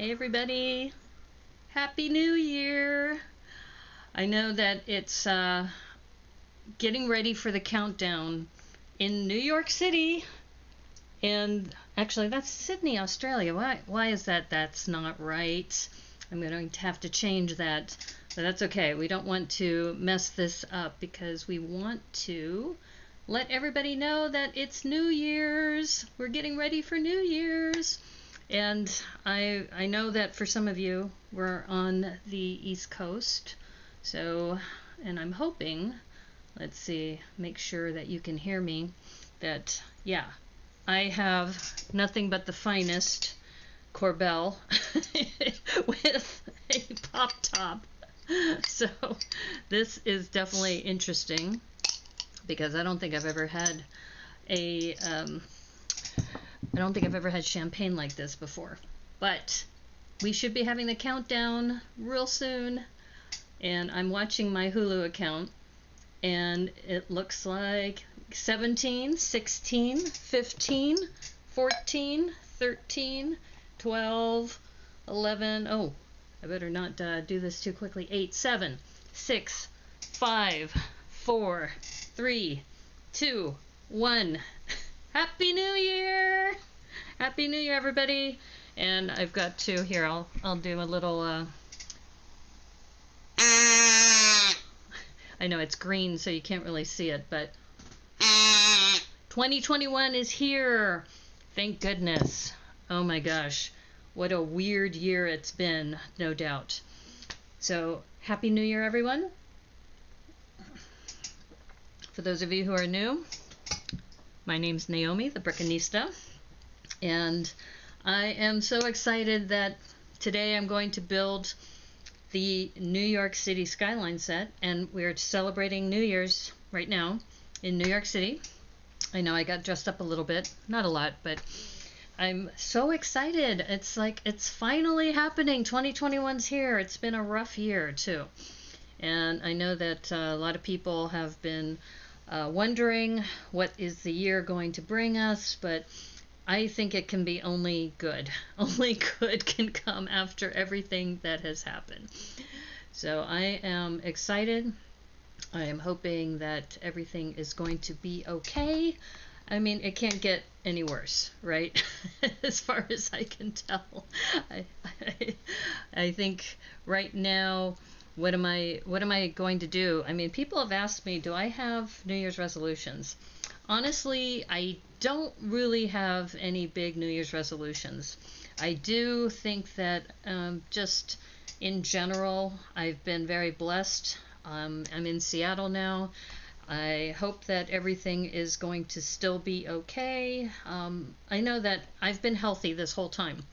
Hey everybody, Happy New Year! I know that it's getting ready for the countdown in New York City, and actually that's Sydney, Australia. Why is that? That's not right. I'm going to have to change that, but that's okay. We don't want to mess this up because we want to let everybody know that it's New Year's. We're getting ready for New Year's. And I know that for some of you, we're on the East Coast. So, and I'm hoping, let's see, make sure that you can hear me, that, yeah, I have nothing but the finest Corbel with a pop top. So this is definitely interesting because I don't think I've ever had champagne like this before, but we should be having the countdown real soon. And I'm watching my Hulu account, and it looks like 17, 16, 15, 14, 13, 12, 11. Oh, I better not do this too quickly. 8, 7, 6, 5, 4, 3, 2, 1. Happy New Year! Happy New Year, everybody! And I've got to here. I'll do a little. I know it's green, so you can't really see it, but 2021 is here. Thank goodness. Oh my gosh, what a weird year it's been, no doubt. So Happy New Year, everyone. For those of you who are new, my name's Naomi, the Brickanista, and I am so excited that today I'm going to build the New York City Skyline set, and we're celebrating New Year's right now in New York City. I know I got dressed up a little bit, not a lot, but I'm so excited. It's like it's finally happening. 2021's here. It's been a rough year too, and I know that a lot of people have been wondering what is the year going to bring us, but I think it can be only good. Only good can come after everything that has happened. So I am excited. I am hoping that everything is going to be okay. I mean, it can't get any worse, right? As far as I can tell. I think right now, what am I going to do? I mean, people have asked me, do I have New Year's resolutions? Honestly, I don't really have any big New Year's resolutions. I do think that just in general, I've been very blessed. I'm in Seattle now. I hope that everything is going to still be okay. I know that I've been healthy this whole time.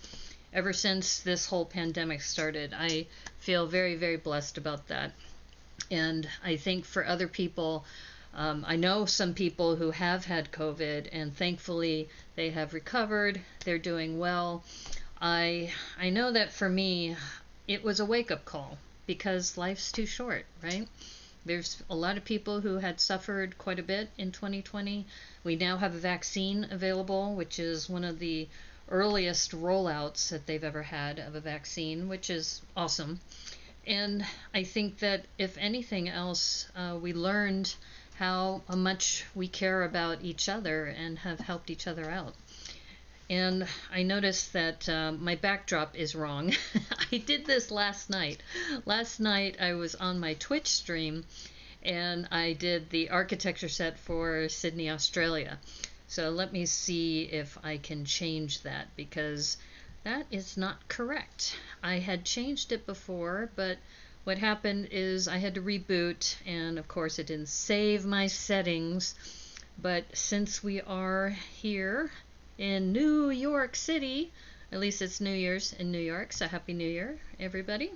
Ever since this whole pandemic started, I feel very, very blessed about that. And I think for other people, I know some people who have had COVID, and thankfully they have recovered. They're doing well. I know that for me, it was a wake-up call because life's too short, right? There's a lot of people who had suffered quite a bit in 2020. We now have a vaccine available, which is one of the earliest rollouts that they've ever had of a vaccine, which is awesome. And I think that if anything else, we learned how much we care about each other and have helped each other out. And I noticed that my backdrop is wrong. I did this last night. Last night I was on my Twitch stream and I did the architecture set for Sydney, Australia. So let me see if I can change that because that is not correct. I had changed it before, but what happened is I had to reboot, and of course it didn't save my settings. But since we are here in New York City, at least it's New Year's in New York, so Happy New Year, everybody.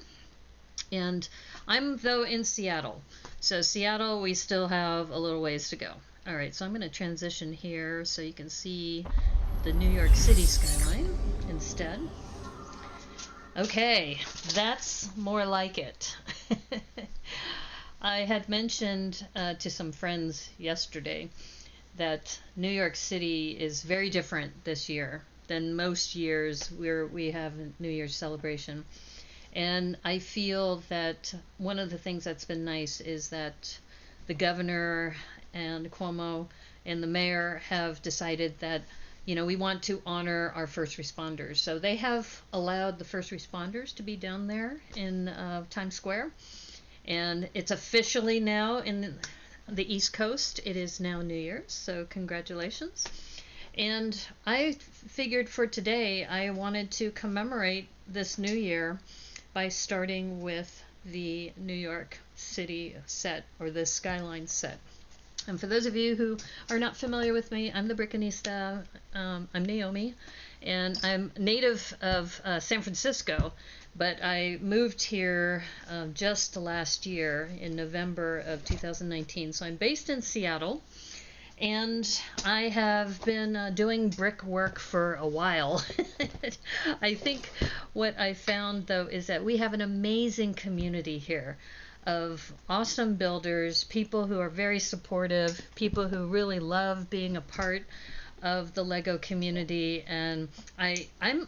And I'm, though, in Seattle. So Seattle, we still have a little ways to go. All right, so I'm going to transition here so you can see the New York City skyline instead. Okay, that's more like it. I had mentioned to some friends yesterday that New York City is very different this year than most years where we have a New Year's celebration. And I feel that one of the things that's been nice is that the governor and Cuomo and the mayor have decided that, we want to honor our first responders. So they have allowed the first responders to be down there in Times Square. And it's officially now in the East Coast. It is now New Year's, so congratulations. And I figured for today I wanted to commemorate this new year by starting with the New York City set, or the Skyline set. And for those of you who are not familiar with me, I'm the Brickanista. I'm Naomi, and I'm native of San Francisco, but I moved here just last year in November of 2019. So I'm based in Seattle. And I have been doing brick work for a while. I think what I found, though, is that we have an amazing community here of awesome builders, people who are very supportive, people who really love being a part of the Lego community. And I'm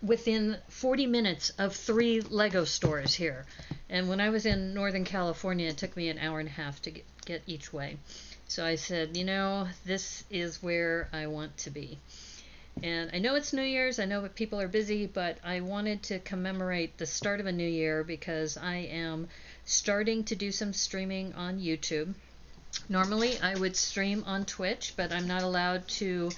within 40 minutes of 3 Lego stores here. And when I was in Northern California, it took me an hour and a half to get each way. So I said, this is where I want to be. And I know it's New Year's, I know that people are busy, but I wanted to commemorate the start of a new year because I am starting to do some streaming on YouTube. Normally I would stream on Twitch, but I'm not allowed to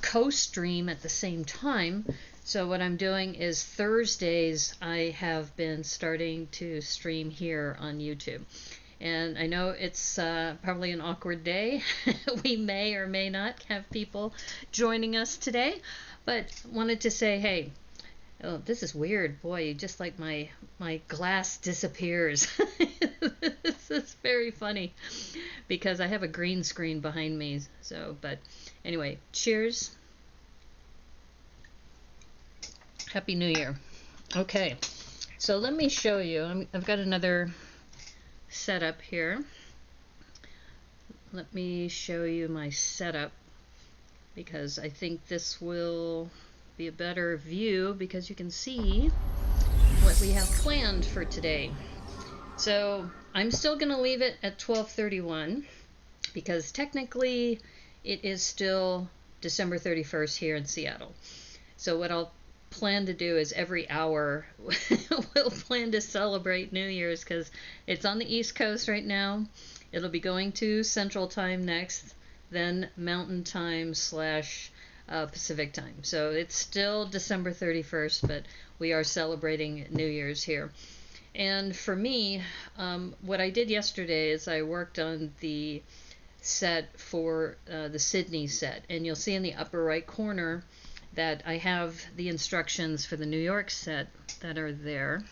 co-stream at the same time. So what I'm doing is Thursdays I have been starting to stream here on YouTube. And I know it's probably an awkward day. We may or may not have people joining us today, but wanted to say, hey, oh, this is weird. Boy, just like my glass disappears. This is very funny because I have a green screen behind me. So, but anyway, cheers. Happy New Year. Okay, so let me show you. I've got another setup here. Let me show you my setup because I think this will be a better view because you can see what we have planned for today. So I'm still going to leave it at 12:31 because technically it is still December 31st here in Seattle. So what I'll plan to do is every hour we'll plan to celebrate New Year's because it's on the East Coast right now. It'll be going to Central Time next, then Mountain Time / Pacific Time. So it's still December 31st, but we are celebrating New Year's here. And for me, what I did yesterday is I worked on the set for the Sydney set, and you'll see in the upper right corner that I have the instructions for the New York set that are there.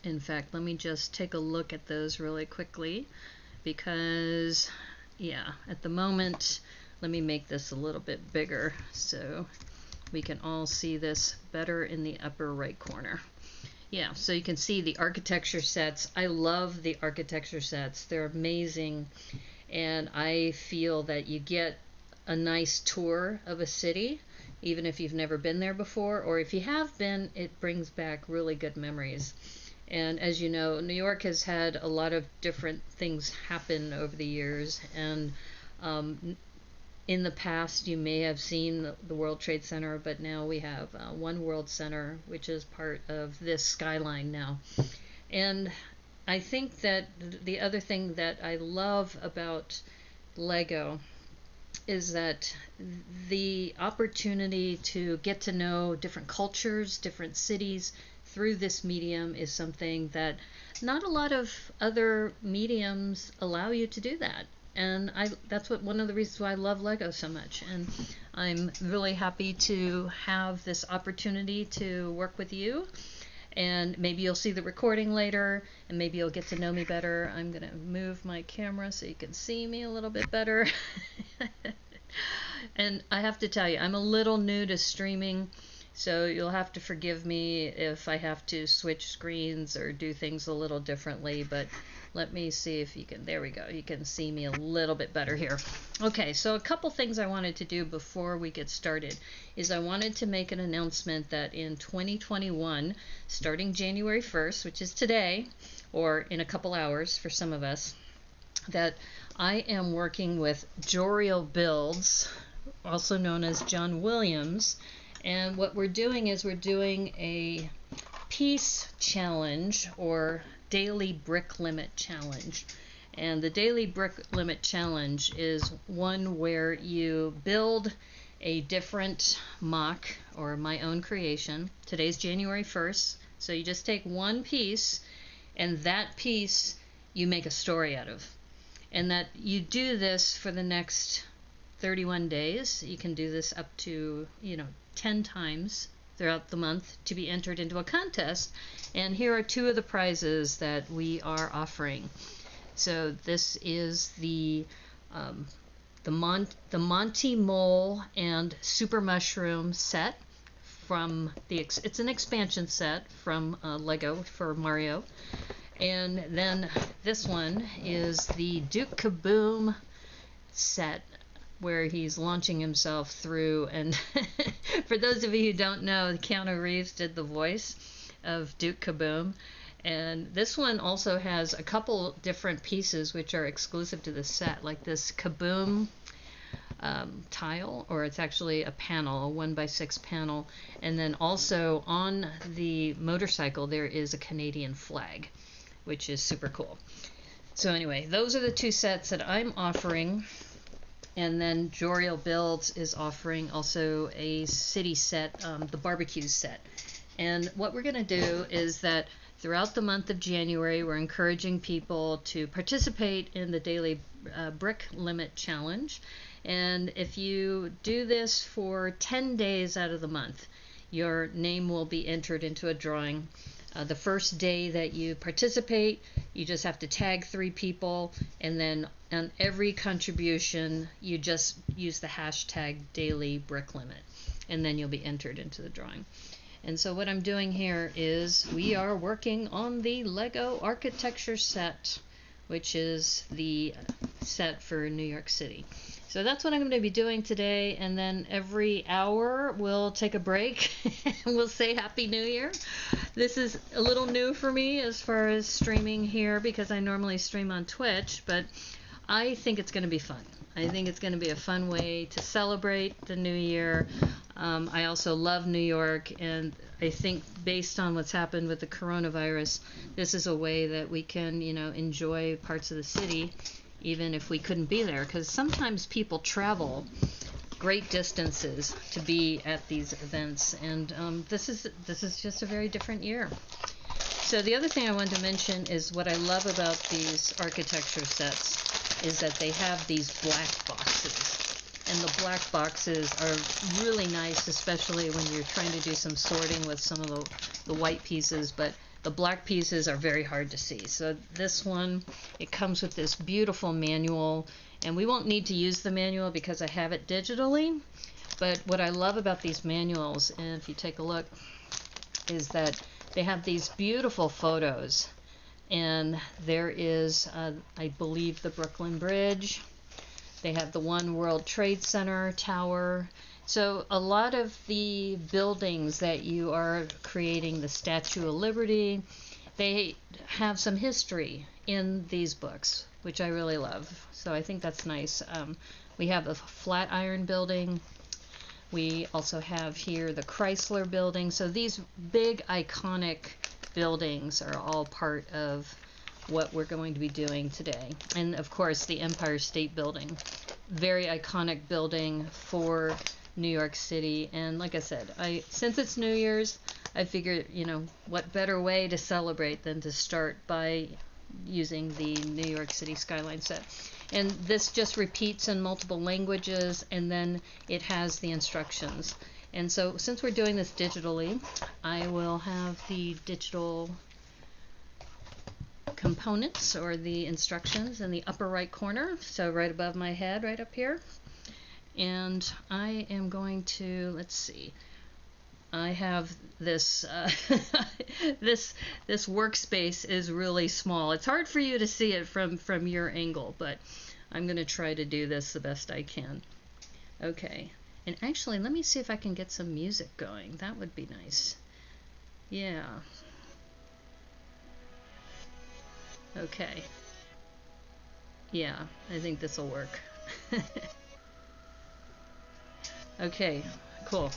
In fact, let me just take a look at those really quickly because, yeah, at the moment, let me make this a little bit bigger so we can all see this better in the upper right corner. Yeah, so you can see the architecture sets. I love the architecture sets. They're amazing, and I feel that you get a nice tour of a city even if you've never been there before, or if you have been, it brings back really good memories. And as you know, New York has had a lot of different things happen over the years, and in the past you may have seen the World Trade Center, but now we have One World Center, which is part of this Skyline now. And I think that the other thing that I love about Lego is that the opportunity to get to know different cultures, different cities through this medium is something that not a lot of other mediums allow you to do that. And that's one of the reasons why I love Lego so much. And I'm really happy to have this opportunity to work with you. And maybe you'll see the recording later, and maybe you'll get to know me better. I'm going to move my camera so you can see me a little bit better. And I have to tell you, I'm a little new to streaming, so you'll have to forgive me if I have to switch screens or do things a little differently. But Let me see if you can, there we go. You can see me a little bit better here. Okay, so a couple things I wanted to do before we get started is I wanted to make an announcement that in 2021, starting January 1st, which is today, or in a couple hours for some of us, that I am working with Jorial Builds, also known as John Williams, and what we're doing is we're doing a piece challenge or daily brick limit challenge. And the daily brick limit challenge is one where you build a different mock or my own creation. Today's January 1st, so you just take one piece and that piece you make a story out of. And that you do this for the next 31 days. You can do this up to, 10 times throughout the month to be entered into a contest. And here are two of the prizes that we are offering. So this is the Monty Mole and Super Mushroom set from it's an expansion set from Lego for Mario. And then this one is the Duke Kaboom set, where he's launching himself through, and for those of you who don't know, Keanu Reeves did the voice of Duke Kaboom. And this one also has a couple different pieces which are exclusive to the set, like this Kaboom tile, or it's actually a panel, a 1x6 panel. And then also on the motorcycle there is a Canadian flag, which is super cool. So anyway, those are the two sets that I'm offering. And then Jorial Builds is offering also a city set, the barbecue set. And what we're going to do is that throughout the month of January, we're encouraging people to participate in the daily brick limit challenge. And if you do this for 10 days out of the month, your name will be entered into a drawing. The first day that you participate, you just have to tag 3 people, and then on every contribution, you just use the hashtag daily brick limit, and then you'll be entered into the drawing. And so what I'm doing here is we are working on the Lego architecture set, which is the set for New York City. So that's what I'm going to be doing today, and then every hour we'll take a break and we'll say Happy New Year. This is a little new for me as far as streaming here, because I normally stream on Twitch, but I think it's going to be fun. I think it's going to be a fun way to celebrate the new year. I also love New York, and I think based on what's happened with the coronavirus, this is a way that we can, enjoy parts of the city even if we couldn't be there, because sometimes people travel great distances to be at these events, and this is just a very different year. So the other thing I wanted to mention is what I love about these architecture sets is that they have these black boxes, and the black boxes are really nice, especially when you're trying to do some sorting with some of the white pieces, but the black pieces are very hard to see. So this one, it comes with this beautiful manual, and we won't need to use the manual because I have it digitally. But what I love about these manuals, and if you take a look, is that they have these beautiful photos. And there is, I believe, the Brooklyn Bridge. They have the One World Trade Center tower. So a lot of the buildings that you are creating, the Statue of Liberty, they have some history in these books, which I really love. So I think that's nice. We have the Flatiron Building. We also have here the Chrysler Building. So these big iconic buildings are all part of what we're going to be doing today. And of course the Empire State Building, very iconic building for New York City. And like I said, since it's New Year's, I figured, what better way to celebrate than to start by using the New York City Skyline set. And this just repeats in multiple languages, and then it has the instructions. And so since we're doing this digitally, I will have the digital components or the instructions in the upper right corner, so right above my head, right up here. And I am going to, let's see, I have this this workspace is really small. It's hard for you to see it from your angle, but I'm going to try to do this the best I can. Okay, and actually, let me see if I can get some music going. That would be nice. Yeah. Okay. Yeah, I think this will work. Okay, cool.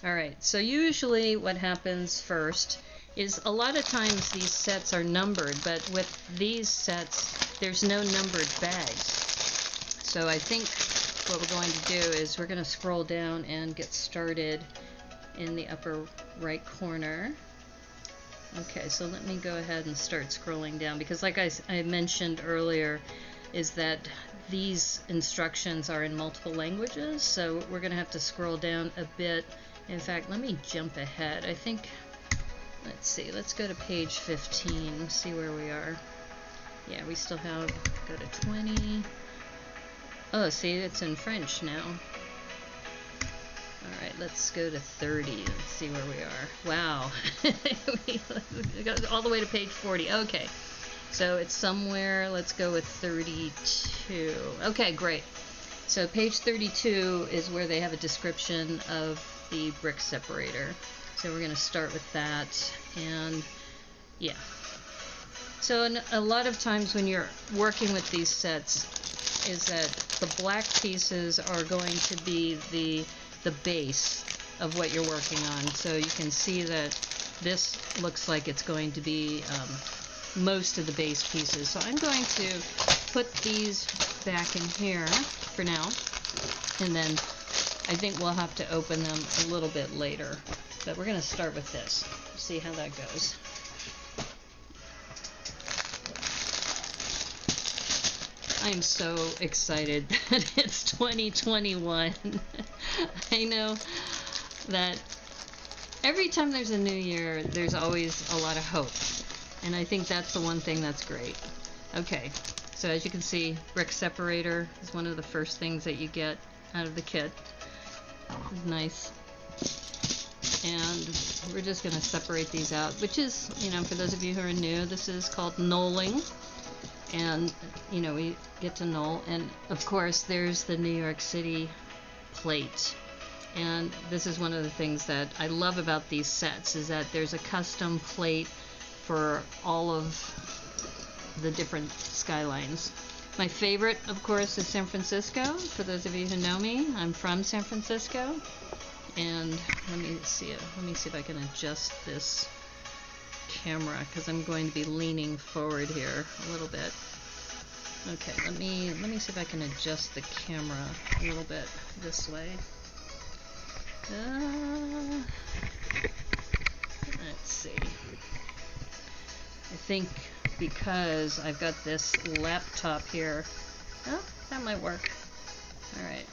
All right, so usually what happens first is a lot of times these sets are numbered, but with these sets, there's no numbered bags. So I think what we're going to do is we're going to scroll down and get started in the upper right corner. Okay, so let me go ahead and start scrolling down, because like I mentioned earlier, is that these instructions are in multiple languages, so we're going to have to scroll down a bit. In fact, let me jump ahead. I think, let's see, let's go to page 15, see where we are. Yeah, we still have, go to 20. Oh, see, it's in French now. All right, let's go to 30 and see where we are. Wow, we got all the way to page 40. Okay, so it's somewhere, let's go with 32. Okay, great. So page 32 is where they have a description of the brick separator. So we're going to start with that, and yeah. So a lot of times when you're working with these sets is that the black pieces are going to be the base of what you're working on. So you can see that this looks like it's going to be most of the base pieces. So I'm going to put these back in here for now, and then I think we'll have to open them a little bit later. But we're going to start with this, see how that goes. I'm so excited that it's 2021. I know that every time there's a new year, there's always a lot of hope. And I think that's the one thing that's great. Okay, so as you can see, brick separator is one of the first things that you get out of the kit. This is nice. And we're just going to separate these out, which is, you know, for those of you who are new, this is called knolling. And, you know, we get to knoll. And, of course, there's the New York City plate. And this is one of the things that I love about these sets, is that there's a custom plate for all of the different skylines. My favorite, of course, is San Francisco. For those of you who know me, I'm from San Francisco. And let me see if I can adjust this camera, because I'm going to be leaning forward here a little bit. Okay, let me see if I can adjust the camera a little bit this way. Let's see. I think because I've got this laptop here. Oh, that might work. All right.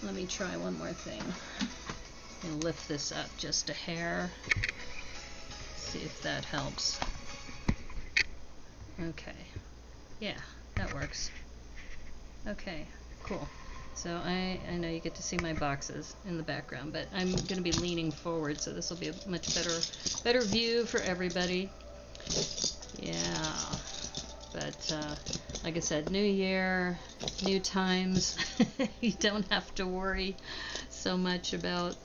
Let me try one more thing. And lift this up just a hair. See if that helps. Okay. Yeah, that works. Okay, cool. So I know you get to see my boxes in the background, but I'm going to be leaning forward, so this will be a much better view for everybody. Yeah. But like I said, new year, new times. You don't have to worry so much about,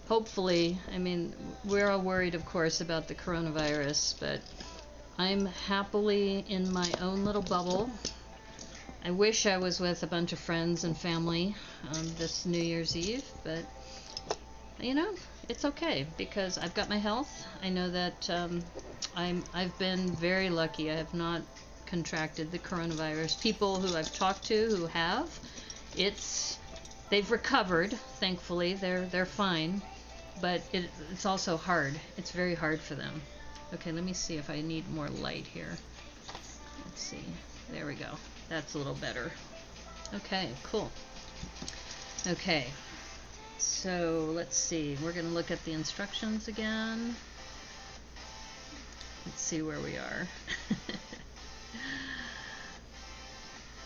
hopefully, I mean, we're all worried, of course, about the coronavirus, but I'm happily in my own little bubble. I wish I was with a bunch of friends and family this New Year's Eve, but, you know, it's okay, because I've got my health. I know that I've been very lucky. I have not contracted the coronavirus. People who I've talked to who have, they've recovered, thankfully. They're fine, but it's also hard. It's very hard for them. Okay, let me see if I need more light here. Let's see. There we go. That's a little better. Okay, cool. Okay, so let's see. We're going to look at the instructions again. Let's see where we are.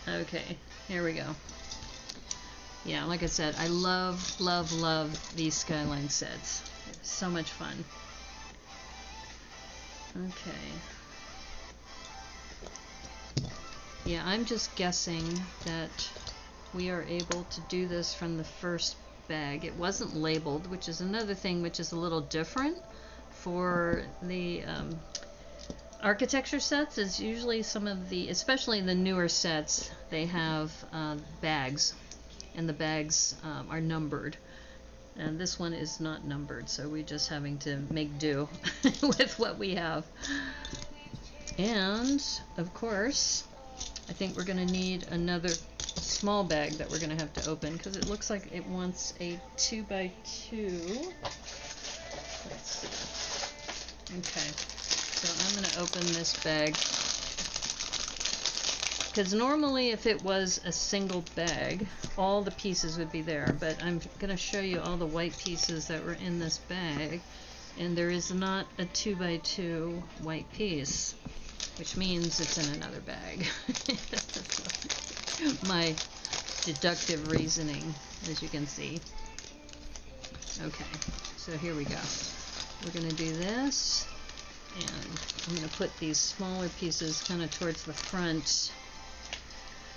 Okay, here we go. Yeah, like I said, I love, love, love these Skyline sets. They're so much fun. Okay. Yeah, I'm just guessing that we are able to do this from the first bag. It wasn't labeled, which is another thing which is a little different for the architecture sets. Is usually some of the, especially the newer sets, they have bags, and the bags are numbered. And this one is not numbered, so we're just having to make do with what we have. And, of course, I think we're going to need another small bag that we're going to have to open, because it looks like it wants a 2x2. Let's see. Okay, so I'm going to open this bag, because normally if it was a single bag, all the pieces would be there, but I'm going to show you all the white pieces that were in this bag, and there is not a 2x2 white piece, which means it's in another bag. My deductive reasoning, as you can see. Okay, so here we go. We're going to do this, and I'm going to put these smaller pieces kind of towards the front,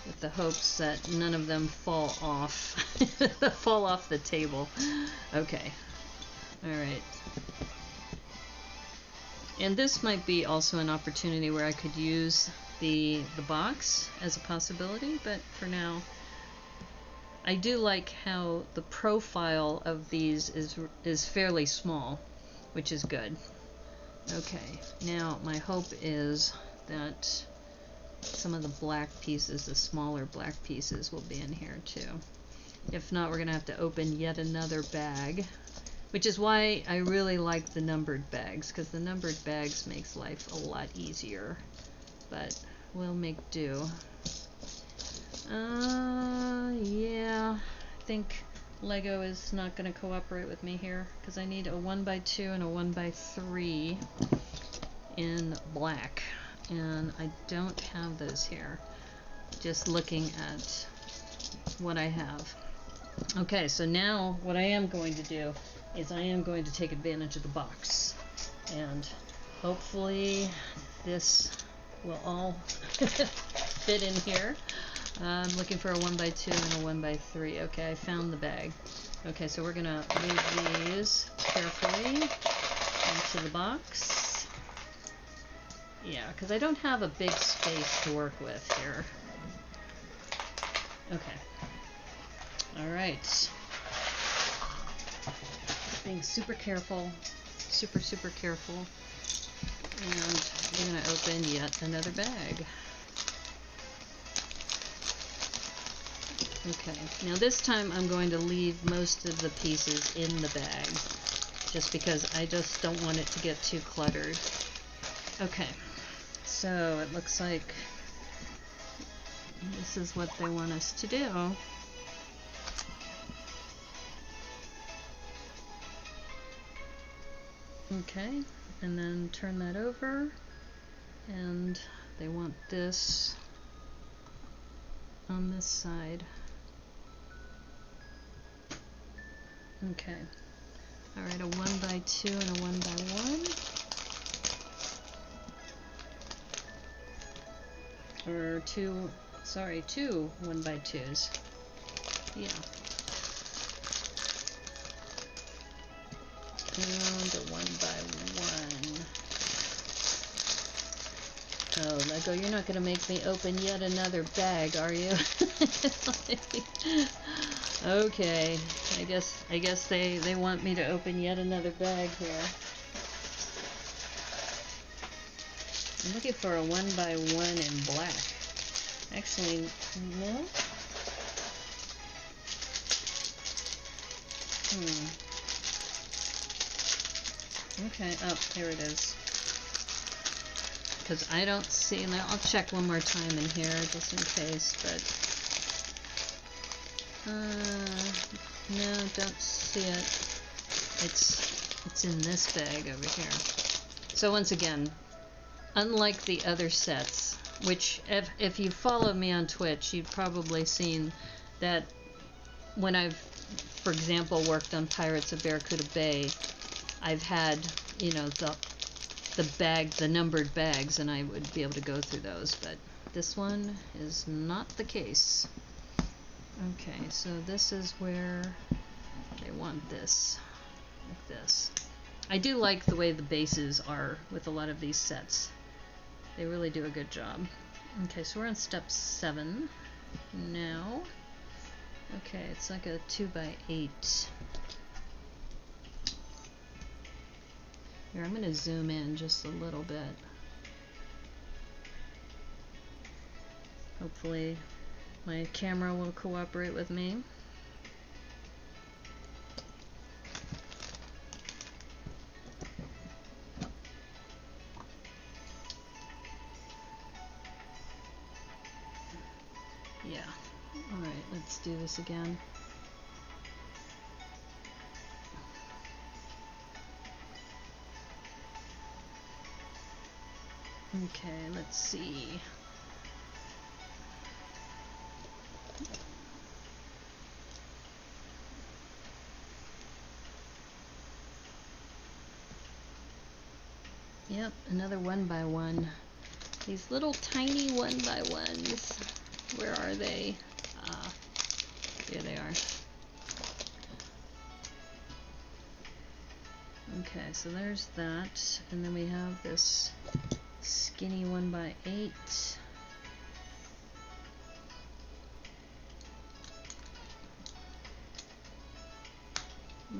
with the hopes that none of them fall off fall off the table. Okay, all right. And this might be also an opportunity where I could use the box as a possibility, but for now I do like how the profile of these is fairly small, which is good. Okay, now my hope is that some of the black pieces, the smaller black pieces, will be in here too. If not, we're gonna have to open yet another bag, which is why I really like the numbered bags, because the numbered bags makes life a lot easier, but we'll make do. Yeah, I think Lego is not gonna cooperate with me here, because I need a 1x2 and a 1x3 in black, and I don't have those here, just looking at what I have. Okay, so now what I am going to do is I am going to take advantage of the box, and hopefully this will all fit in here. I'm looking for a 1x2 and a 1x3. Okay, I found the bag. Okay, so we're gonna move these carefully into the box. Yeah, because I don't have a big space to work with here. Okay. Alright. Being super careful. Super, super careful. And we're going to open yet another bag. Okay. Now this time I'm going to leave most of the pieces in the bag, just because I just don't want it to get too cluttered. Okay. So it looks like this is what they want us to do. Okay, and then turn that over, and they want this on this side. Okay, alright, a 1x2 and a 1x1. Or two 1x2s. Yeah. And a 1x1. Oh, Lego, you're not going to make me open yet another bag, are you? Okay, I guess they want me to open yet another bag here. I'm looking for a 1x1 in black. Actually, no? Okay, oh, here it is. Because I don't see, and I'll check one more time in here just in case, but no, don't see it. It's in this bag over here. So once again, unlike the other sets, which if you follow me on Twitch, you've probably seen that when I've, for example, worked on Pirates of Barracuda Bay, I've had, you know, the numbered bags, and I would be able to go through those, but this one is not the case. Okay, so this is where they want this, like this. I do like the way the bases are with a lot of these sets. They really do a good job. Okay, so we're on step 7 now. Okay, it's like a 2x8. Here, I'm going to zoom in just a little bit. Hopefully my camera will cooperate with me. Yeah. Alright, let's do this again. Okay, let's see. Yep, another 1x1. These little tiny 1x1s. Where are they? Here they are. Okay, so there's that. And then we have this skinny 1x8.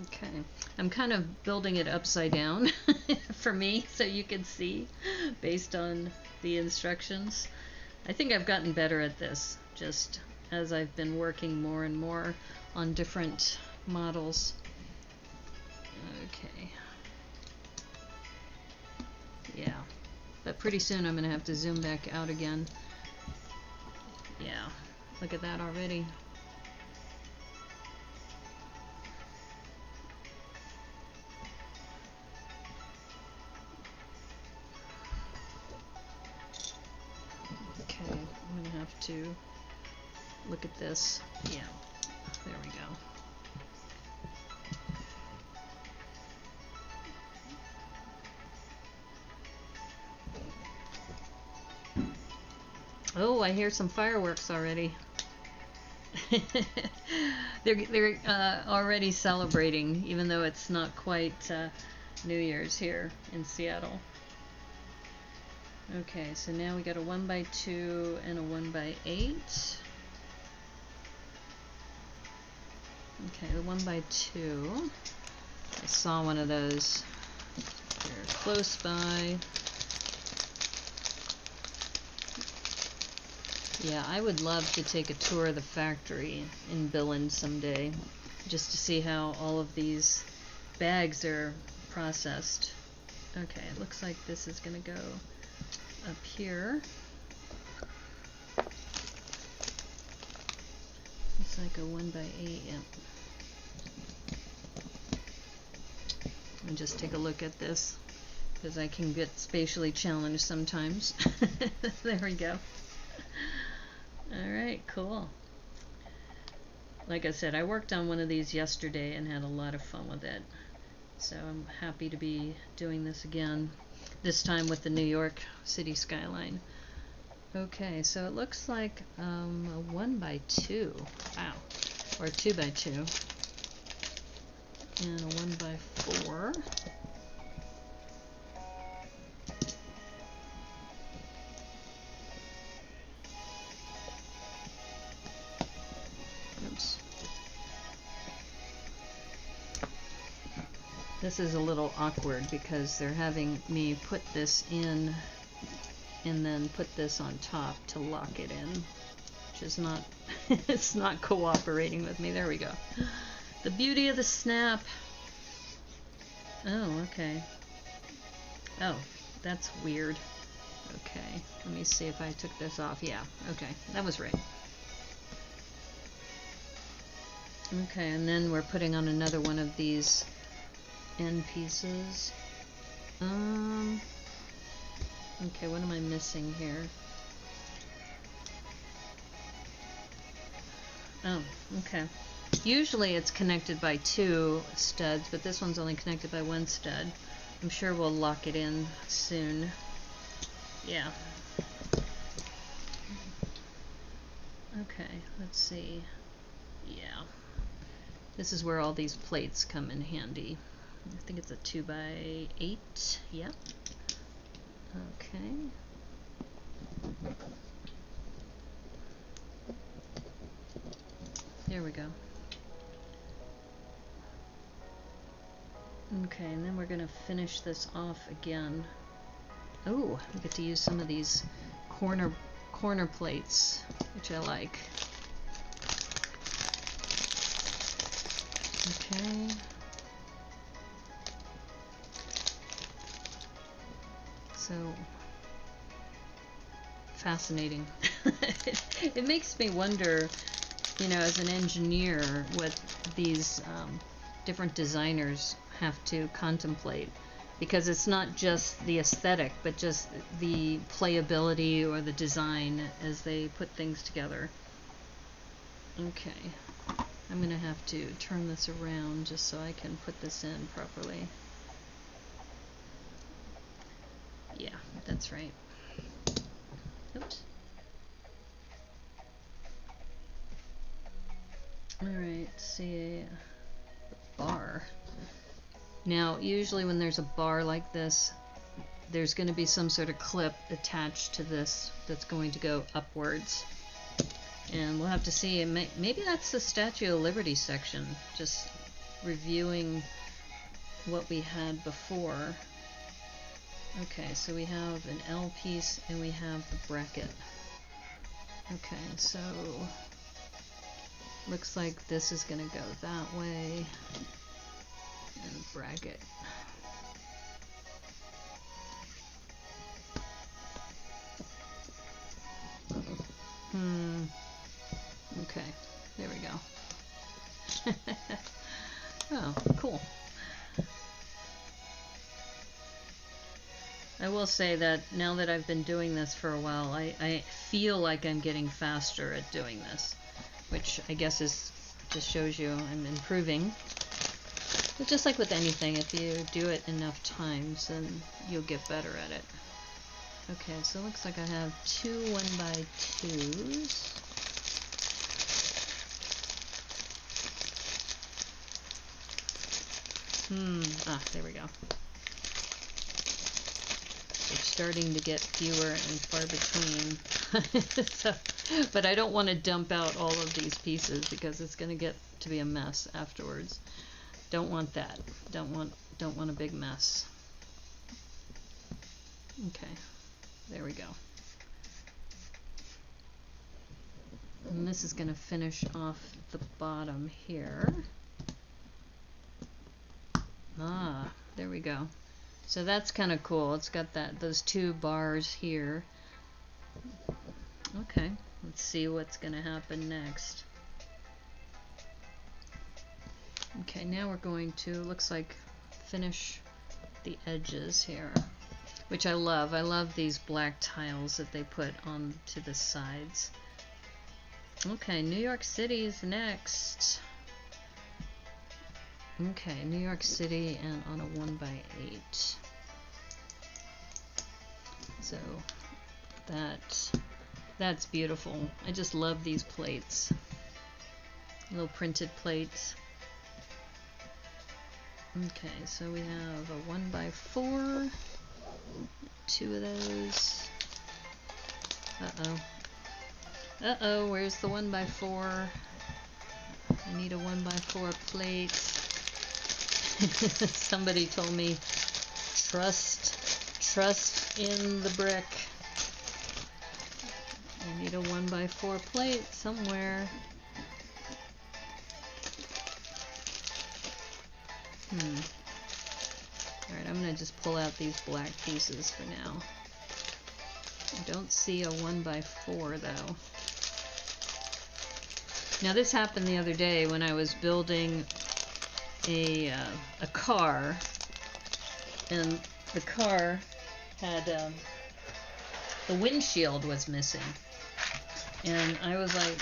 Okay, I'm kind of building it upside down for me so you can see based on the instructions. I think I've gotten better at this just as I've been working more and more on different models. Okay. Yeah, but pretty soon I'm going to have to zoom back out again. Yeah, look at that already. To look at this. Yeah, there we go. Oh, I hear some fireworks already. they're already celebrating, even though it's not quite New Year's here in Seattle. Okay, so now we got a 1x2 and a 1x8. Okay, the 1x2. I saw one of those. They're close by. Yeah, I would love to take a tour of the factory in Billund someday, just to see how all of these bags are processed. Okay, it looks like this is going to go up here. It's like a 1x8, yep. And just take a look at this, because I can get spatially challenged sometimes. There we go. Alright, cool. Like I said, I worked on one of these yesterday and had a lot of fun with it. So I'm happy to be doing this again. This time with the New York City Skyline. Okay, so it looks like a 1x2. Wow. Or a 2x2. And a 1x4. Oops. This is a little awkward because they're having me put this in and then put this on top to lock it in, which is not, it's not cooperating with me. There we go. The beauty of the snap. Oh, okay. Oh, that's weird. Okay, let me see if I took this off. Yeah, okay, that was right. Okay, and then we're putting on another one of these end pieces. Okay, what am I missing here? Oh, okay. Usually it's connected by 2 studs, but this one's only connected by 1 stud. I'm sure we'll lock it in soon. Yeah. Okay, let's see. Yeah. This is where all these plates come in handy. I think it's a 2x8. Yep. Okay. There we go. Okay, and then we're going to finish this off again. Oh, we get to use some of these corner plates, which I like. Okay. So fascinating. It makes me wonder, you know, as an engineer, what these different designers have to contemplate, because it's not just the aesthetic, but just the playability or the design as they put things together. Okay, I'm gonna have to turn this around just so I can put this in properly. Yeah, that's right. Oops. Alright, see, bar. Now, usually when there's a bar like this, there's going to be some sort of clip attached to this that's going to go upwards. And we'll have to see, maybe that's the Statue of Liberty section, just reviewing what we had before. Okay, so we have an L piece and we have the bracket. Okay, so looks like this is going to go that way. And bracket. Okay, there we go. Oh, cool. I will say that now that I've been doing this for a while, I feel like I'm getting faster at doing this, which I guess just shows you I'm improving. But just like with anything, if you do it enough times, then you'll get better at it. Okay, so it looks like I have 2 1x2s. There we go. They're starting to get fewer and far between. So, but I don't want to dump out all of these pieces because it's going to get to be a mess afterwards. Don't want that. Don't want a big mess. Okay, there we go. And this is going to finish off the bottom here. There we go. So that's kind of cool. It's got those 2 bars here. Okay, let's see what's going to happen next. Okay, now we're going to, looks like, finish the edges here, which I love. I love these black tiles that they put on to the sides. Okay, New York City is next. Okay, New York City and on a 1x8. So that's beautiful. I just love these plates. Little printed plates. Okay, so we have a 1x4. 2 of those. Uh-oh, where's the 1x4? I need a 1x4 plate. Somebody told me, trust in the brick. I need a 1x4 plate somewhere. Alright, I'm going to just pull out these black pieces for now. I don't see a 1x4 though. Now this happened the other day when I was building a car, and the car had the windshield was missing, and I was like,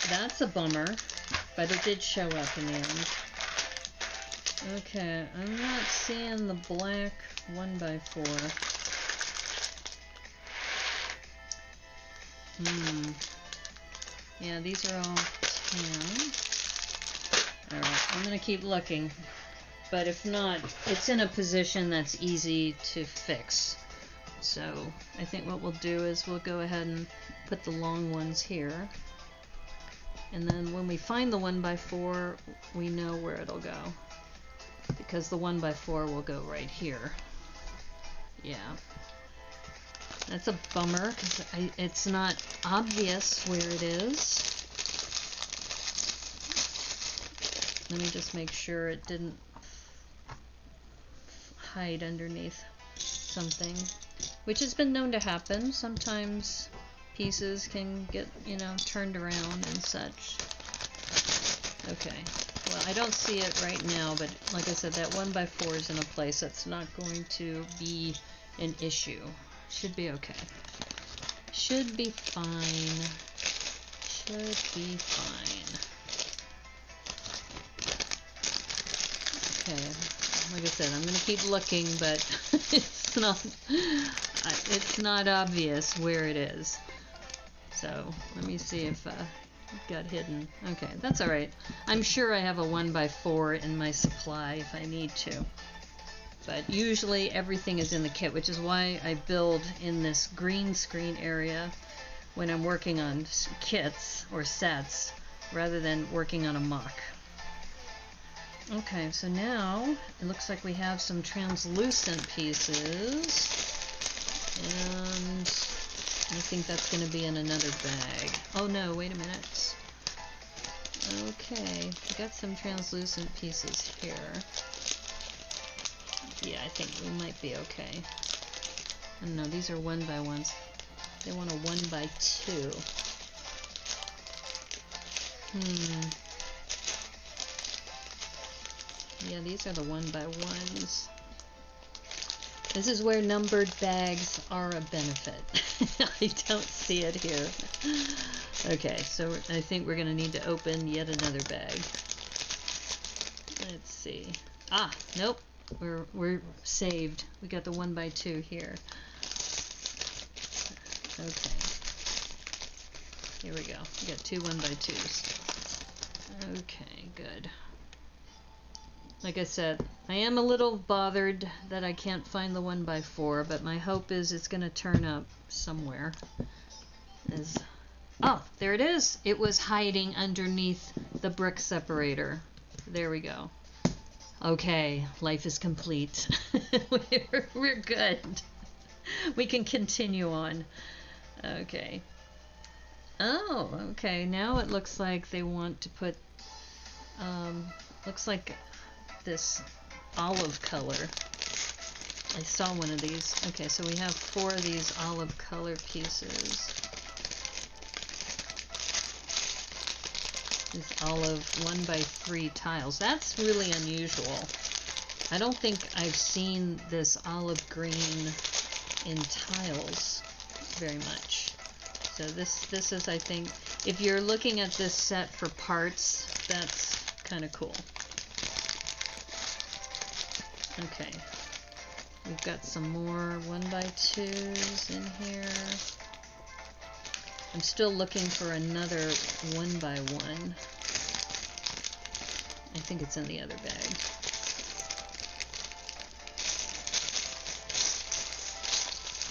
that's a bummer. but it did show up in the end. Okay, I'm not seeing the black 1x4. Yeah, these are all tan. Alright, I'm going to keep looking. But if not, it's in a position that's easy to fix. So I think what we'll do is we'll go ahead and put the long ones here. And then when we find the 1x4, we know where it'll go. Because the 1x4 will go right here. Yeah. That's a bummer, because it's not obvious where it is. Let me just make sure it didn't hide underneath something, which has been known to happen. Sometimes pieces can get, you know, turned around and such. Okay, well, I don't see it right now, but like I said, that 1x4 is in a place that's not going to be an issue. Should be okay. Should be fine. Should be fine. Okay, like I said, I'm going to keep looking, but it's not obvious where it is. So let me see if it got hidden. Okay, that's all right. I'm sure I have a 1x4 in my supply if I need to. But usually everything is in the kit, which is why I build in this green screen area when I'm working on kits or sets rather than working on a mock. Okay, so now it looks like we have some translucent pieces, and I think that's going to be in another bag. Oh no, wait a minute. Okay, we got some translucent pieces here. Yeah, I think we might be okay. I don't know, these are 1x1s. They want a 1x2. Yeah, these are the 1x1s. This is where numbered bags are a benefit. I don't see it here. Okay, so I think we're going to need to open yet another bag. Let's see. Ah, nope. We're saved. We got the 1x2 here. Okay. Here we go. We got two 1x2s. Okay, good. Like I said, I am a little bothered that I can't find the 1x4, but my hope is it's going to turn up somewhere. Oh, there it is. It was hiding underneath the brick separator. There we go. Okay, life is complete. We're good. We can continue on. Okay. Oh, okay. Now it looks like they want to put, looks like this olive color. I saw one of these. Okay, so we have 4 of these olive color pieces. These olive 1x3 tiles. That's really unusual. I don't think I've seen this olive green in tiles very much. So this is, I think, if you're looking at this set for parts, that's kind of cool. Okay, we've got some more 1x2s in here. I'm still looking for another 1x1. I think it's in the other bag.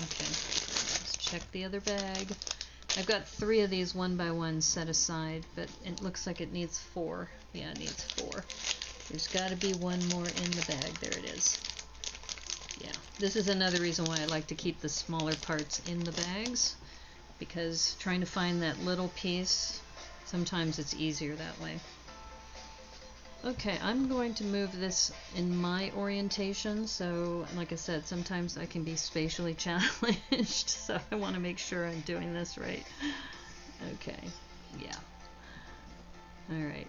Okay, let's check the other bag. I've got 3 of these 1x1s set aside, but it looks like it needs 4. Yeah, it needs 4. There's got to be one more in the bag. There it is. Yeah, this is another reason why I like to keep the smaller parts in the bags, because trying to find that little piece, sometimes it's easier that way. Okay, I'm going to move this in my orientation, so like I said, sometimes I can be spatially challenged, so I want to make sure I'm doing this right. Okay, yeah. Alright.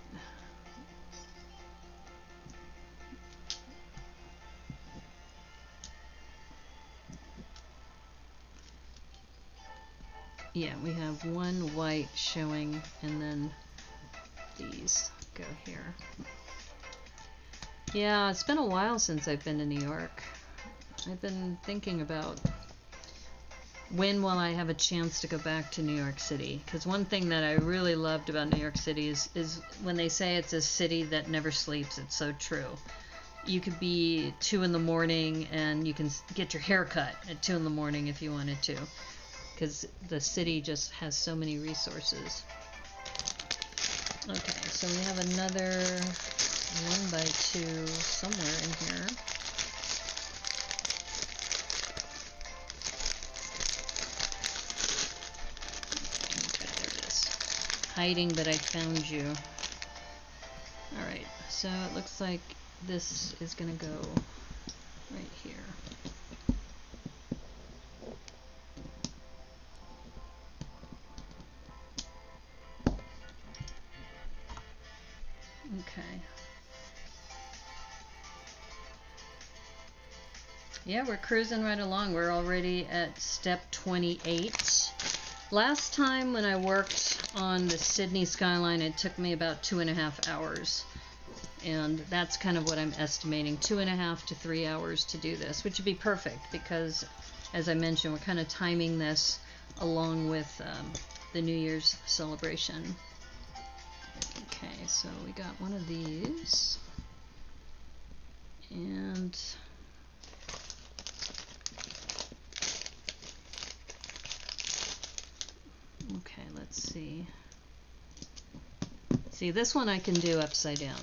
Yeah, we have one white showing, and then these. go here. Yeah, it's been a while since I've been to New York. I've been thinking about when will I have a chance to go back to New York City? Because one thing that I really loved about New York City is when they say it's a city that never sleeps. It's so true. You could be 2 in the morning and you can get your hair cut at 2 in the morning if you wanted to, because the city just has so many resources. Okay, so we have another 1x2 somewhere in here. Okay, there it is. Hiding, but I found you. Alright, so it looks like this is going to go right here. Okay. Yeah, we're cruising right along. We're already at step 28. Last time when I worked on the Sydney Skyline, it took me about 2.5 hours. And that's kind of what I'm estimating, 2.5 to 3 hours to do this, which would be perfect because, as I mentioned, we're kind of timing this along with the New Year's celebration. Okay, so we got one of these, and okay, let's see. See, this one I can do upside down.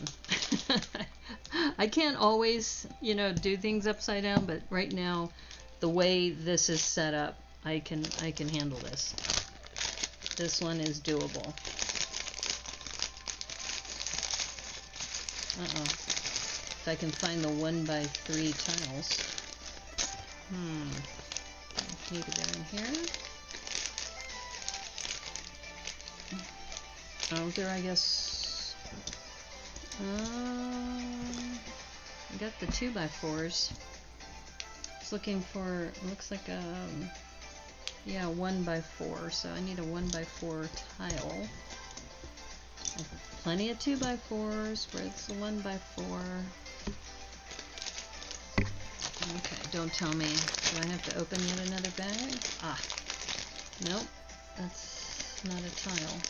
I can't always, you know, do things upside down, but right now, the way this is set up, I can handle this. This one is doable. If I can find the 1x3 tiles. Need to go in here. Oh, there, I guess. I got the 2x4s. It's looking for, it looks like yeah, 1x4. So I need a 1x4 tile. Plenty of 2x4s. Where's the 1x4? Okay, don't tell me. Do I have to open yet another bag? Ah, nope. That's not a tile.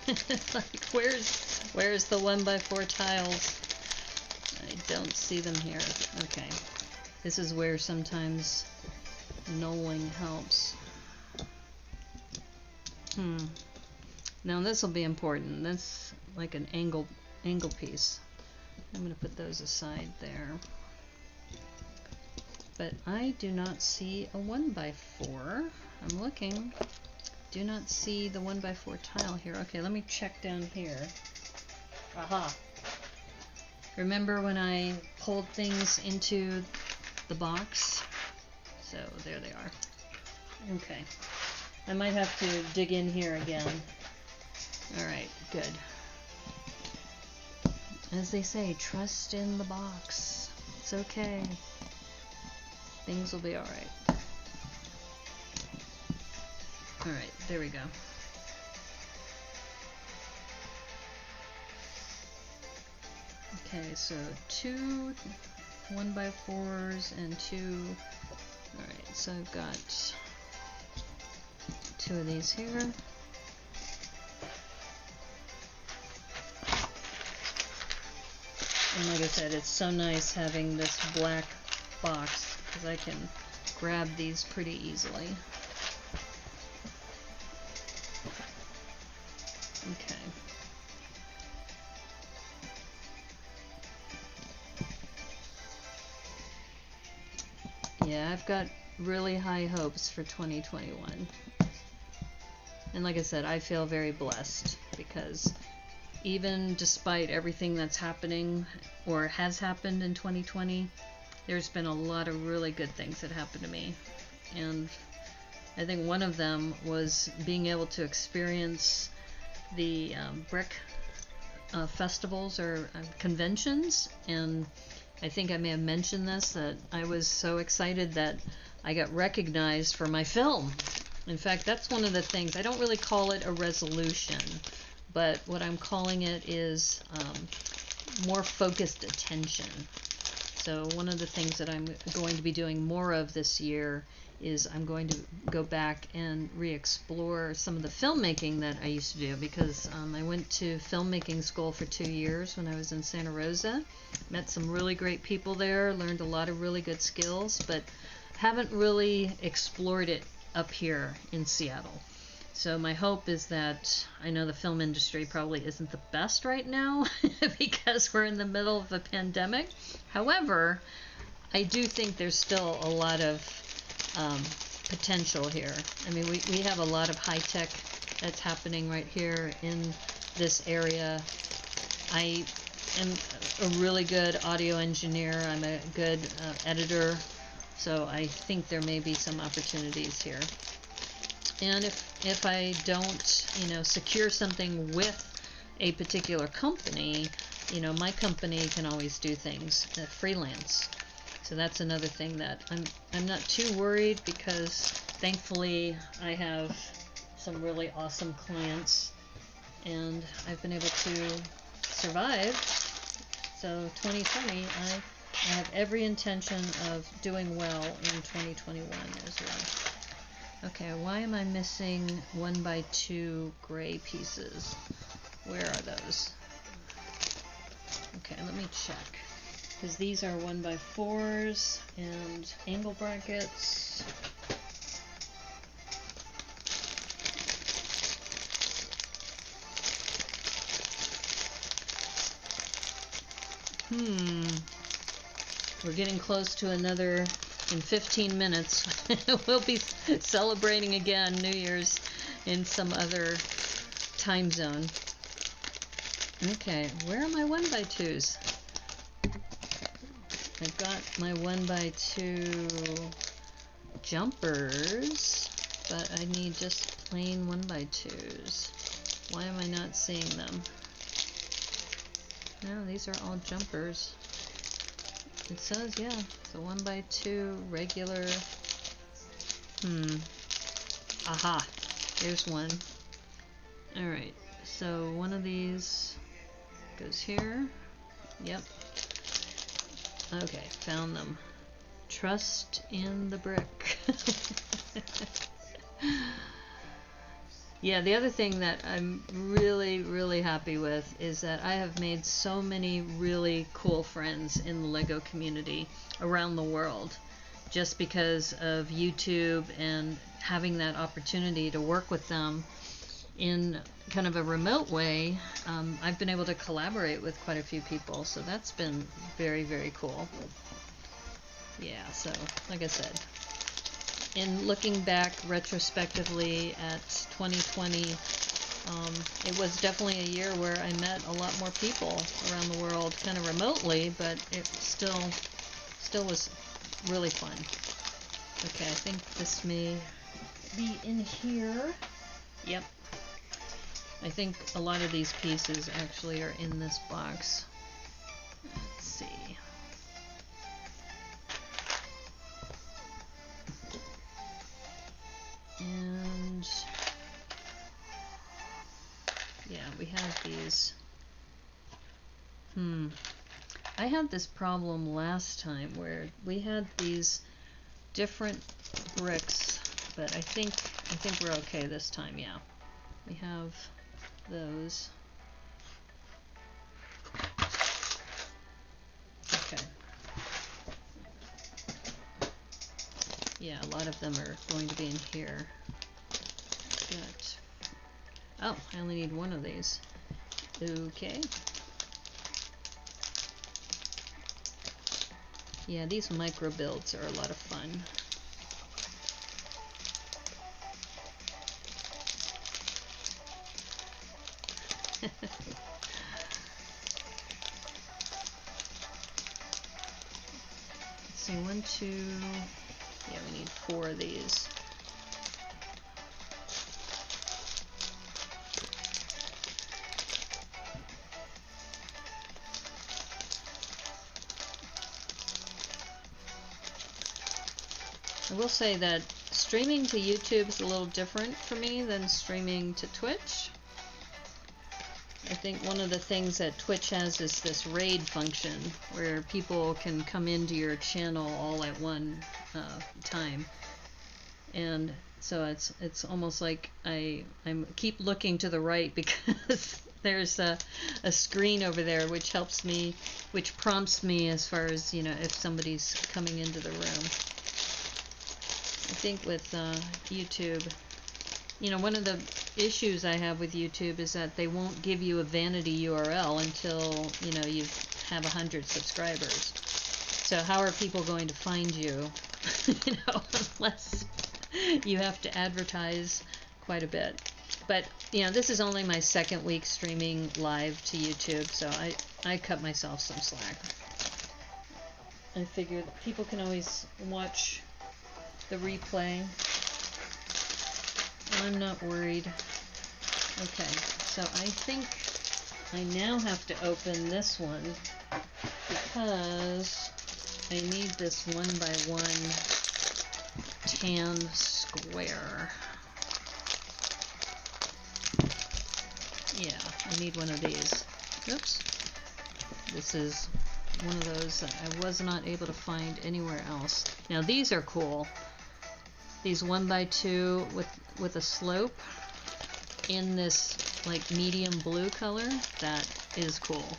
It's like, where's the 1x4 tiles? I don't see them here. Okay, this is where sometimes knolling helps. Now this will be important. That's like an angle piece. I'm going to put those aside there. But I do not see a 1x4. I'm looking. Do not see the 1x4 tile here. Okay, let me check down here. Aha. Remember when I pulled things into the box? So there they are. Okay. I might have to dig in here again. Alright, good. As they say, trust in the box. It's okay. Things will be alright. Alright, there we go. Okay, so 2 1x4s and 2. Alright, so I've got 2 of these here. And like I said, it's so nice having this black box because I can grab these pretty easily. Okay. Yeah, I've got really high hopes for 2021. And like I said, I feel very blessed because even despite everything that's happening or has happened in 2020, there's been a lot of really good things that happened to me. And I think one of them was being able to experience the brick festivals or conventions. And I think I may have mentioned this, that I was so excited that I got recognized for my film. In fact, that's one of the things, I don't really call it a resolution, but what I'm calling it is more focused attention. So one of the things that I'm going to be doing more of this year is I'm going to go back and re-explore some of the filmmaking that I used to do, because I went to filmmaking school for 2 years when I was in Santa Rosa. Met some really great people there, learned a lot of really good skills, but haven't really explored it up here in Seattle. So my hope is that, I know the film industry probably isn't the best right now because we're in the middle of a pandemic. However, I do think there's still a lot of potential here. I mean, we have a lot of high tech that's happening right here in this area. I am a really good audio engineer. I'm a good editor. So I think there may be some opportunities here. And if I don't, secure something with a particular company, my company can always do things freelance. So that's another thing that I'm not too worried, because thankfully I have some really awesome clients and I've been able to survive. So 2020, I have every intention of doing well in 2021 as well. Okay, why am I missing 1x2 gray pieces? Where are those? Okay, let me check. Because these are 1x4s and angle brackets. We're getting close to another, in 15 minutes, we'll be celebrating again New Year's in some other time zone. Okay, where are my 1x2s? I've got my 1x2 jumpers, but I need just plain 1x2s. Why am I not seeing them? No, these are all jumpers. It says, yeah, it's a 1x2 regular. Aha, here's one. Alright, so one of these goes here. Yep. Okay, found them. Trust in the brick. Yeah, the other thing that I'm really, really happy with is that I have made so many really cool friends in the Lego community around the world, just because of YouTube and having that opportunity to work with them in kind of a remote way. I've been able to collaborate with quite a few people, so that's been very, very cool. Yeah, so like I said, in looking back retrospectively at 2020, it was definitely a year where I met a lot more people around the world, kind of remotely, but it still was really fun. Okay, I think this may be in here. Yep. I think a lot of these pieces actually are in this box. Let's see. And yeah, we have these. I had this problem last time where we had these different bricks, but I think we're okay this time. Yeah, we have those. Okay. Yeah, a lot of them are going to be in here. But, oh, I only need one of these. Okay. Yeah, these micro builds are a lot of fun. Let's see, 1, 2. Yeah, we need 4 of these. I will say that streaming to YouTube is a little different for me than streaming to Twitch. I think one of the things that Twitch has is this raid function where people can come into your channel all at one time, and so it's almost like I'm keep looking to the right because there's a screen over there which helps me, which prompts me as far as, you know, if somebody's coming into the room. I think with YouTube, you know, one of the issues I have with YouTube is that they won't give you a vanity URL until, you know, you have 100 subscribers. So how are people going to find you, you know, unless you have to advertise quite a bit. But, you know, this is only my second week streaming live to YouTube, so I cut myself some slack. I figured people can always watch the replay. I'm not worried. Okay, so I think I now have to open this one because I need this 1x1 tan square. Yeah, I need one of these. Oops. This is one of those that I was not able to find anywhere else. Now these are cool. These 1x2 with a slope in this like medium blue color. That is cool.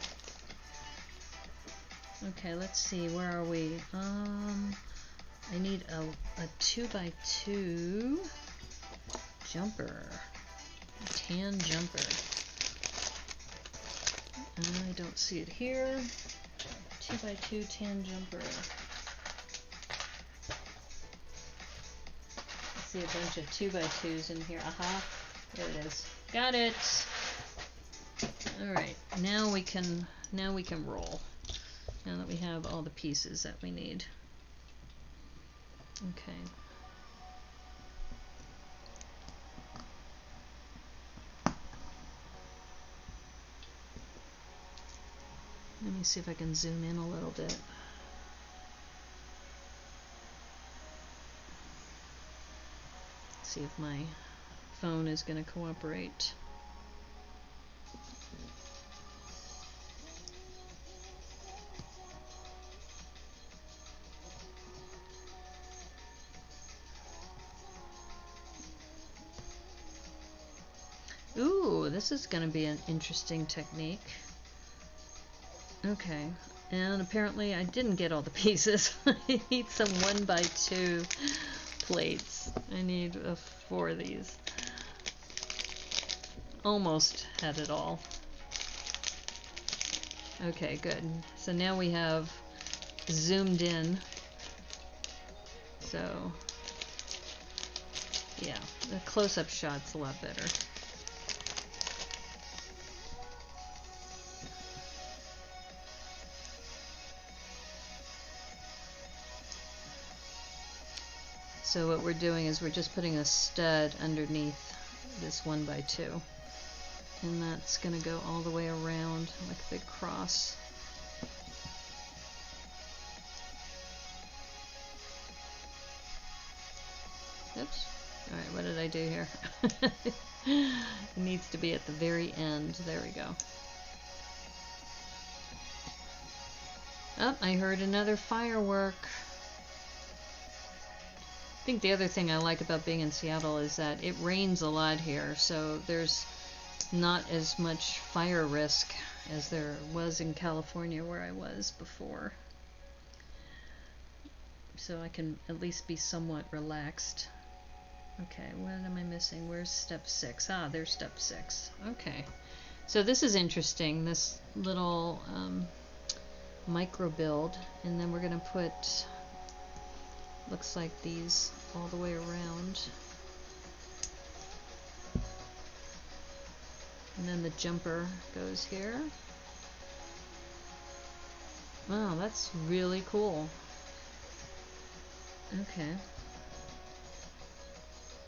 Okay, let's see, where are we? I need a 2x2 jumper. A tan jumper. I don't see it here. 2x2 tan jumper. I see a bunch of 2x2s in here. Aha, there it is. Got it. All right, now we can roll. Now that we have all the pieces that we need. Okay. Let me see if I can zoom in a little bit. See if my phone is going to cooperate. Ooh, this is going to be an interesting technique. Okay, and apparently I didn't get all the pieces. I need some 1x2 plates. I need 4 of these. Almost had it all. Okay, good. So now we have zoomed in. So, yeah, the close-up shot's a lot better. So what we're doing is we're just putting a stud underneath this 1x2. And that's going to go all the way around like a big cross. Oops. Alright, what did I do here? It needs to be at the very end. There we go. Oh, I heard another firework. I think the other thing I like about being in Seattle is that it rains a lot here, so there's not as much fire risk as there was in California where I was before. So I can at least be somewhat relaxed. Okay, what am I missing? Where's step 6? Ah, there's step 6. Okay. So this is interesting, this little micro build, and then we're going to put, looks like these all the way around. And then the jumper goes here. Wow, that's really cool. Okay.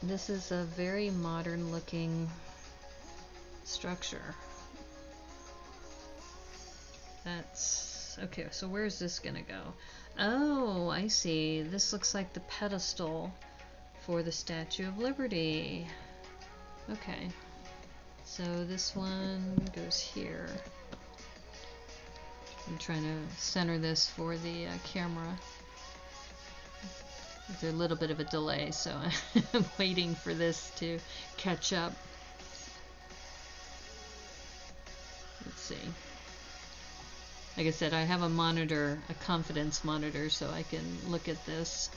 This is a very modern looking structure. That's okay, so where's this gonna go? Oh, I see. This looks like the pedestal for the Statue of Liberty. Okay. So this one goes here. I'm trying to center this for the camera. There's a little bit of a delay, so I'm waiting for this to catch up. Let's see. Like I said, I have a monitor, a confidence monitor, so I can look at this.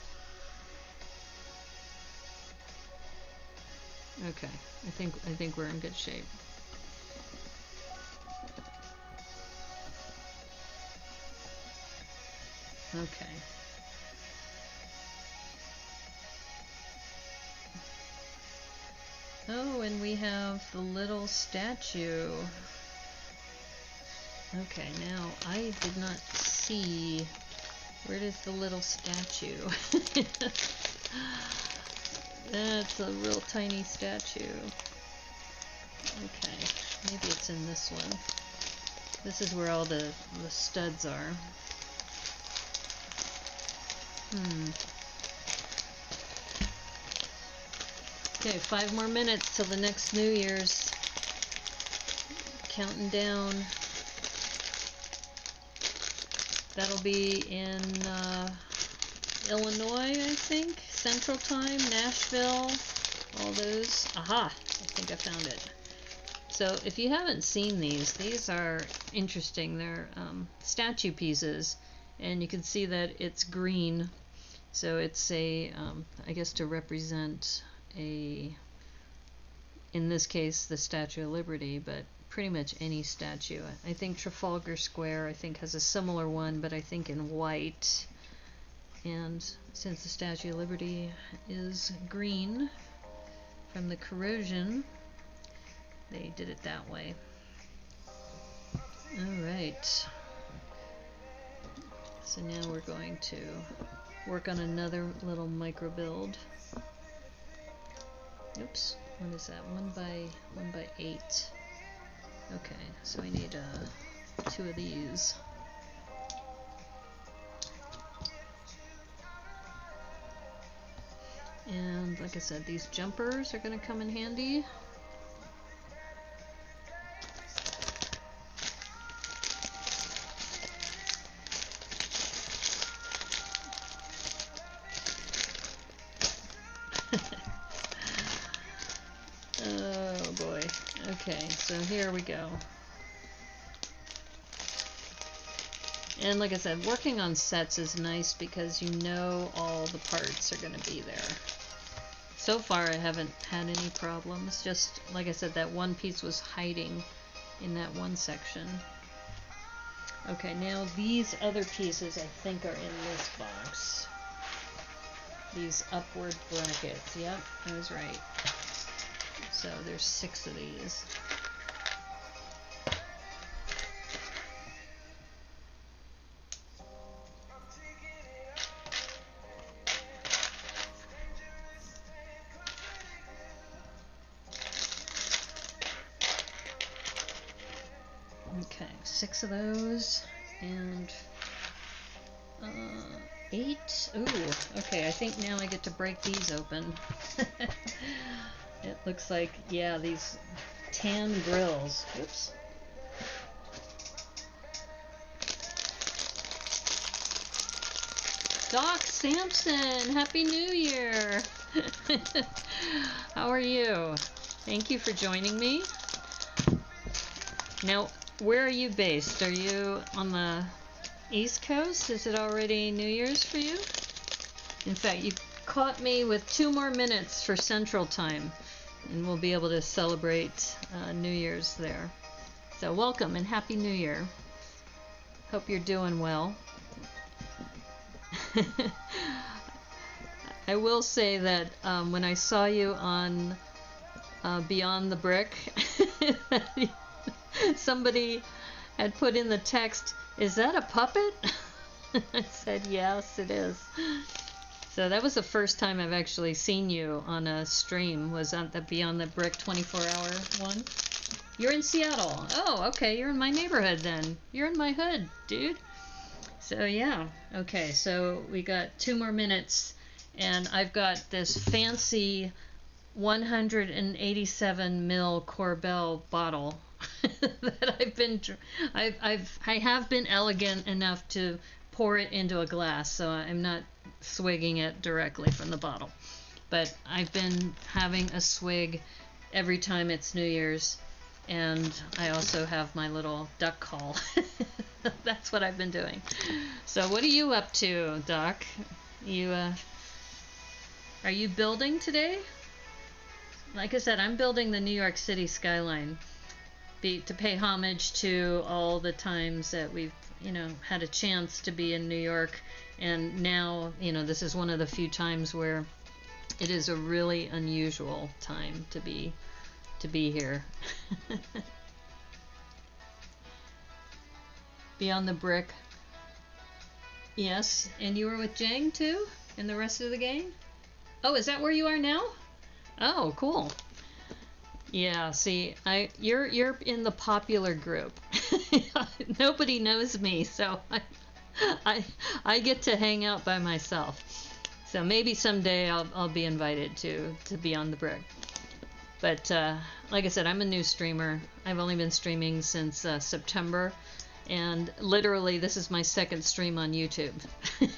Okay, I think we're in good shape. Okay. Oh, and we have the little statue. Okay, now I did not see, where is the little statue? That's a real tiny statue. Okay, maybe it's in this one. This is where all the studs are. Okay, 5 more minutes till the next New Year's. Counting down. That'll be in Illinois, I think. Central Time, Nashville, all those. Aha! I think I found it. So if you haven't seen these are interesting. They're statue pieces, and you can see that it's green. So it's a, I guess to represent a, in this case, the Statue of Liberty, but pretty much any statue. I think Trafalgar Square, I think, has a similar one, but I think in white. And since the Statue of Liberty is green from the corrosion, they did it that way. Alright. So now we're going to work on another little micro build. Oops, what is that? 1 by 8. Okay, so we need 2 of these. And like I said, these jumpers are going to come in handy. Oh boy. Okay, so here we go. And like I said, working on sets is nice because you know all the parts are going to be there. So far I haven't had any problems. Just like I said, that one piece was hiding in that one section. Okay, now these other pieces I think are in this box. These upward brackets. Yep, I was right. So there's 6 of these. Okay, 6 of those, and 8. Ooh, okay, I think now I get to break these open. It looks like, yeah, these tan grills. Oops. Doc Sampson, Happy New Year! How are you? Thank you for joining me. Now, where are you based? Are you on the East Coast? Is it already New Year's for you? In fact, you caught me with 2 more minutes for Central Time, and we'll be able to celebrate New Year's there. So welcome and Happy New Year. Hope you're doing well. I will say that when I saw you on Beyond the Brick, somebody had put in the text, "Is that a puppet?" I said, yes, it is. So that was the first time I've actually seen you on a stream, was on the Beyond the Brick 24-hour one. You're in Seattle. Oh, okay, you're in my neighborhood then. You're in my hood, dude. So yeah, okay, so we got 2 more minutes, and I've got this fancy 187 ml Corbel bottle that I have been elegant enough to pour it into a glass, so I'm not swigging it directly from the bottle. But I've been having a swig every time it's New Year's, and I also have my little duck call. That's what I've been doing. So what are you up to, Doc? You are you building today? Like I said, I'm building the New York City skyline to pay homage to all the times that we've, had a chance to be in New York. And now, this is one of the few times where it is a really unusual time to be here. Beyond the Brick. Yes, and you were with Jang too? And the rest of the gang? Oh, is that where you are now? Oh, cool. Yeah, see, you're in the popular group. Nobody knows me, so I get to hang out by myself. So maybe someday I'll be invited to Beyond the Brick. But like I said, I'm a new streamer. I've only been streaming since September, and literally this is my second stream on YouTube.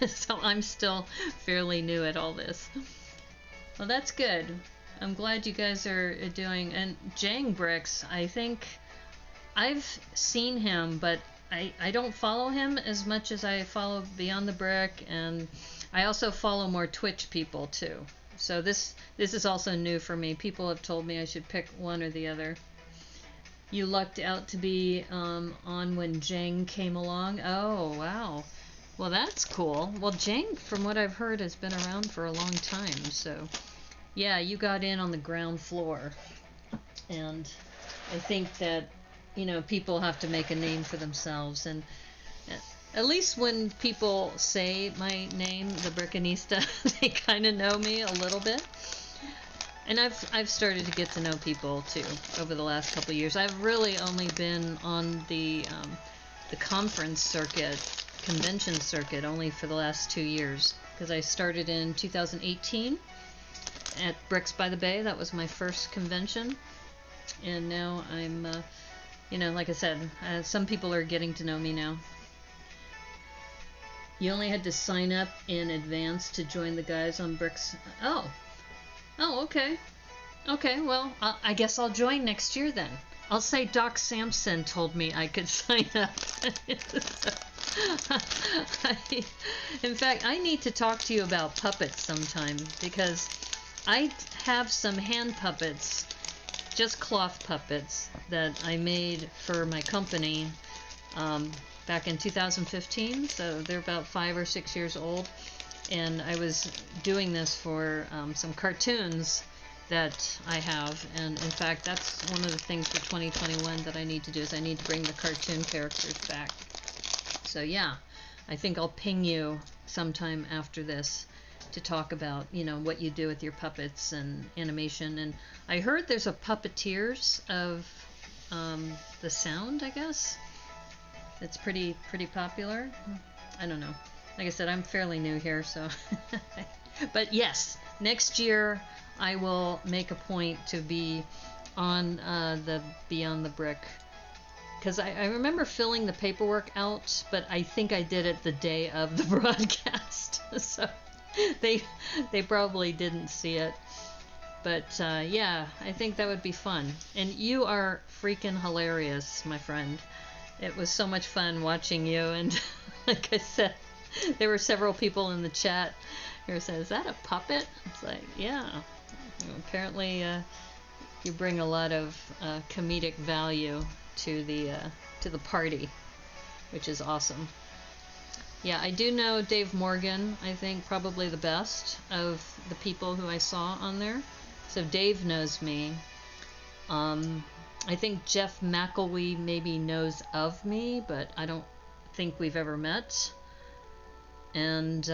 So I'm still fairly new at all this. Well, that's good. I'm glad you guys are doing. And Jang Bricks, I think I've seen him, but I don't follow him as much as I follow Beyond the Brick, and I also follow more Twitch people too. So this is also new for me. People have told me I should pick one or the other. You lucked out to be on when Jang came along. Oh, wow. Well, that's cool. Well, Jang, from what I've heard, has been around for a long time. So, yeah, you got in on the ground floor. And I think that, people have to make a name for themselves. And at least when people say my name, the Brickanista, they kind of know me a little bit. And I've started to get to know people too over the last couple of years. I've really only been on the conference circuit, convention circuit, only for the last 2 years, because I started in 2018 at Bricks by the Bay. That was my first convention, and now I'm, like I said, some people are getting to know me now. You only had to sign up in advance to join the guys on Bricks. Oh, okay. Okay, well, I guess I'll join next year then. I'll say Doc Sampson told me I could sign up. In fact, I need to talk to you about puppets sometime, because I have some hand puppets, just cloth puppets, that I made for my company back in 2015, so they're about 5 or 6 years old. And I was doing this for some cartoons that I have, and in fact that's one of the things for 2021 that I need to do, is I need to bring the cartoon characters back. So yeah, I think I'll ping you sometime after this to talk about, what you do with your puppets and animation. And I heard there's a Puppeteers of the Sound, I guess. It's pretty popular. I don't know. Like I said, I'm fairly new here, so. But yes, next year I will make a point to be on the Beyond the Brick, because I remember filling the paperwork out, but I think I did it the day of the broadcast, so they probably didn't see it. But yeah, I think that would be fun. And you are freaking hilarious, my friend. It was so much fun watching you, and like I said, there were several people in the chat who said, "Is that a puppet?" It's like, yeah. Apparently, you bring a lot of comedic value to the party, which is awesome. Yeah, I do know Dave Morgan. I think probably the best of the people who I saw on there. So Dave knows me. I think Jeff McElwee maybe knows of me, but I don't think we've ever met. And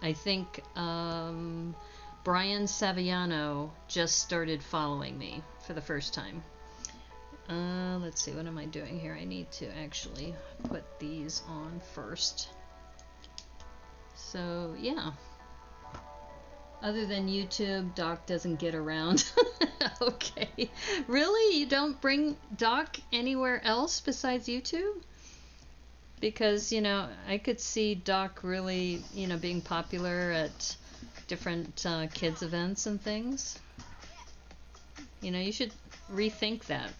I think Brian Saviano just started following me for the first time. Let's see, what am I doing here? I need to actually put these on first. So, yeah. Other than YouTube, Doc doesn't get around. Okay. Really? You don't bring Doc anywhere else besides YouTube? Because, I could see Doc really, being popular at different kids events and things. You should rethink that,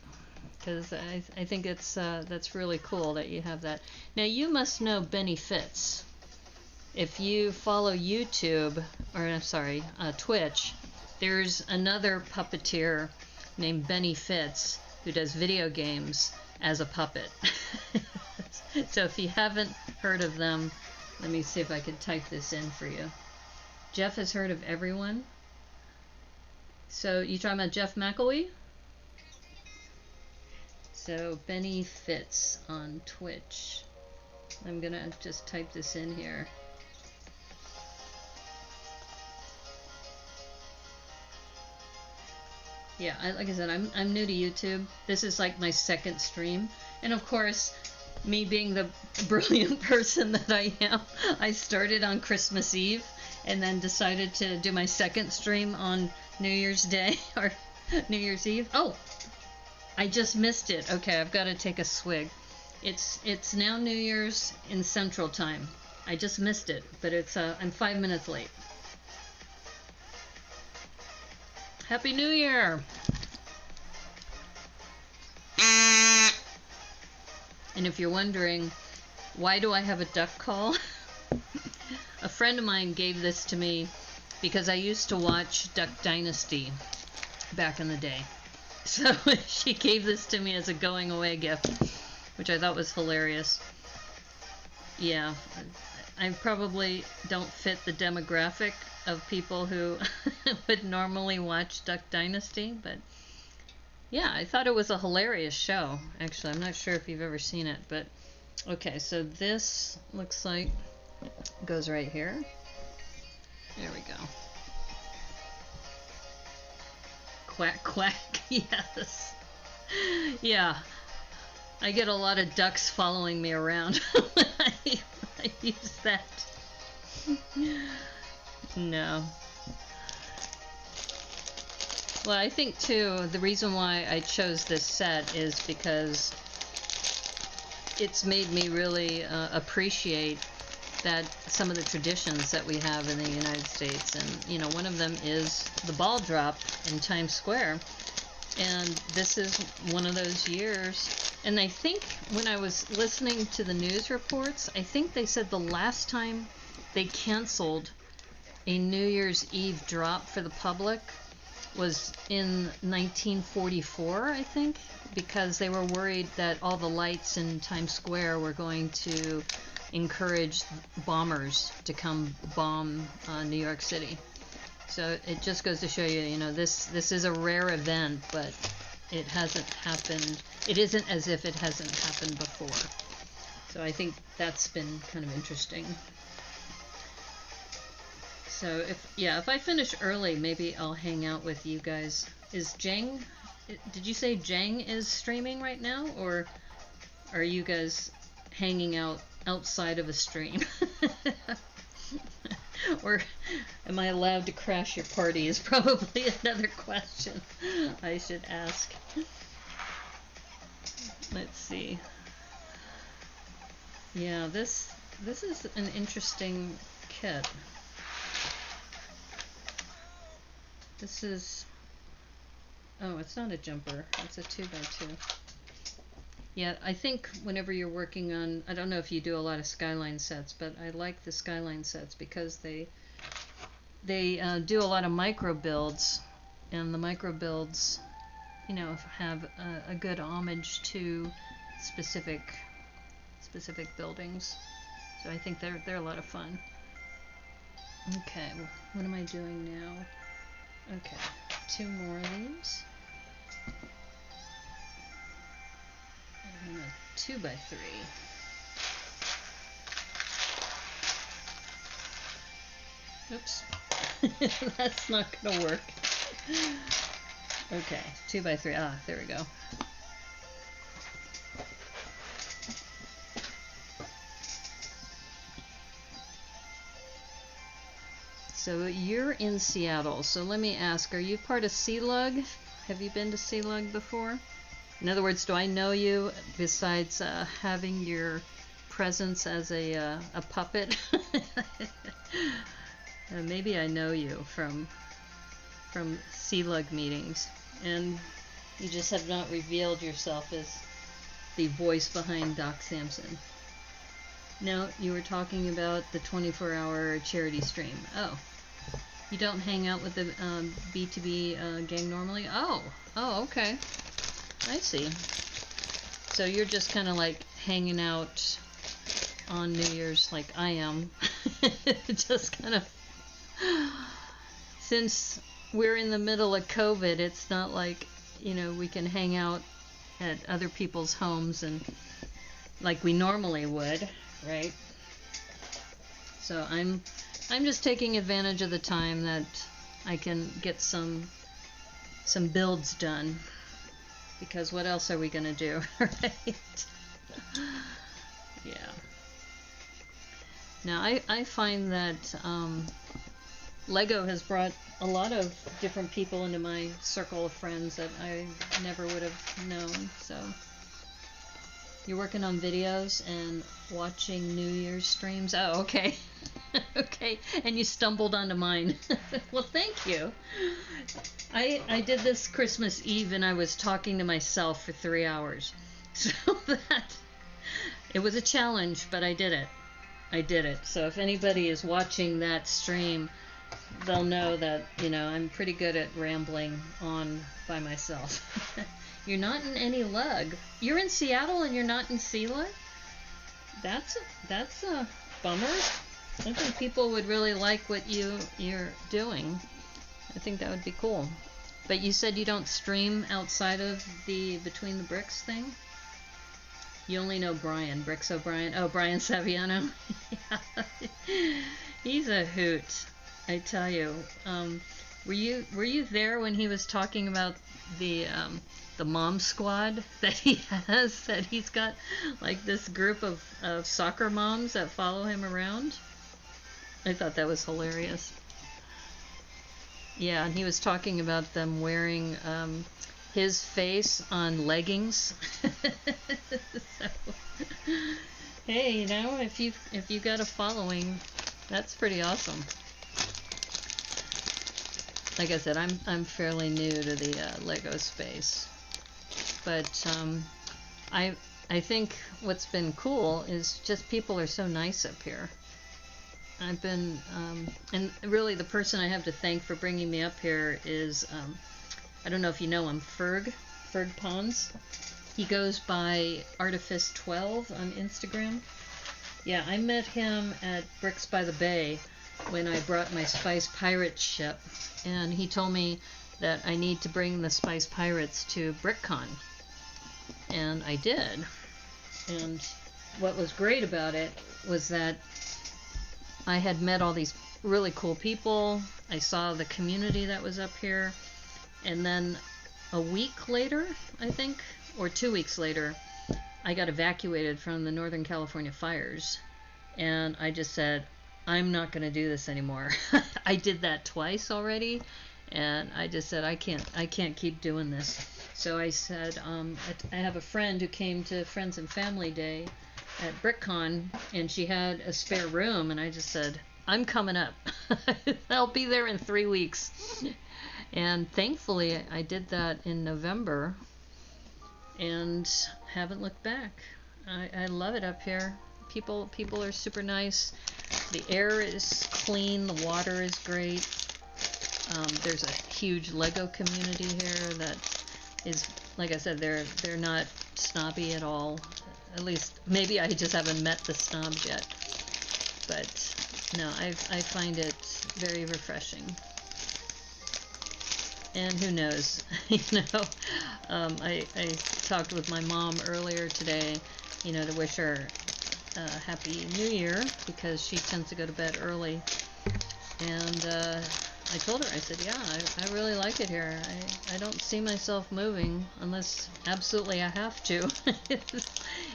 because I think that's really cool that you have that. Now, you must know Benny Fitz. If you follow YouTube, or I'm sorry, Twitch, there's another puppeteer named Benny Fitz who does video games as a puppet. So if you haven't heard of them, let me see if I can type this in for you. Jeff has heard of everyone. So you talking about Jeff McElwee? So Benny Fitz on Twitch. I'm gonna just type this in here. Yeah, like I said, I'm new to YouTube. This is like my second stream, and of course, me being the brilliant person that I am, I started on Christmas Eve, and then decided to do my second stream on New Year's Day or New Year's Eve. Oh, I just missed it. Okay, I've got to take a swig. It's now New Year's in Central Time. I just missed it, but I'm 5 minutes late. Happy New Year! And if you're wondering, why do I have a duck call? A friend of mine gave this to me because I used to watch Duck Dynasty back in the day. So she gave this to me as a going away gift, which I thought was hilarious. Yeah, I probably don't fit the demographic of people who would normally watch Duck Dynasty, but yeah, I thought it was a hilarious show. Actually, I'm not sure if you've ever seen it, but okay, so this looks like goes right here. There we go. Quack, quack, yes. Yeah, I get a lot of ducks following me around when I use that. No. Well, I think too, the reason why I chose this set is because it's made me really appreciate that some of the traditions that we have in the United States, and one of them is the ball drop in Times Square, and this is one of those years. And I think when I was listening to the news reports, I think they said the last time they canceled a New Year's Eve drop for the public was in 1944, I think, because they were worried that all the lights in Times Square were going to encourage bombers to come bomb New York City. So it just goes to show you, this is a rare event, but it hasn't happened. It isn't as if it hasn't happened before. So I think that's been kind of interesting. So if I finish early, maybe I'll hang out with you guys. Is Jang, did you say Jang is streaming right now, or are you guys hanging out outside of a stream? Or am I allowed to crash your party is probably another question I should ask. Let's see. Yeah, this is an interesting kit. This is, oh, it's not a jumper, it's a 2x2. Yeah, I think whenever you're working on, I don't know if you do a lot of Skyline sets, but I like the Skyline sets because they do a lot of micro builds, and the micro builds, have a good homage to specific buildings. So I think they're a lot of fun. Okay, what am I doing now? Okay, 2 more of these. And a 2x3. Oops. That's not gonna work. Okay, 2x3. Ah, there we go. So you're in Seattle. So let me ask, are you part of CLUG? Have you been to CLUG before? In other words, do I know you besides having your presence as a puppet? Maybe I know you from CLUG meetings, and you just have not revealed yourself as the voice behind Doc Samson. Now, you were talking about the 24-hour charity stream. Oh, you don't hang out with the B2B gang normally? Oh, okay. I see. So you're just kind of like hanging out on New Year's like I am. Just kind of, since we're in the middle of COVID, it's not like, you know, we can hang out at other people's homes and like we normally would, right? So I'm just taking advantage of the time that I can get some builds done, because what else are we gonna do, right? Yeah. Now I find that Lego has brought a lot of different people into my circle of friends that I never would have known. So you're working on videos and watching New Year's streams? Oh, okay. Okay, and you stumbled onto mine. Well, thank you. I did this Christmas Eve and I was talking to myself for 3 hours. So that, it was a challenge, but I did it. So if anybody is watching that stream, they'll know that, you know, I'm pretty good at rambling on by myself. You're not in any lug. You're in Seattle and you're not in CLUG? That's a bummer. I think people would really like what you're doing. I think that would be cool. But you said you don't stream outside of the Between the Bricks thing? You only know Brian, Bricks O'Brien. Oh, Brian Saviano. Yeah. He's a hoot, I tell you. Were you there when he was talking about the mom squad that he has? That he's got like this group of soccer moms that follow him around. I thought that was hilarious. Yeah, and he was talking about them wearing his face on leggings. So, hey, you know, if you got a following, that's pretty awesome. Like I said, I'm fairly new to the Lego space, but I think what's been cool is just people are so nice up here. I've been, and really the person I have to thank for bringing me up here is, I don't know if you know him, Ferg Pons. He goes by Artifice12 on Instagram. Yeah, I met him at Bricks by the Bay when I brought my Spice Pirates ship, and he told me that I need to bring the Spice Pirates to BrickCon, and I did. And what was great about it was that I had met all these really cool people. I saw the community that was up here, and then a week later, I think, or 2 weeks later, I got evacuated from the Northern California fires, and I just said, I'm not going to do this anymore. I did that twice already, and I just said, I can't keep doing this. So I said, I have a friend who came to Friends and Family Day at BrickCon, and she had a spare room, and I just said, I'm coming up. I'll be there in 3 weeks. And thankfully I did that in November and haven't looked back. I love it up here. People are super nice. The air is clean, the water is great. There's a huge Lego community here that is, like I said, they're not snobby at all. At least, maybe I just haven't met the snobs yet. But, no, I find it very refreshing. And who knows, you know, I talked with my mom earlier today, you know, to wish her Happy New Year, because she tends to go to bed early. And I told her, I said, yeah, I really like it here. I don't see myself moving unless absolutely I have to.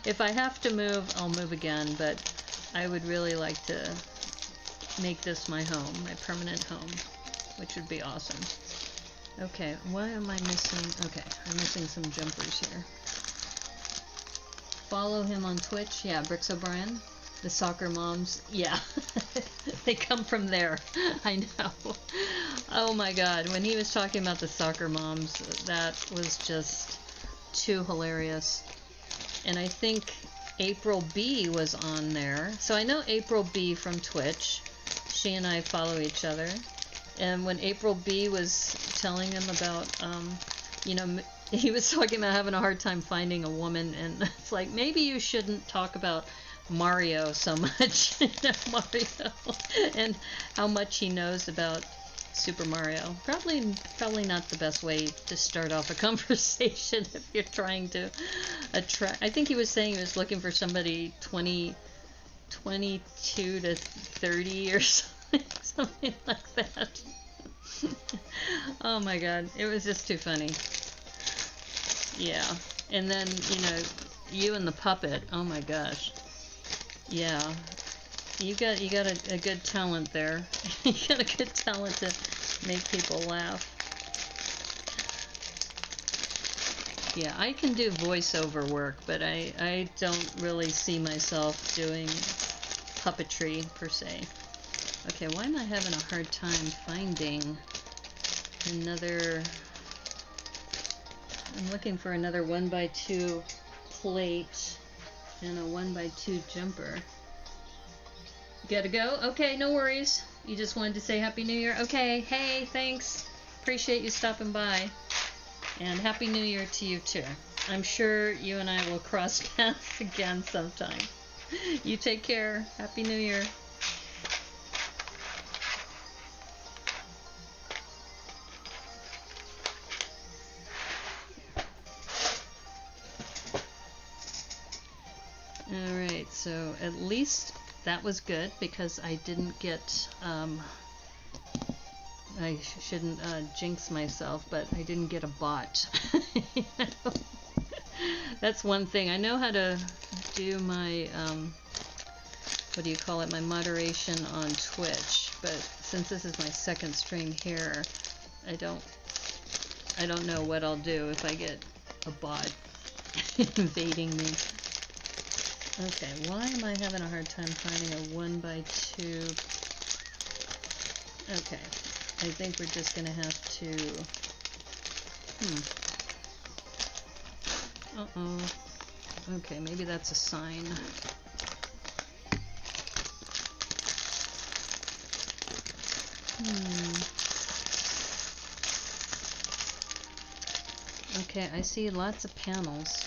If I have to move, I'll move again, but I would really like to make this my home, my permanent home, which would be awesome. Okay, why am I missing? Okay, I'm missing some jumpers here. Follow him on Twitch. Yeah, Bricks O'Brien. The soccer moms. Yeah, they come from there. I know. Oh my God, when he was talking about the soccer moms, that was just too hilarious. And I think April B was on there. So I know April B from Twitch. She and I follow each other. And when April B was telling him about, you know, he was talking about having a hard time finding a woman, and it's like, maybe you shouldn't talk about Mario so much. Mario, and how much he knows about Super Mario. Probably not the best way to start off a conversation if you're trying to attract. I think he was saying he was looking for somebody 22 to 30 or something like that. Oh my God, it was just too funny. Yeah, and then, you know, you and the puppet. Oh my gosh. Yeah, you got a good talent there. You got a good talent to make people laugh. Yeah, I can do voiceover work, but I don't really see myself doing puppetry per se. Okay, why am I having a hard time finding another? I'm looking for another 1x2 plate and a 1x2 jumper. Gotta go? Okay, no worries. You just wanted to say Happy New Year? Okay, hey, thanks. Appreciate you stopping by. And Happy New Year to you too. I'm sure you and I will cross paths again sometime. You take care. Happy New Year. Alright, so at least that was good because I didn't get, I shouldn't jinx myself, but I didn't get a bot. You know? That's one thing. I know how to do my, what do you call it, my moderation on Twitch, but since this is my second stream here, I don't know what I'll do if I get a bot invading me. Okay, why am I having a hard time finding a 1x2? Okay, I think we're just gonna have to, uh-oh. Okay, maybe that's a sign. Okay, I see lots of panels.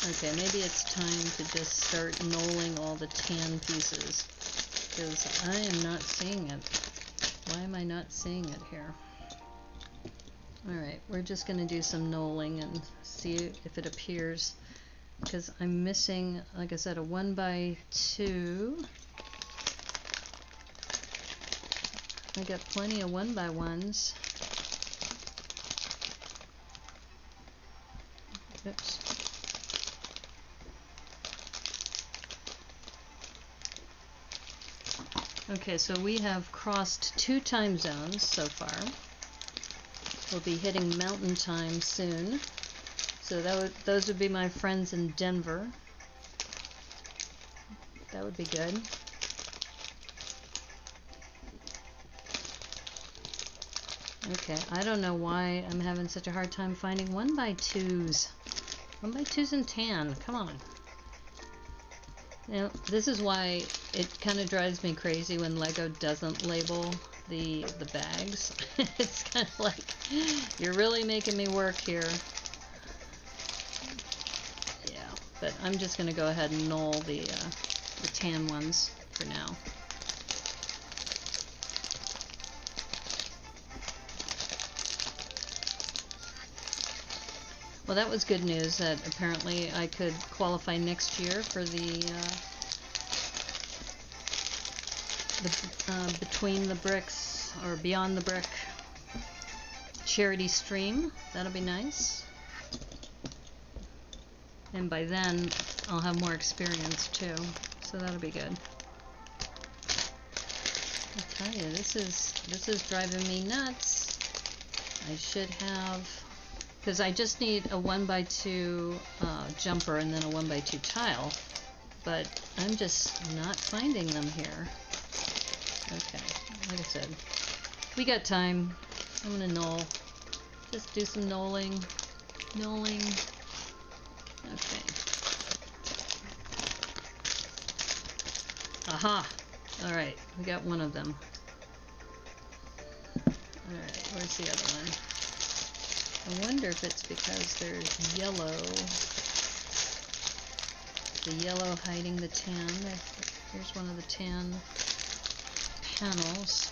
Okay, maybe it's time to just start knolling all the tan pieces, because I am not seeing it. Why am I not seeing it here? Alright, we're just going to do some knolling and see if it appears, because I'm missing, like I said, a 1x2. I got plenty of 1x1s. Oops. Okay, so we have crossed 2 time zones so far. We'll be hitting mountain time soon. So those would be my friends in Denver. That would be good. Okay, I don't know why I'm having such a hard time finding 1x2s. 1x2s in tan, come on. Now, this is why it kind of drives me crazy when Lego doesn't label the bags. It's kind of like, you're really making me work here. Yeah, but I'm just going to go ahead and knoll the tan ones for now. Well, that was good news that apparently I could qualify next year for the Between the Bricks or Beyond the Brick charity stream. That'll be nice. And by then, I'll have more experience too, so that'll be good. I tell you, this is driving me nuts. I should have, because I just need a 1x2 jumper and then a 1x2 tile, but I'm just not finding them here. Okay, like I said, we got time. I'm gonna knoll. Just do some knolling. Knolling. Okay. Aha! Alright, we got one of them. Alright, where's the other one? I wonder if it's because there's yellow. The yellow hiding the tan. Here's one of the tan panels.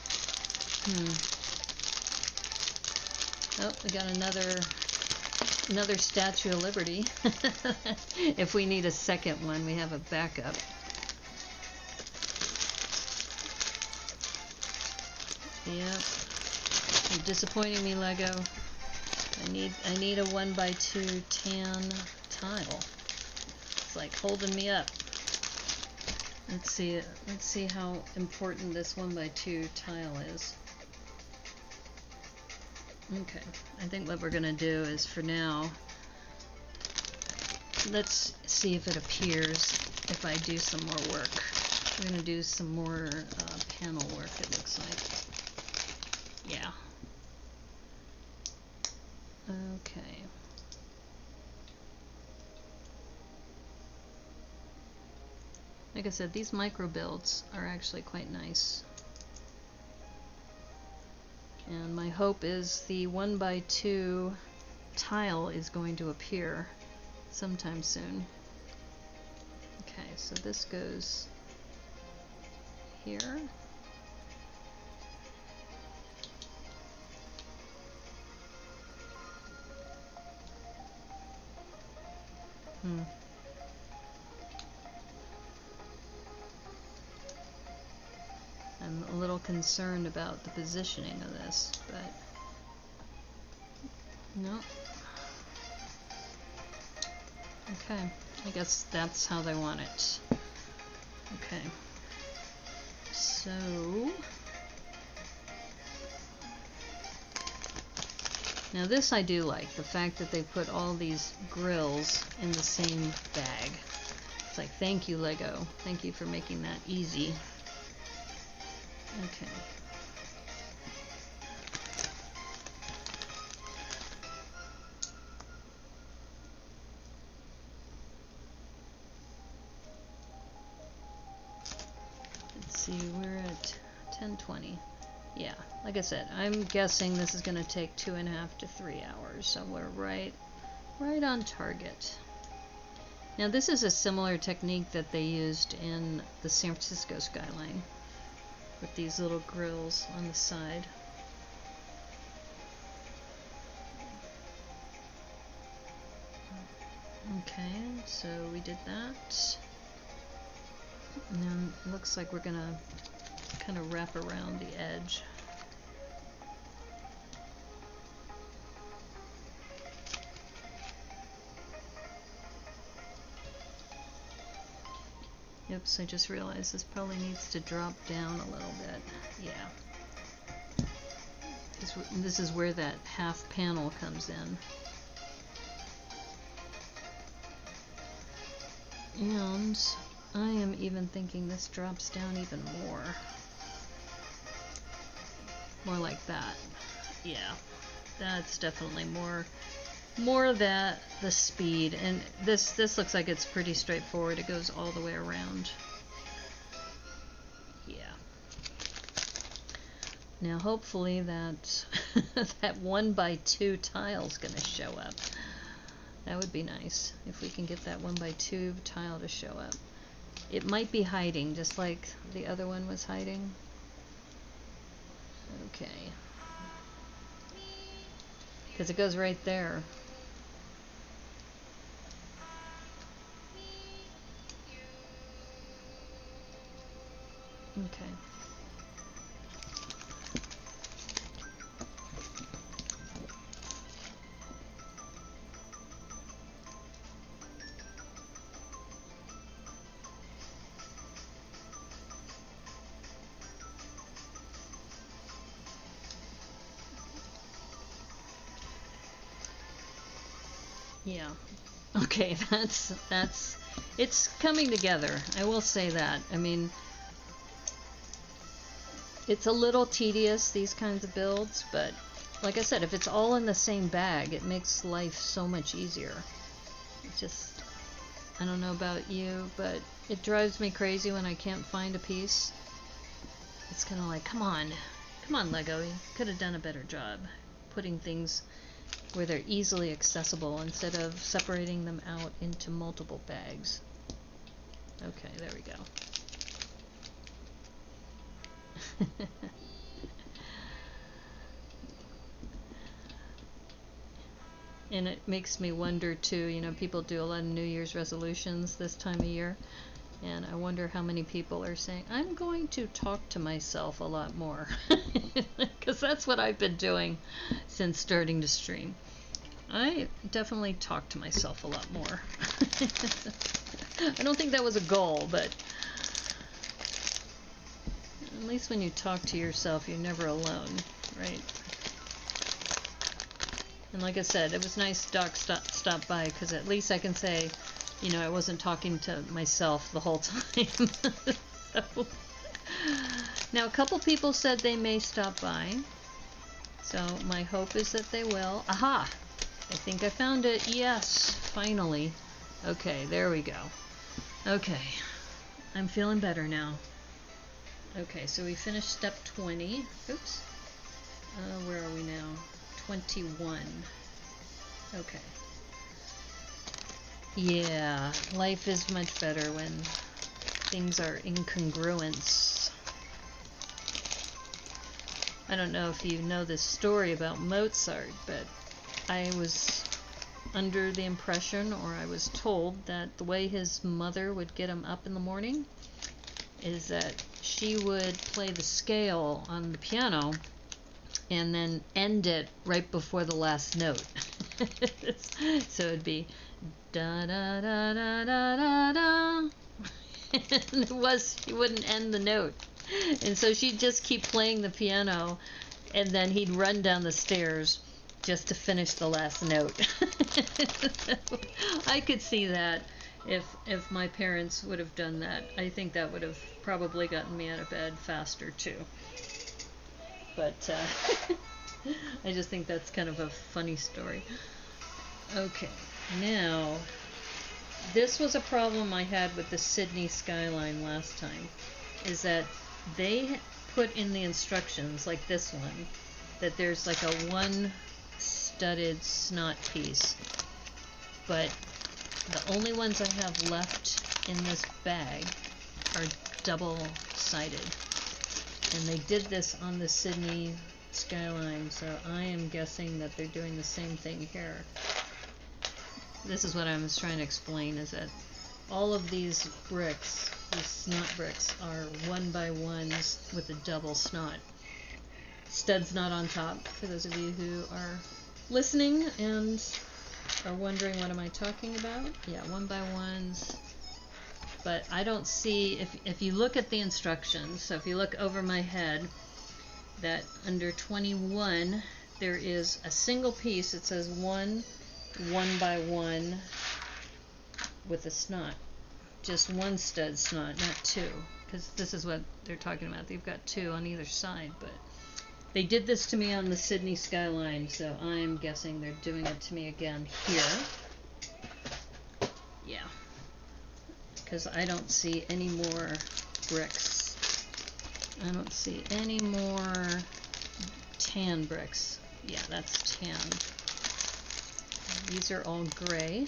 Oh, we got another Statue of Liberty. If we need a second one, we have a backup. Yep. You're disappointing me, Lego. I need a 1x2 tan tile. It's like holding me up. Let's see how important this 1x2 tile is. Okay, I think what we're gonna do is, for now, let's see if it appears if I do some more work. We're gonna do some more panel work, it looks like. Yeah. Okay. Like I said, these micro builds are actually quite nice. And my hope is the 1x2 tile is going to appear sometime soon. Okay, so this goes here. I'm a little concerned about the positioning of this, but no. Okay, I guess that's how they want it. Okay, so now this I do like, the fact that they put all these grills in the same bag. It's like, thank you, Lego. Thank you for making that easy. Okay. Let's see, we're at 10:20. Yeah, like I said, I'm guessing this is going to take 2.5 to 3 hours, so we're right on target. Now this is a similar technique that they used in the San Francisco Skyline, with these little grills on the side. Okay, so we did that. And then it looks like we're gonna kind of wrap around the edge. Oops, I just realized this probably needs to drop down a little bit. Yeah. This is where that half panel comes in. And I am even thinking this drops down even more. More like that. Yeah. That's definitely more that the speed, and this looks like it's pretty straightforward. It goes all the way around. Yeah. Now hopefully that that 1x2 tile's gonna show up. That would be nice if we can get that 1x2 tile to show up. It might be hiding just like the other one was hiding. Okay. Because it goes right there. Okay. Yeah. Okay, it's coming together. I will say that. I mean, it's a little tedious, these kinds of builds, but like I said, if it's all in the same bag, it makes life so much easier. It just, I don't know about you, but it drives me crazy when I can't find a piece. It's kind of like, come on, Lego, you could have done a better job putting things where they're easily accessible instead of separating them out into multiple bags. Okay, there we go. And it makes me wonder too, you know, people do a lot of New Year's resolutions this time of year, and I wonder how many people are saying, I'm going to talk to myself a lot more. Because that's what I've been doing since starting to stream. I definitely talk to myself a lot more. I don't think that was a goal, but at least when you talk to yourself, you're never alone, right? And like I said, it was nice Doc stopped by, because at least I can say, you know, I wasn't talking to myself the whole time. So, now a couple people said they may stop by, so my hope is that they will. Aha! I think I found it. Yes, finally. Okay, there we go. Okay, I'm feeling better now. Okay, so we finished step 20. Oops. Where are we now? 21. Okay. Yeah, life is much better when things are in congruence. I don't know if you know this story about Mozart, but I was under the impression, or I was told, that the way his mother would get him up in the morning is that she would play the scale on the piano and then end it right before the last note. So it'd be da da da da da da da. And it was, she wouldn't end the note. And so she'd just keep playing the piano, and then he'd run down the stairs just to finish the last note. I could see that if my parents would have done that. I think that would have probably gotten me out of bed faster too. But I just think that's kind of a funny story. Okay, now this was a problem I had with the Sydney Skyline last time, is that they put in the instructions, like this one, that there's like a one studded snot piece, but the only ones I have left in this bag are double-sided. And they did this on the Sydney Skyline, so I am guessing that they're doing the same thing here. This is what I was trying to explain, is that all of these bricks, these snot bricks, are 1x1s with a double snot. Stud's not on top, for those of you who are listening and are wondering what am I talking about. Yeah, 1x1s. But I don't see, if you look at the instructions, so if you look over my head, that under 21 there is a single piece that says 1x1 with a snot. Just one stud snot, not two, because this is what they're talking about. They've got two on either side, but they did this to me on the Sydney Skyline, so I'm guessing they're doing it to me again here. Yeah. Because I don't see any more bricks. I don't see any more tan bricks. Yeah, that's tan. These are all gray.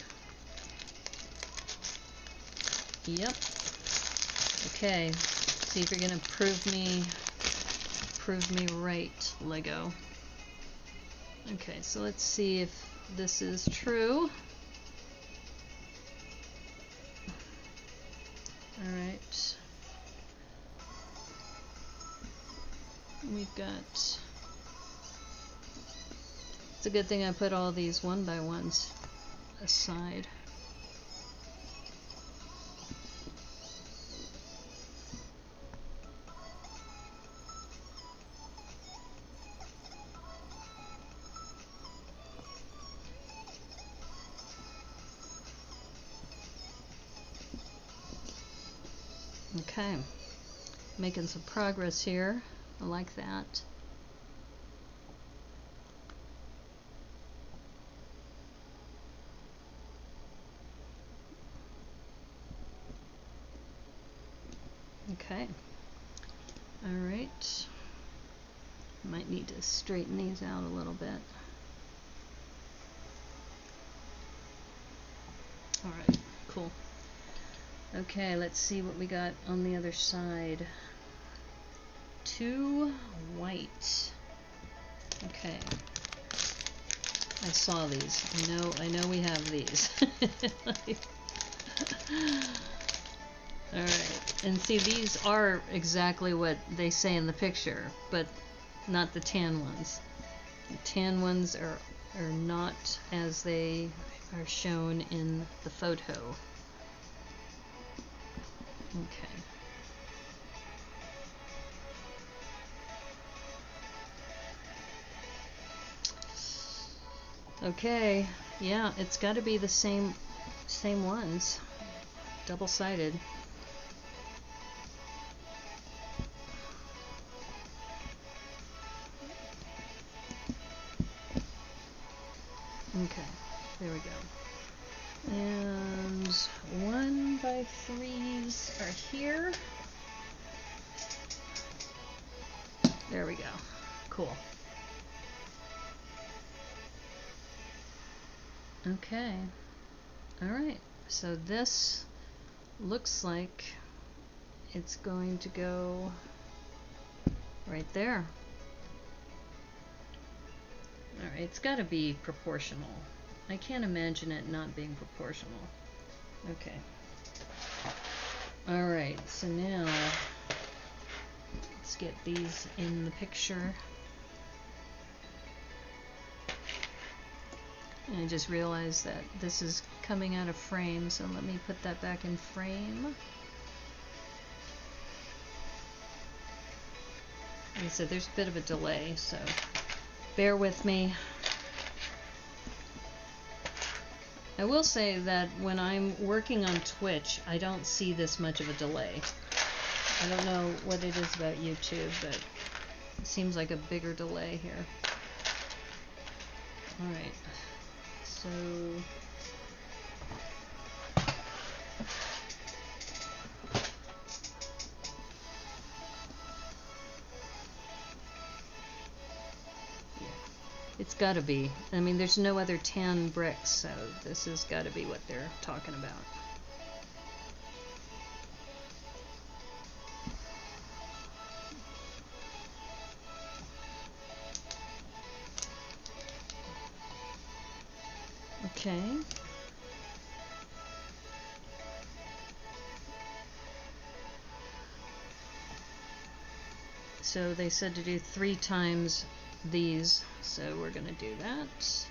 Yep. Okay. See if you're gonna prove me right, Lego. Okay, so let's see if this is true. Alright. We've got... It's a good thing I put all these 1x1s aside. Okay, making some progress here. I like that. Okay. All right. Might need to straighten these out a little bit. All right, cool. Okay, let's see what we got on the other side. 2 white. Okay. I saw these. I know we have these. Alright, and see, these are exactly what they say in the picture, but not the tan ones. The tan ones are not as they are shown in the photo. Okay. Okay, yeah, it's got to be the same ones, double-sided. Okay, there we go. And 1x3s are here. There we go. Cool. Okay. Alright, so this looks like it's going to go right there. Alright, it's got to be proportional. I can't imagine it not being proportional. Okay. Alright, so now let's get these in the picture. And I just realized that this is coming out of frame, so let me put that back in frame. Like I said, there's a bit of a delay, so bear with me. I will say that when I'm working on Twitch, I don't see this much of a delay. I don't know what it is about YouTube, but it seems like a bigger delay here. Alright, so it's got to be. I mean, there's no other tan bricks, so this has got to be what they're talking about. Okay. So they said to do 3 times these, so we're going to do that.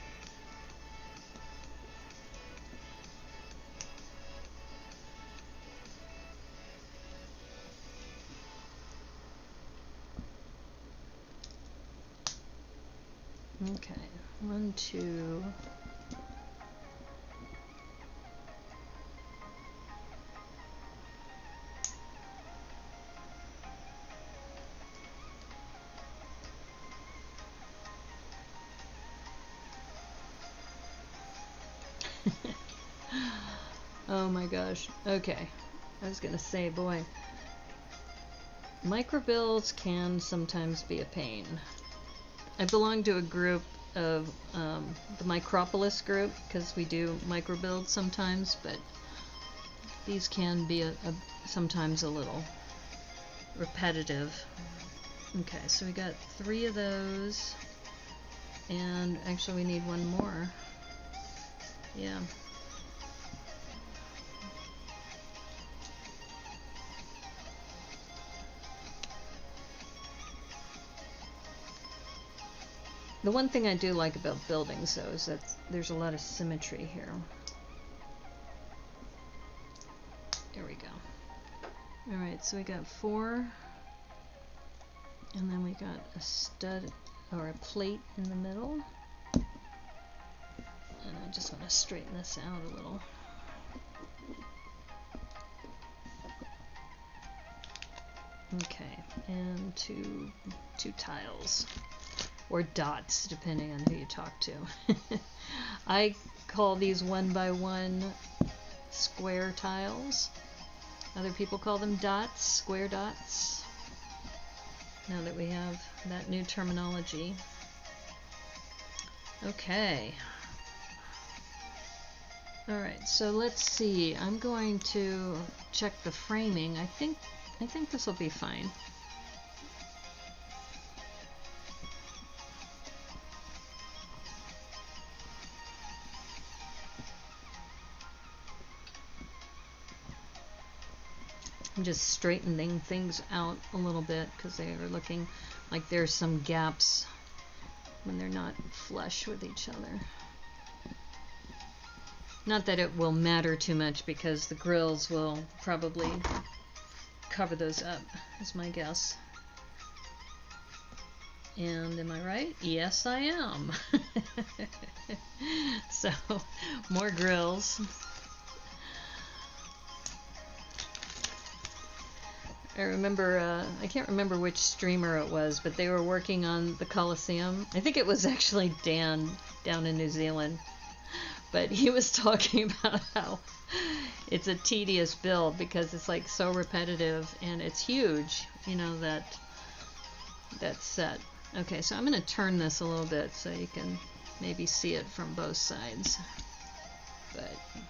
Okay, 1, 2. Oh my gosh. Okay. I was gonna say, boy, micro builds can sometimes be a pain. I belong to a group of the Micropolis group, because we do micro builds sometimes, but these can be sometimes a little repetitive. Okay, so we got 3 of those, and actually we need 1 more. Yeah. The one thing I do like about buildings, though, is that there's a lot of symmetry here. There we go. Alright, so we got 4, and then we got a stud, or a plate in the middle. And I just want to straighten this out a little. Okay, and two tiles, or dots, depending on who you talk to. I call these 1x1 square tiles. Other people call them dots, square dots. Now that we have that new terminology. Okay. Alright, so let's see. I'm going to check the framing. I think this will be fine. I'm just straightening things out a little bit because they are looking like there's some gaps when they're not flush with each other. Not that it will matter too much because the grills will probably cover those up, is my guess. And am I right? Yes, I am. So, more grills. I remember, I can't remember which streamer it was, but they were working on the Coliseum. I think it was actually Dan down in New Zealand. But he was talking about how it's a tedious build because it's like so repetitive and it's huge, you know, that set. Okay, so I'm going to turn this a little bit so you can maybe see it from both sides. But I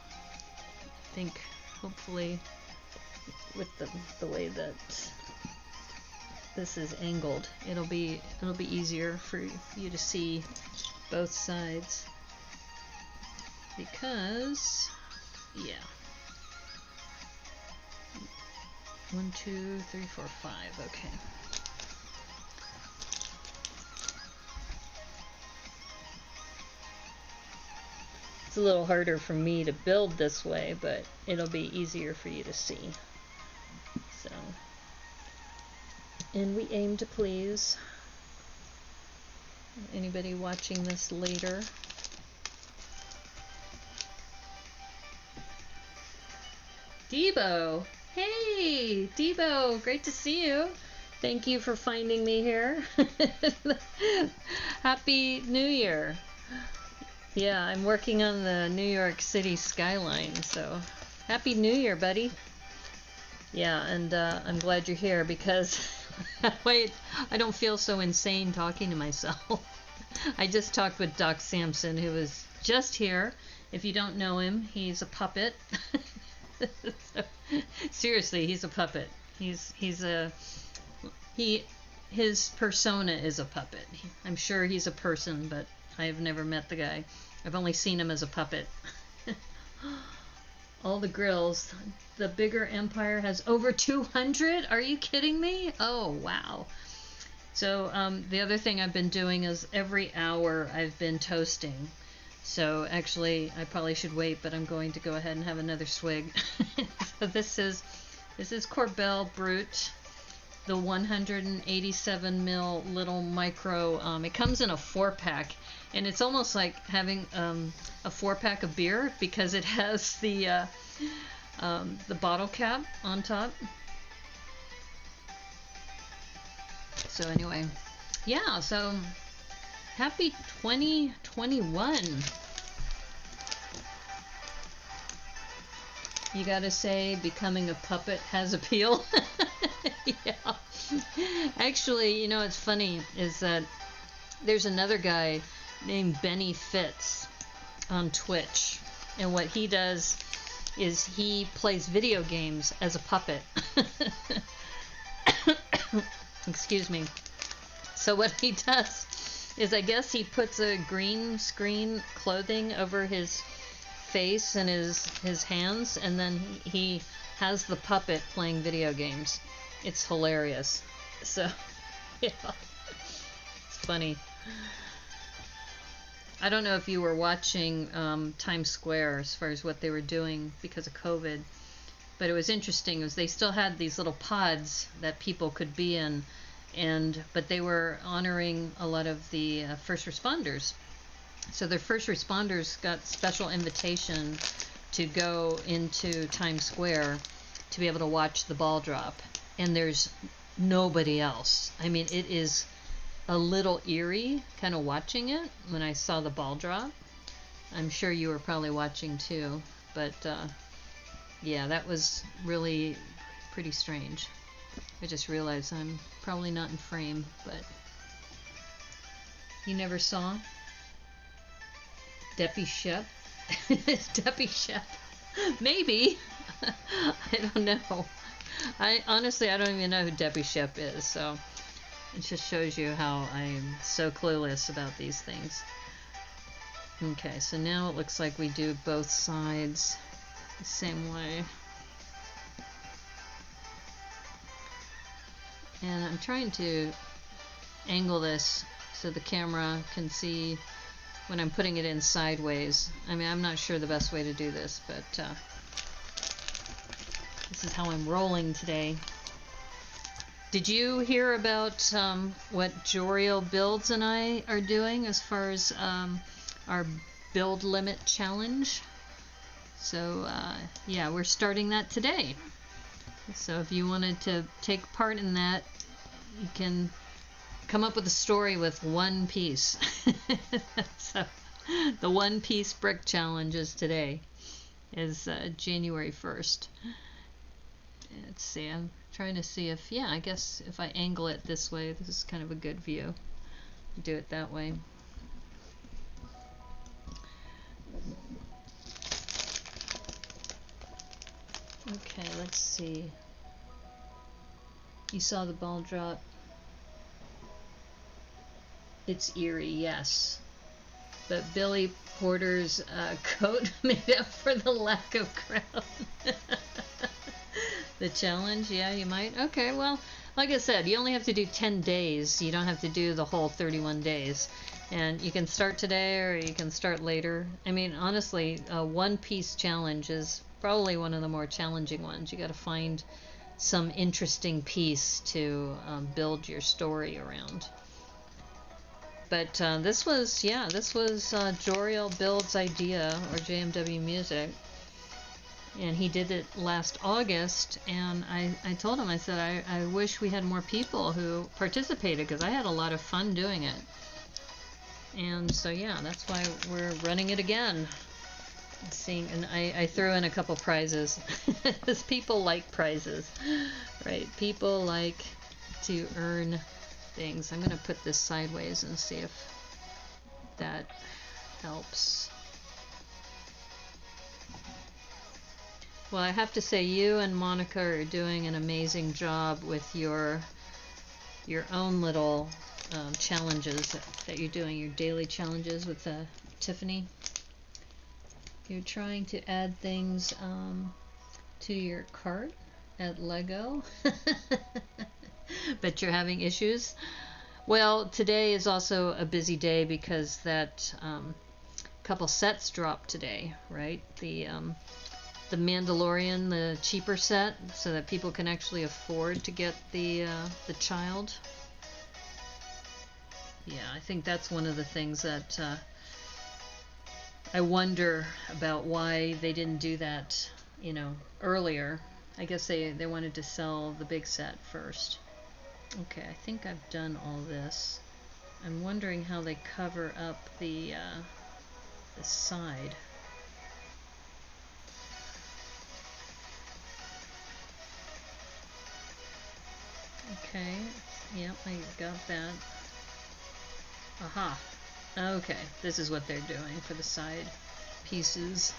think hopefully with the way that this is angled, it'll be easier for you to see both sides. Because, yeah. 1, 2, 3, 4, 5. Okay. It's a little harder for me to build this way, but it'll be easier for you to see. So, and we aim to please anybody watching this later. Debo! Hey! Debo! Great to see you! Thank you for finding me here. Happy New Year! Yeah, I'm working on the New York City Skyline, so Happy New Year, buddy! Yeah, and I'm glad you're here because that way I don't feel so insane talking to myself. I just talked with Doc Sampson, who was just here. If you don't know him, he's a puppet. So, seriously, he's a puppet. His persona is a puppet. I'm sure he's a person, but I've never met the guy. I've only seen him as a puppet. All the grills. The bigger empire has over 200? Are you kidding me? Oh, wow. So the other thing I've been doing is every hour I've been toasting. So actually, I probably should wait, but I'm going to go ahead and have another swig. So this is Corbel Brut, the 187 ml little micro. It comes in a 4-pack, and it's almost like having a 4-pack of beer because it has the bottle cap on top. So anyway, yeah. So. Happy 2021. You gotta say, becoming a puppet has appeal. Yeah. Actually, you know, what's funny is that there's another guy named Benny Fitz on Twitch. And what he does is he plays video games as a puppet. Excuse me. So what he does is I guess he puts a green screen clothing over his face and his hands, and then he has the puppet playing video games. It's hilarious. So, yeah. It's funny. I don't know if you were watching Times Square as far as what they were doing because of COVID, but it was interesting. They still had these little pods that people could be in, but they were honoring a lot of the first responders. So the first responders got special invitation to go into Times Square to be able to watch the ball drop. And there's nobody else. I mean, it is a little eerie kind of watching it when I saw the ball drop. I'm sure you were probably watching too, but yeah, that was really pretty strange. I just realized I'm probably not in frame, but you never saw Deppy Shep? Deppy Shep? Maybe. I don't know. I honestly don't even know who Deppy Shep is, so it just shows you how I'm so clueless about these things. Okay, so now it looks like we do both sides the same way. And I'm trying to angle this so the camera can see when I'm putting it in sideways. I mean, I'm not sure the best way to do this, but this is how I'm rolling today. Did you hear about what Joriel Builds and I are doing as far as our build limit challenge? So yeah, we're starting that today. So if you wanted to take part in that, you can come up with a story with one piece. So the one piece brick challenge is today, is January 1st. Let's see, I'm trying to see if, yeah, I guess if I angle it this way, this is kind of a good view. Do it that way. Okay, let's see. You saw the ball drop. It's eerie, yes. But Billy Porter's coat made up for the lack of crown. The challenge, yeah, you might. Okay, well, like I said, you only have to do 10 days. You don't have to do the whole 31 days. And you can start today or you can start later. I mean, honestly, a one-piece challenge is probably one of the more challenging ones. You got to find some interesting piece to build your story around. But this was Joriel Build's idea, or JMW Music. And he did it last August, and I told him, I said, I wish we had more people who participated, because I had a lot of fun doing it. And so yeah, that's why we're running it again. And I threw in a couple prizes, because people like prizes, right? People like to earn things. I'm going to put this sideways and see if that helps. Well, I have to say, you and Monica are doing an amazing job with your own little challenges that you're doing, your daily challenges with Tiffany. You're trying to add things to your cart at Lego, but you're having issues. Well, today is also a busy day because that couple sets dropped today, right? The Mandalorian, the cheaper set, so that people can actually afford to get the child. Yeah, I think that's one of the things that I wonder about, why they didn't do that, you know, earlier. I guess they wanted to sell the big set first. Okay, I think I've done all this. I'm wondering how they cover up the side. Okay, yep, I got that. Aha. Okay, this is what they're doing for the side pieces.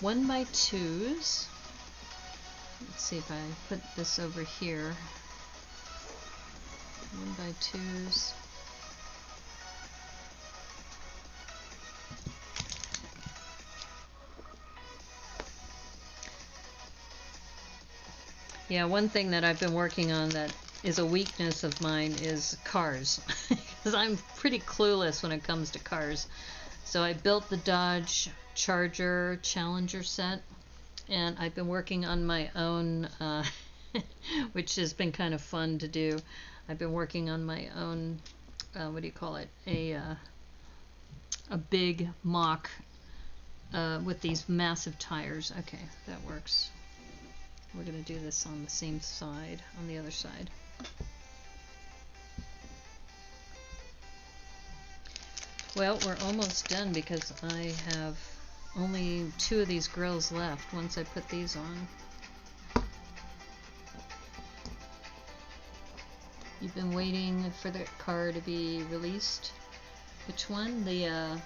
1x2s. Let's see if I put this over here. 1x2s. Yeah, one thing that I've been working on that is a weakness of mine is cars, because I'm pretty clueless when it comes to cars. So I built the Dodge Charger Challenger set, and I've been working on my own, which has been kind of fun to do. I've been working on my own, what do you call it, a big mock with these massive tires. Okay, that works. we're going to do this on the same side, on the other side. Well, we're almost done because I have only 2 of these grills left once I put these on. You've been waiting for the car to be released. Which one? The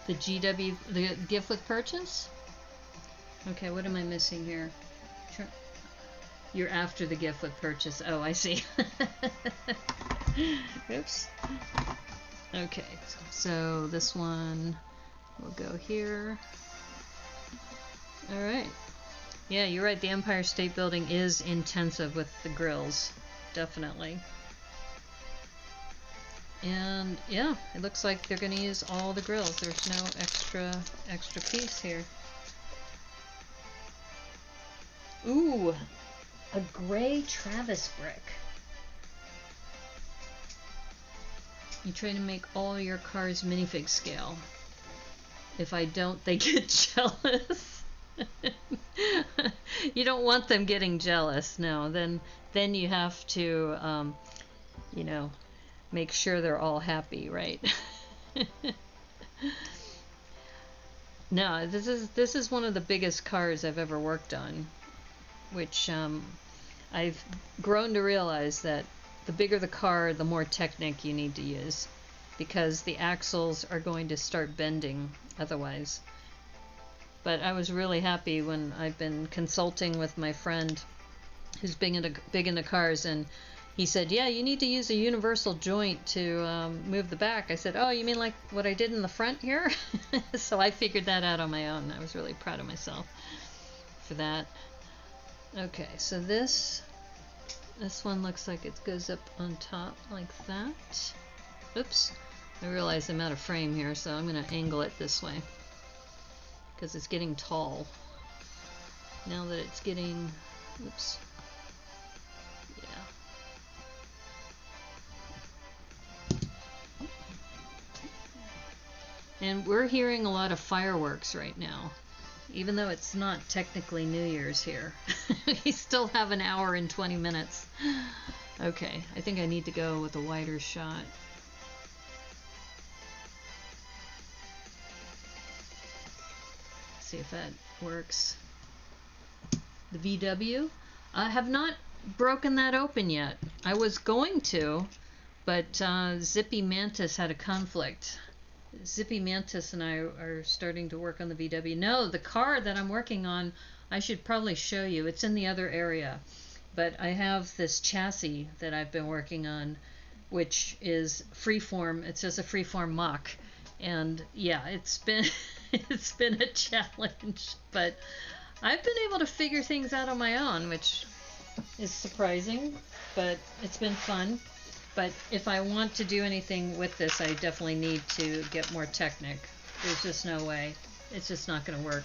GW, the gift with purchase? Okay, what am I missing here? You're after the gift with purchase. Oh, I see. Oops. Okay, so this one will go here. Alright. Yeah, you're right. The Empire State Building is intensive with the grills. Definitely. And yeah, it looks like they're going to use all the grills. There's no extra piece here. Ooh, a gray Travis brick. You try to make all your cars minifig scale. If I don't, they get jealous. You don't want them getting jealous. No, then you have to, you know, make sure they're all happy, right? No, this is one of the biggest cars I've ever worked on, which I've grown to realize that the bigger the car, the more Technic you need to use, because the axles are going to start bending otherwise. But I was really happy when I've been consulting with my friend who's big into cars, and he said, yeah, you need to use a universal joint to move the back. I said, oh, you mean like what I did in the front here? So I figured that out on my own. I was really proud of myself for that. Okay, so this one looks like it goes up on top like that. Oops, I realize I'm out of frame here, so I'm going to angle it this way because it's getting tall. Now that it's getting, oops, yeah. And we're hearing a lot of fireworks right now, even though it's not technically New Year's here. We still have an hour and 20 minutes. Okay, I think I need to go with a wider shot. See if that works. The VW. I have not broken that open yet. I was going to, but Zippy Mantis had a conflict. Zippy Mantis and I are starting to work on the VW. No, the car that I'm working on, I should probably show you. It's in the other area. But I have this chassis that I've been working on, which is freeform. It's just a freeform mock. And yeah, it's been it's been a challenge, but I've been able to figure things out on my own, which is surprising, but it's been fun. But if I want to do anything with this, I definitely need to get more Technic. There's just no way. It's just not going to work.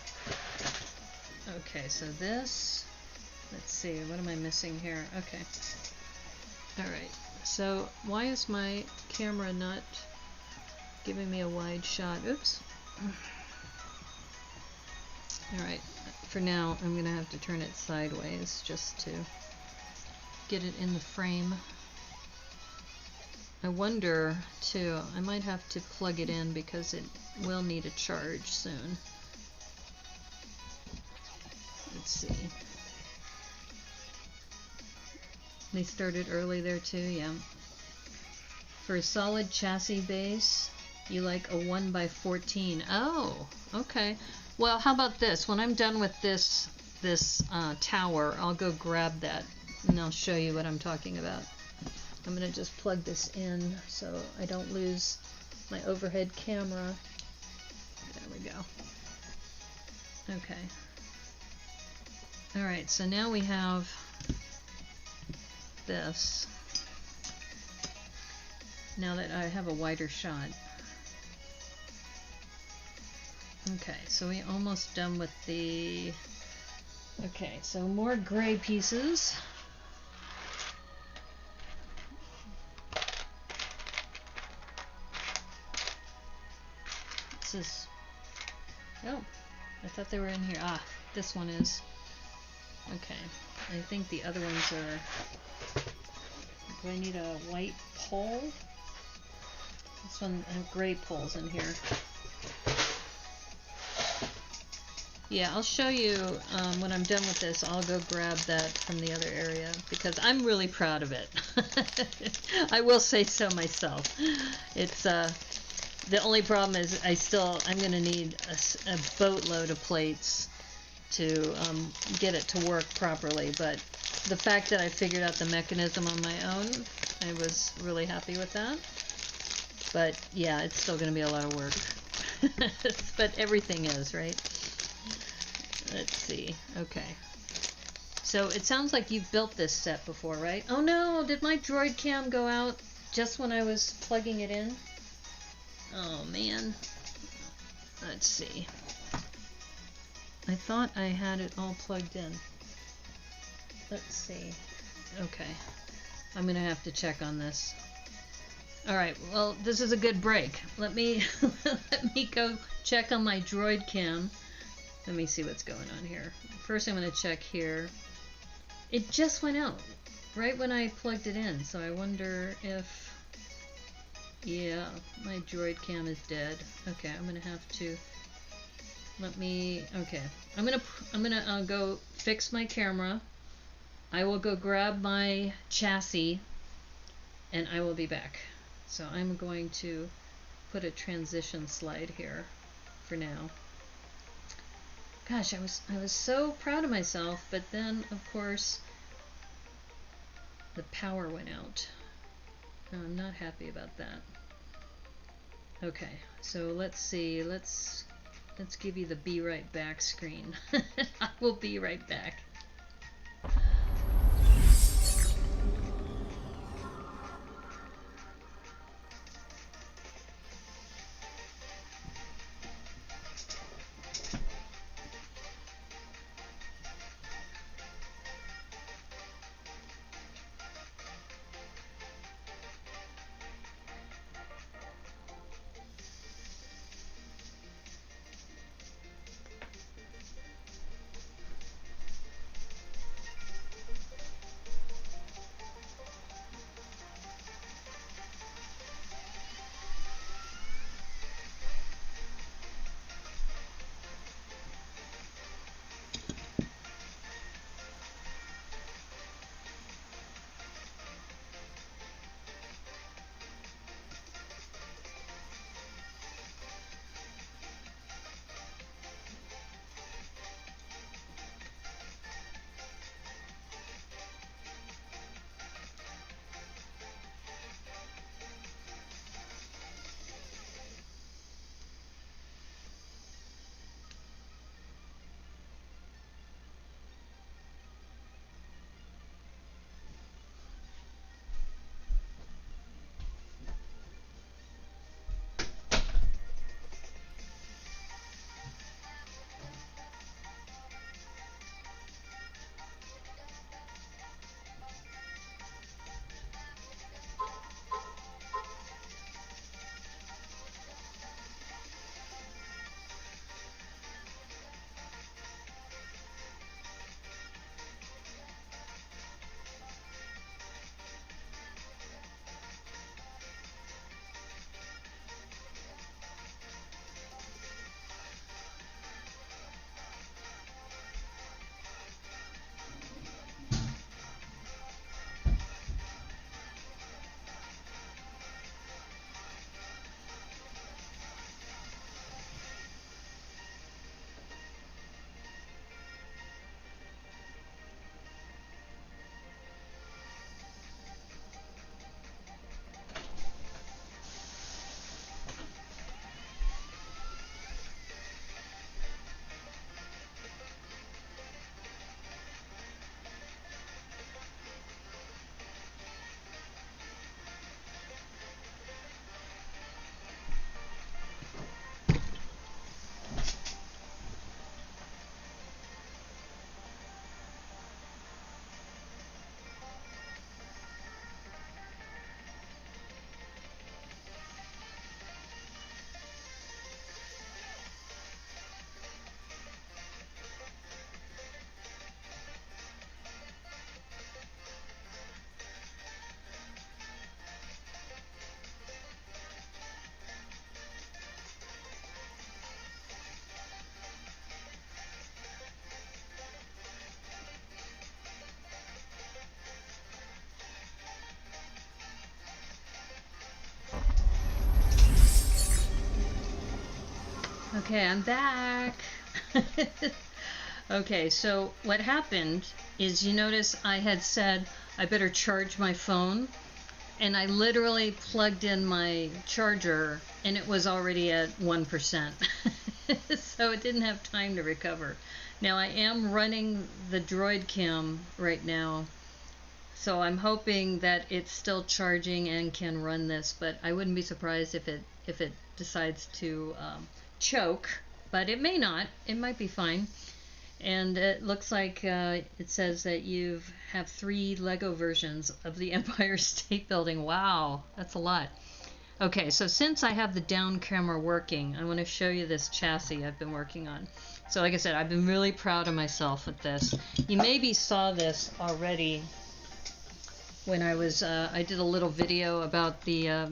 Okay, so this, let's see, what am I missing here? Okay. Alright, so why is my camera not giving me a wide shot? Oops. Alright, for now I'm going to have to turn it sideways just to get it in the frame. I wonder, too, I might have to plug it in because it will need a charge soon. Let's see. They started early there, too, yeah. For a solid chassis base, you like a 1x14. Oh, okay. Well, how about this? When I'm done with this tower, I'll go grab that, and I'll show you what I'm talking about. I'm going to just plug this in so I don't lose my overhead camera. There we go. Okay. Alright, so now we have this. Now that I have a wider shot. Okay, so we're almost done with the... Okay, so more gray pieces. This is... Oh, I thought they were in here. Ah, this one is. Okay, I think the other ones are, do I need a white pole? This one, I have gray poles in here. Yeah, I'll show you when I'm done with this. I'll go grab that from the other area because I'm really proud of it. I will say so myself. It's the only problem is I'm going to need a boatload of plates to get it to work properly. But the fact that I figured out the mechanism on my own, I was really happy with that. But yeah, it's still going to be a lot of work. But everything is, right? Let's see. Okay. So it sounds like you've built this set before, right? Oh no, did my droid cam go out just when I was plugging it in? Oh man. Let's see. I thought I had it all plugged in. Let's see. Okay. I'm going to have to check on this. Alright, well, this is a good break. Let me let me go check on my droid cam. Let me see what's going on here. First I'm going to check here. It just went out right when I plugged it in, so I wonder if... Yeah, my droid cam is dead. Okay, I'm going to have to... Okay, I'm gonna go fix my camera. I will go grab my chassis, and I will be back. So I'm going to put a transition slide here for now. Gosh, I was so proud of myself, but then of course the power went out. I'm not happy about that. Okay, so let's see. Let's give you the be right back screen. I will be right back. Okay, I'm back. Okay, so what happened is, you notice I had said I better charge my phone, and I literally plugged in my charger and it was already at 1%. So it didn't have time to recover. Now I am running the Droid Cam right now, so I'm hoping that it's still charging and can run this, but I wouldn't be surprised if it decides to choke, but it may not. It might be fine. And it looks like it says that you have 3 Lego versions of the Empire State Building. Wow, that's a lot. Okay, so since I have the down camera working, I want to show you this chassis I've been working on. So like I said, I've been really proud of myself with this. You maybe saw this already when I was, I did a little video about the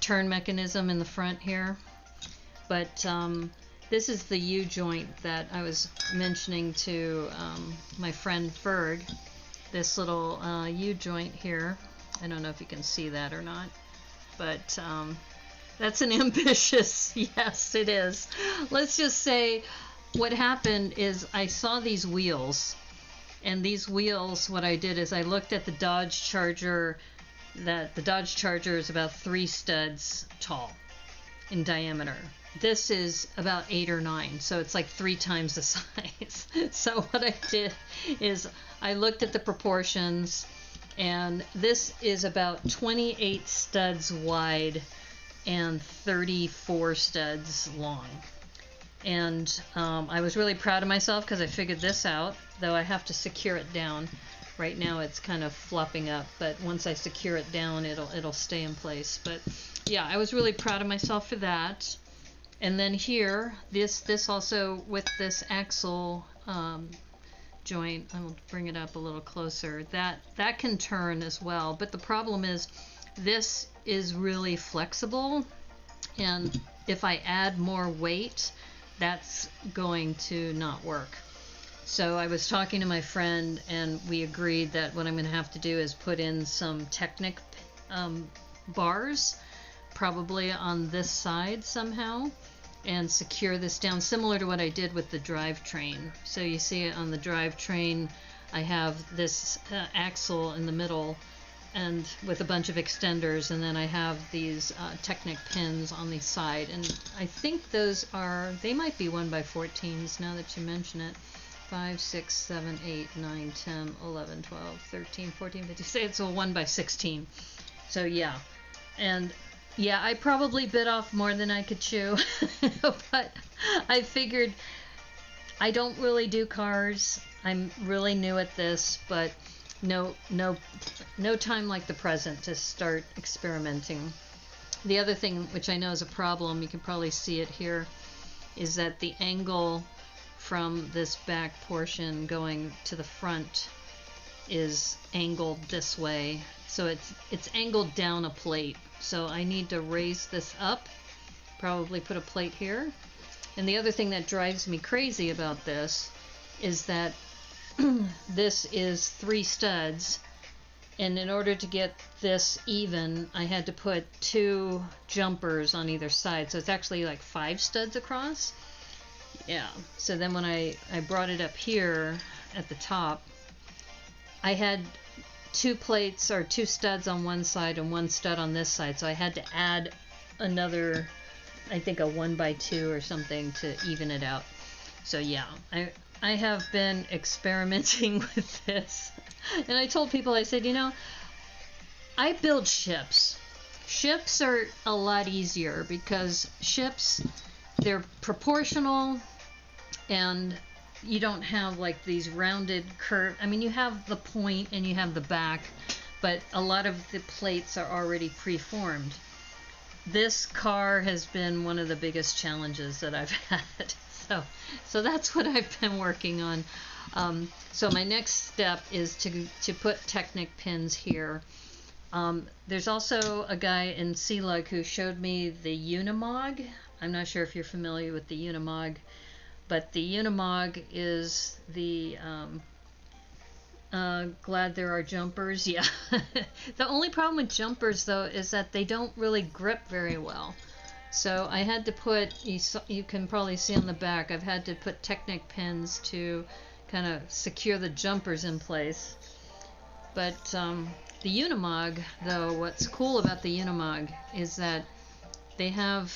turn mechanism in the front here. But this is the U-joint that I was mentioning to my friend Ferg. This little U-joint here. I don't know if you can see that or not, but that's an ambitious, yes it is. Let's just say what happened is I saw these wheels, and these wheels, what I did is I looked at the Dodge Charger, that the Dodge Charger is about 3 studs tall in diameter. This is about 8 or 9, so it's like 3 times the size. So what I did is I looked at the proportions, and this is about 28 studs wide and 34 studs long. And I was really proud of myself because I figured this out, though I have to secure it down. Right now it's kind of flopping up, but once I secure it down, it'll stay in place. But yeah, I was really proud of myself for that. And then here, this also with this axle joint, I'll bring it up a little closer, that can turn as well. But the problem is this is really flexible, and if I add more weight, that's going to not work. So I was talking to my friend, and we agreed that what I'm going to have to do is put in some Technic bars, probably on this side somehow, and secure this down, similar to what I did with the drivetrain. So you see it on the drivetrain, I have this axle in the middle, and with a bunch of extenders, and then I have these Technic pins on the side, and I think those are, they might be 1x14s now that you mention it. 5, 6, 7, 8, 9, 10, 11, 12, 13, 14, 15, say it's a 1x16. So yeah, and yeah, I probably bit off more than I could chew, but I figured I don't really do cars. I'm really new at this, but no time like the present to start experimenting. The other thing, which I know is a problem, you can probably see it here, is that the angle from this back portion going to the front is angled this way. So it's angled down a plate. So I need to raise this up, probably put a plate here. And the other thing that drives me crazy about this is that this is 3 studs, and in order to get this even, I had to put 2 jumpers on either side. So it's actually like 5 studs across. Yeah, so then when I brought it up here at the top, I had 2 plates or 2 studs on one side and 1 stud on this side, so I had to add another, I think a 1x2 or something to even it out. So yeah, I have been experimenting with this, and I told people, I said, you know, I build ships. Ships are a lot easier because ships, they're proportional, and you don't have like these rounded curve. I mean, you have the point and you have the back, but a lot of the plates are already preformed. This car has been one of the biggest challenges that I've had. So that's what I've been working on. So my next step is to put Technic pins here. There's also a guy in C-Lug who showed me the Unimog. I'm not sure if you're familiar with the Unimog, but the Unimog is the glad there are jumpers. Yeah. The only problem with jumpers though is that they don't really grip very well. So I had to put, you can probably see on the back, I've had to put Technic pins to kind of secure the jumpers in place. But the Unimog, though, what's cool about the Unimog is that they have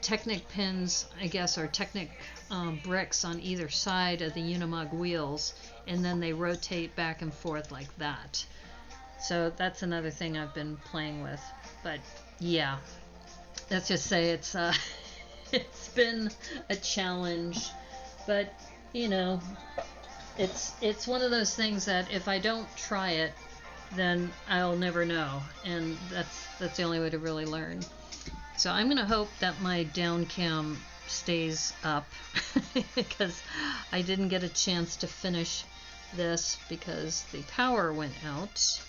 Technic pins, I guess, or Technic bricks on either side of the Unimog wheels, and then they rotate back and forth like that. So that's another thing I've been playing with. But yeah, let's just say it's it's been a challenge. But you know, it's one of those things that if I don't try it, then I'll never know, and that's the only way to really learn. So I'm gonna hope that my down cam stays up because I didn't get a chance to finish this because the power went out.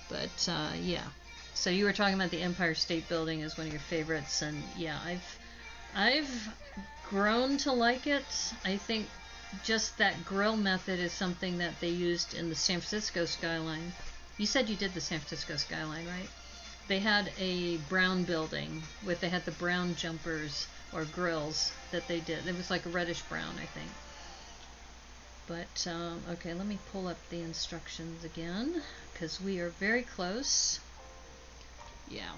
But yeah, so you were talking about the Empire State Building as one of your favorites, and yeah, I've grown to like it. I think just that grill method is something that they used in the San Francisco Skyline. You said you did the San Francisco Skyline, right? They had a brown building with, they had the brown jumpers or grills that they did. It was like a reddish brown, I think. But okay, let me pull up the instructions again because we are very close. Yeah.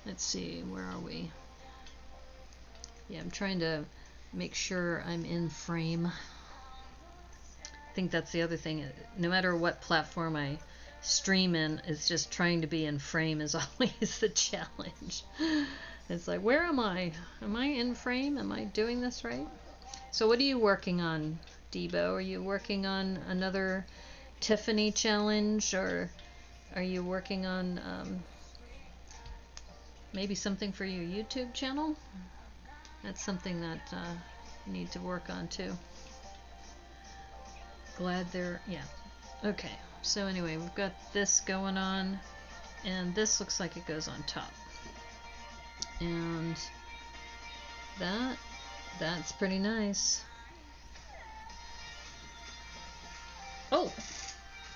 Let's see, where are we? Yeah, I'm trying to make sure I'm in frame. I think that's the other thing. No matter what platform I stream in, it's just trying to be in frame is always the challenge. It's like, where am I? Am I in frame? Am I doing this right? So what are you working on, Debo? Are you working on another Tiffany challenge, or are you working on maybe something for your YouTube channel? That's something that you need to work on too. Glad they're, yeah. Okay, so anyway, we've got this going on, and this looks like it goes on top. And that's pretty nice. Oh,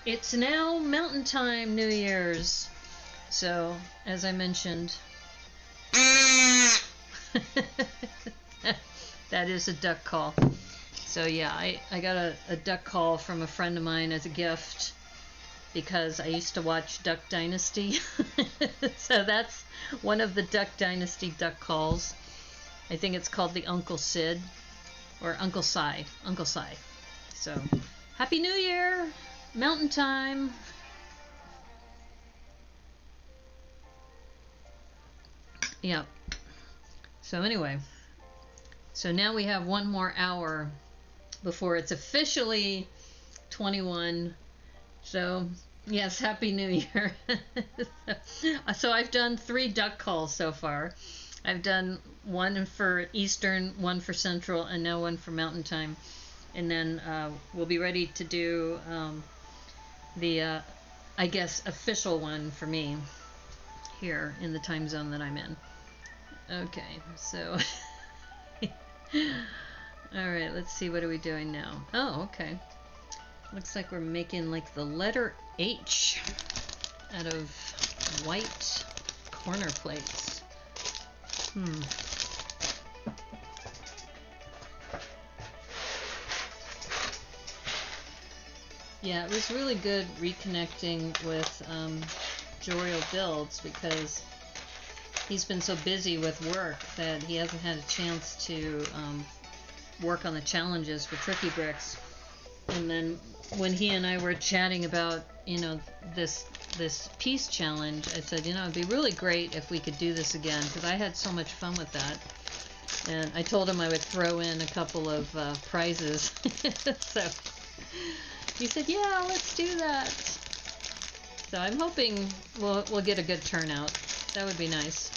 it's now Mountain Time New Year's. So, as I mentioned, that is a duck call. So yeah, I got a duck call from a friend of mine as a gift because I used to watch Duck Dynasty. So that's one of the Duck Dynasty duck calls. I think it's called the Uncle Sid or Uncle Si. Uncle Si. So Happy New Year! Mountain Time! Yeah. So anyway, so now we have one more hour before it's officially 21. So yes, Happy New Year. So I've done 3 duck calls so far. I've done one for Eastern, one for Central, and now one for Mountain Time. And then we'll be ready to do the, I guess, official one for me here in the time zone that I'm in. Okay, so all right, let's see, what are we doing now? Oh, okay. Looks like we're making like the letter H out of white corner plates. Yeah, it was really good reconnecting with Joriel Builds because he's been so busy with work that he hasn't had a chance to work on the challenges for Tricky Bricks. And then when he and I were chatting about, you know, this piece challenge, I said, you know, it'd be really great if we could do this again because I had so much fun with that. And I told him I would throw in a couple of prizes. So he said, yeah, let's do that. So I'm hoping we'll get a good turnout. That would be nice.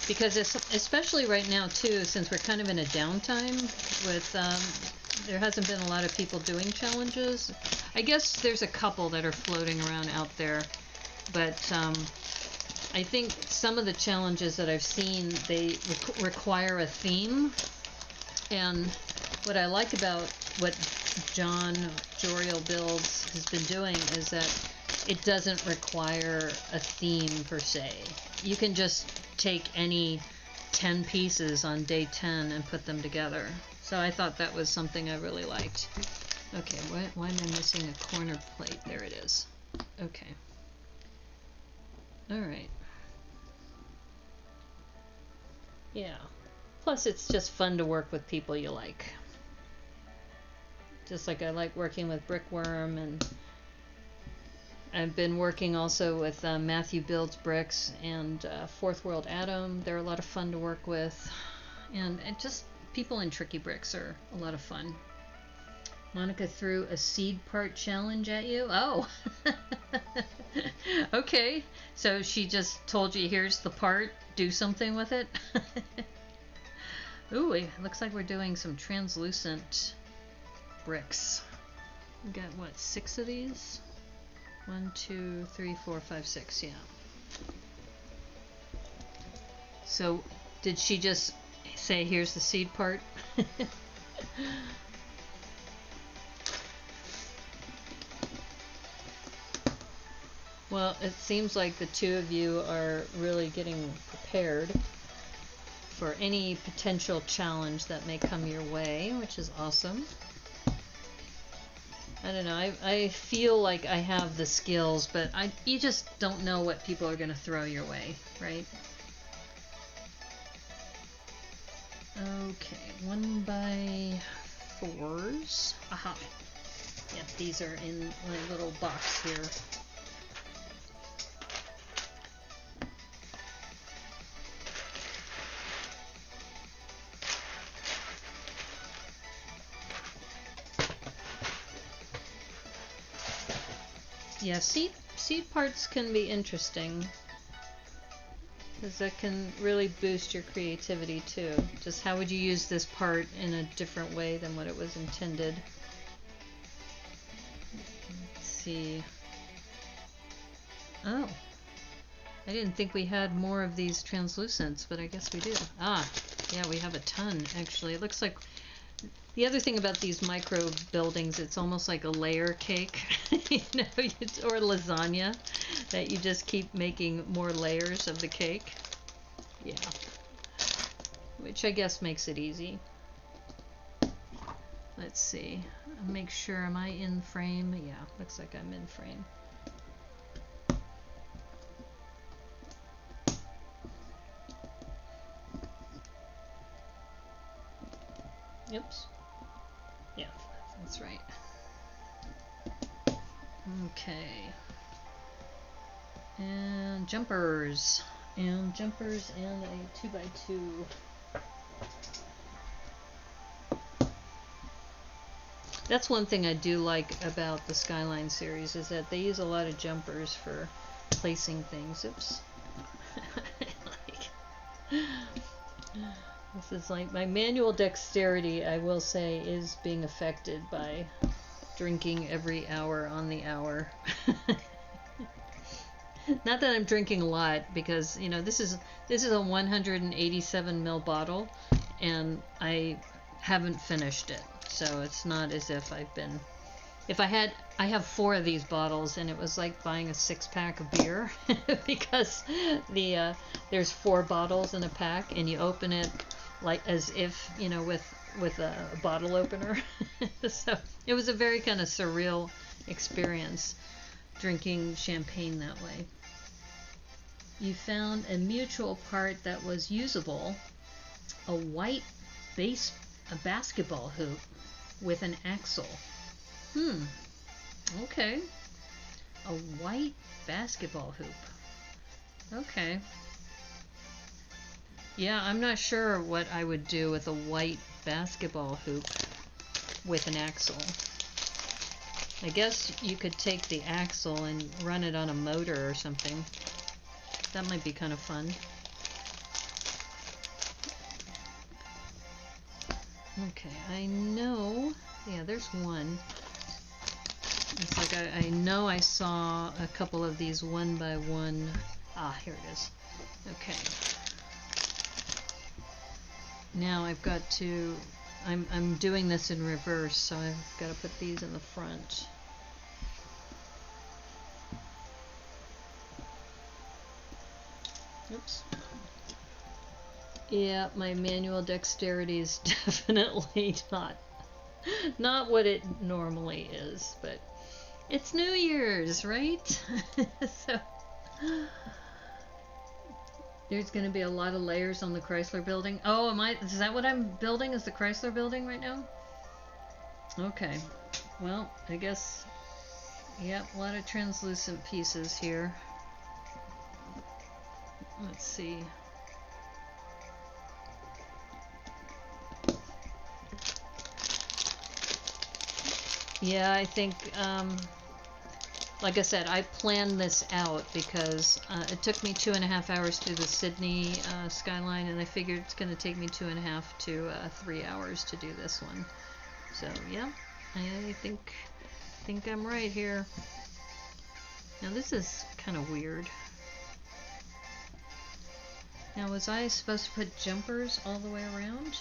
Because especially right now too, since we're kind of in a downtime with there hasn't been a lot of people doing challenges. I guess there's a couple that are floating around out there, but I think some of the challenges that I've seen, they require a theme. And what I like about what Joriel Builds has been doing is that it doesn't require a theme per se. You can just take any 10 pieces on day 10 and put them together. So I thought that was something I really liked. Okay, why am I missing a corner plate? There it is. Okay. Alright. Yeah. Plus it's just fun to work with people you like. Just like I like working with Brickworm, and I've been working also with Matthew Builds Bricks and Fourth World Atom. They're a lot of fun to work with. And just people in Tricky Bricks are a lot of fun. Monica threw a seed part challenge at you? Oh! Okay. So she just told you, here's the part, do something with it? Ooh, it looks like we're doing some translucent bricks. We got, what, 6 of these? 1, 2, 3, 4, 5, 6, yeah. So, did she just say, here's the seed part? Well, it seems like the two of you are really getting prepared for any potential challenge that may come your way, which is awesome. I don't know, I feel like I have the skills, but you just don't know what people are going to throw your way, right? Okay, 1x4s. Aha. Yep, these are in my little box here. Yeah, seed parts can be interesting, because that can really boost your creativity too. Just how would you use this part in a different way than what it was intended? Let's see. Oh, I didn't think we had more of these translucents, but I guess we do. Ah, yeah, we have a ton actually. It looks like the other thing about these micro buildings, it's almost like a layer cake, you know, or lasagna, that you just keep making more layers of the cake. Yeah. Which I guess makes it easy. Let's see. Make sure, am I in frame? Yeah, looks like I'm in frame. Oops. Yeah, that's right. Okay. And jumpers. And a 2x2. That's one thing I do like about the Skyline series, is that they use a lot of jumpers for placing things. Oops. This is like my manual dexterity, I will say, is being affected by drinking every hour on the hour. Not that I'm drinking a lot, because you know this is a 187 ml bottle, and I haven't finished it, so it's not as if I've been. I have 4 of these bottles, and it was like buying a 6-pack of beer because there's 4 bottles in a pack, and you open it like as if, you know, with a bottle opener. So it was a very kind of surreal experience drinking champagne that way. You found a mutual part that was usable, a white a basketball hoop with an axle. Okay. A white basketball hoop. Okay. Yeah, I'm not sure what I would do with a white basketball hoop with an axle. I guess you could take the axle and run it on a motor or something. That might be kind of fun. Okay, I know. Yeah, there's one. It's like I know I saw a couple of these 1x1. Ah, here it is. Okay. Now I've got to. I'm doing this in reverse, so I've got to put these in the front. Oops. Yeah, my manual dexterity is definitely not what it normally is, but it's New Year's, right? So there's going to be a lot of layers on the Chrysler building. Oh, is that what I'm building? Is the Chrysler building right now? Okay. Well, I guess, yep, a lot of translucent pieces here. Let's see. Yeah, I think, like I said, I planned this out because it took me 2.5 hours to do the Sydney Skyline, and I figured it's going to take me 2.5 to 3 hours to do this one. So yeah, I think I'm right here. Now this is kind of weird. Now was I supposed to put jumpers all the way around?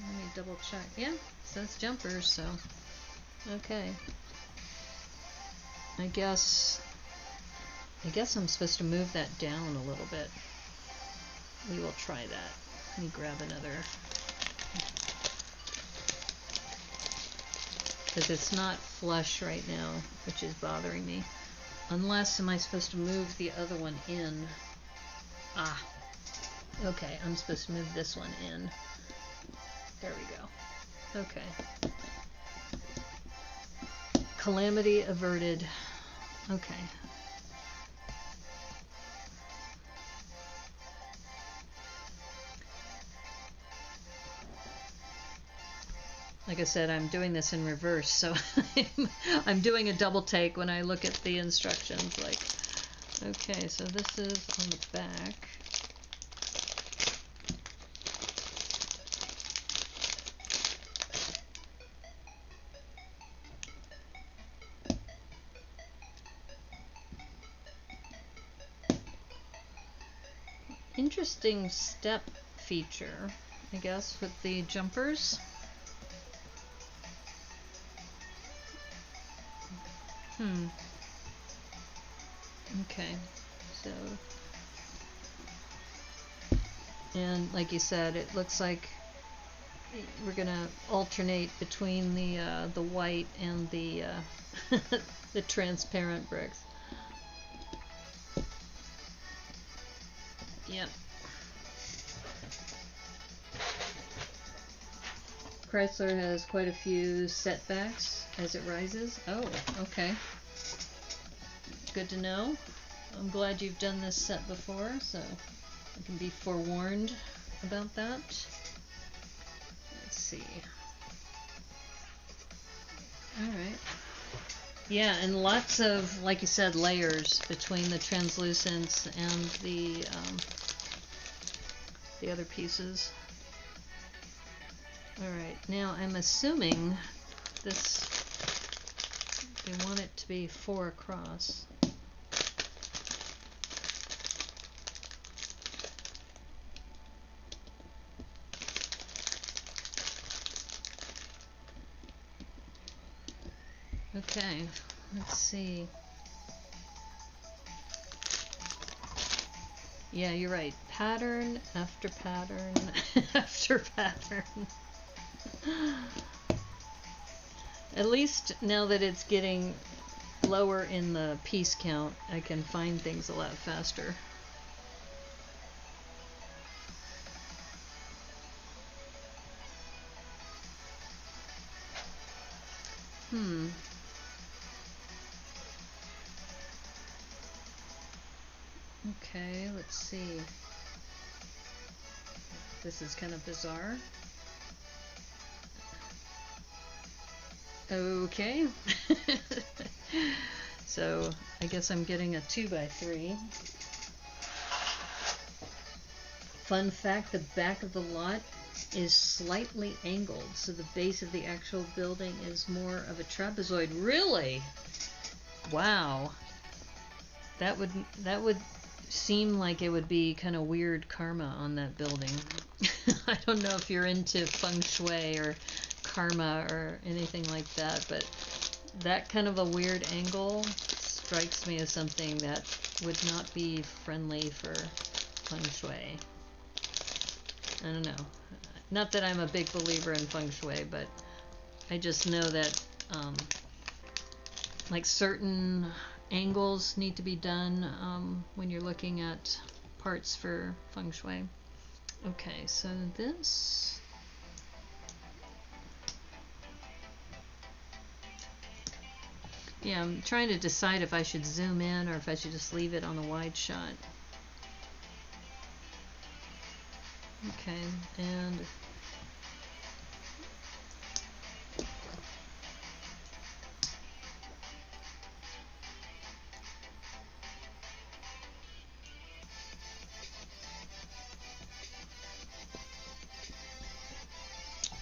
Let me double check. Yeah, it says jumpers, so okay. I guess I'm supposed to move that down a little bit. We will try that. Let me grab another, because it's not flush right now, which is bothering me. Unless, am I supposed to move the other one in? Ah, okay, I'm supposed to move this one in. There we go. Okay. Calamity averted. Okay. Like I said, I'm doing this in reverse, so I'm doing a double take when I look at the instructions. Like, okay, so this is on the back. Interesting step feature, I guess, with the jumpers. Okay, so, and like you said, it looks like we're gonna alternate between the white and the the transparent bricks. Yep. Chrysler has quite a few setbacks as it rises. Oh, okay. Good to know. I'm glad you've done this set before, so I can be forewarned about that. Let's see. Alright. Yeah, and lots of, like you said, layers between the translucents and the other pieces. Alright, now I'm assuming this, they want it to be 4 across. Okay, let's see. Yeah, you're right. Pattern after pattern after pattern. At least now that it's getting lower in the piece count, I can find things a lot faster. Okay, let's see. This is kind of bizarre. Okay. So I guess I'm getting a 2x3. Fun fact, the back of the lot is slightly angled, so the base of the actual building is more of a trapezoid. Really? Wow. That would seem like it would be kind of weird karma on that building. I don't know if you're into feng shui or karma or anything like that, but that kind of a weird angle strikes me as something that would not be friendly for feng shui. I don't know. Not that I'm a big believer in feng shui, but I just know that like certain angles need to be done when you're looking at parts for feng shui. Okay, so this, yeah, I'm trying to decide if I should zoom in or if I should just leave it on the wide shot. Okay, and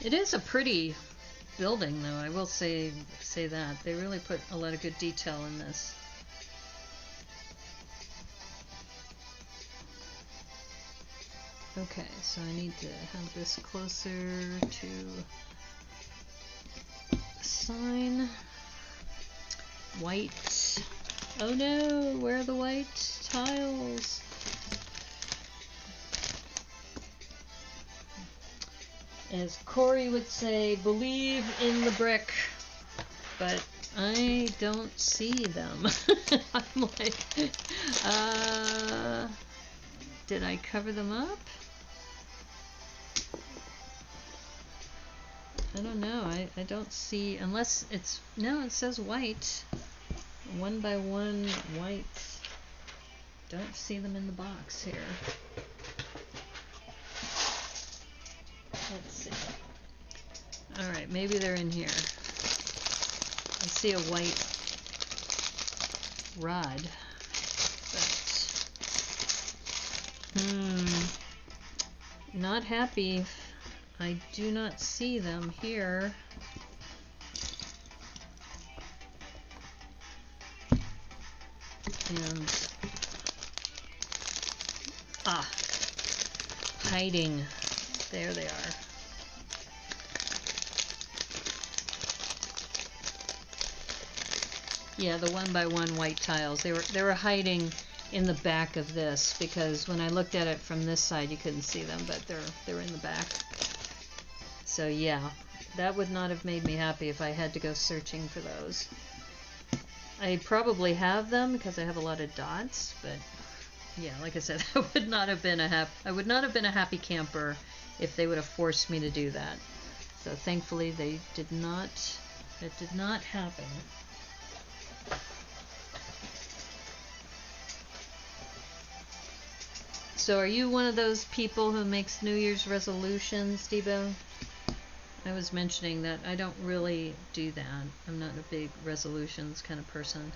it is a pretty building, though. I will say that they really put a lot of good detail in this. Okay, so I need to have this closer to the sign. White. Oh no, where are the white tiles? As Corey would say, believe in the brick. But I don't see them. I'm like, did I cover them up? I don't know. I don't see, unless it's, no, it says white. 1 by 1 white. Don't see them in the box here. Let's see. Alright, maybe they're in here. I see a white rod. But, not happy. I do not see them here. And hiding. There they are. Yeah, the 1 by 1 white tiles. They were hiding in the back of this because when I looked at it from this side, you couldn't see them, but they're in the back. So yeah, that would not have made me happy if I had to go searching for those. I probably have them because I have a lot of dots, but yeah, like I said, I would not have been a happy camper if they would have forced me to do that. So thankfully they did not. It did not happen. So are you one of those people who makes New Year's resolutions, Debo? I was mentioning that I don't really do that. I'm not a big resolutions kind of person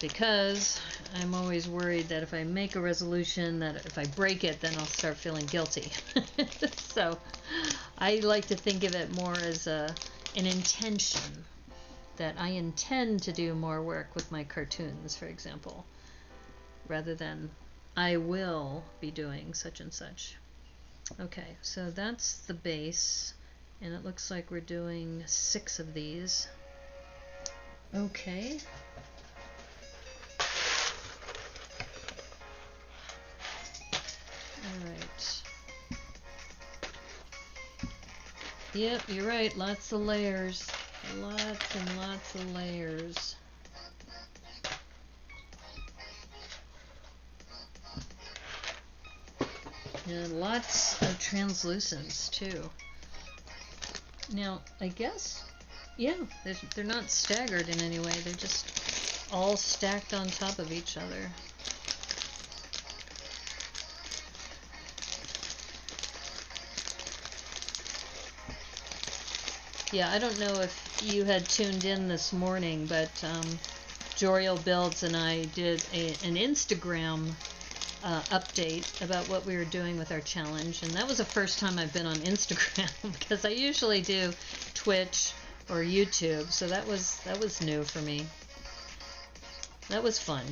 because I'm always worried that if I make a resolution, that if I break it, then I'll start feeling guilty. So I like to think of it more as an intention, that I intend to do more work with my cartoons, for example, rather than I will be doing such and such. Okay, so that's the base. And it looks like we're doing 6 of these. Okay. Alright. Yep, you're right. Lots of layers. Lots and lots of layers. And lots of translucents, too. Now, I guess, yeah, they're not staggered in any way. They're just all stacked on top of each other. Yeah, I don't know if you had tuned in this morning, but Joriel Builds and I did an Instagram update about what we were doing with our challenge, and that was the first time I've been on Instagram because I usually do Twitch or YouTube, so that was new for me. That was fun.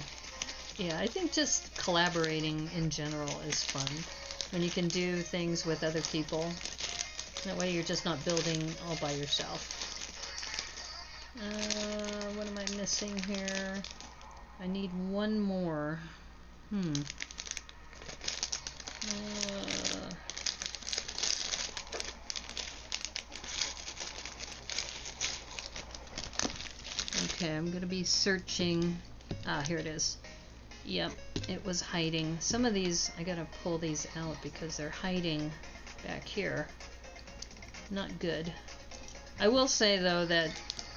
Yeah, I think just collaborating in general is fun when you can do things with other people. That way you're just not building all by yourself. What am I missing here? I need one more. Okay, I'm gonna be searching. Ah, here it is. Yep, it was hiding. Some of these, I gotta pull these out because they're hiding back here. Not good. I will say though that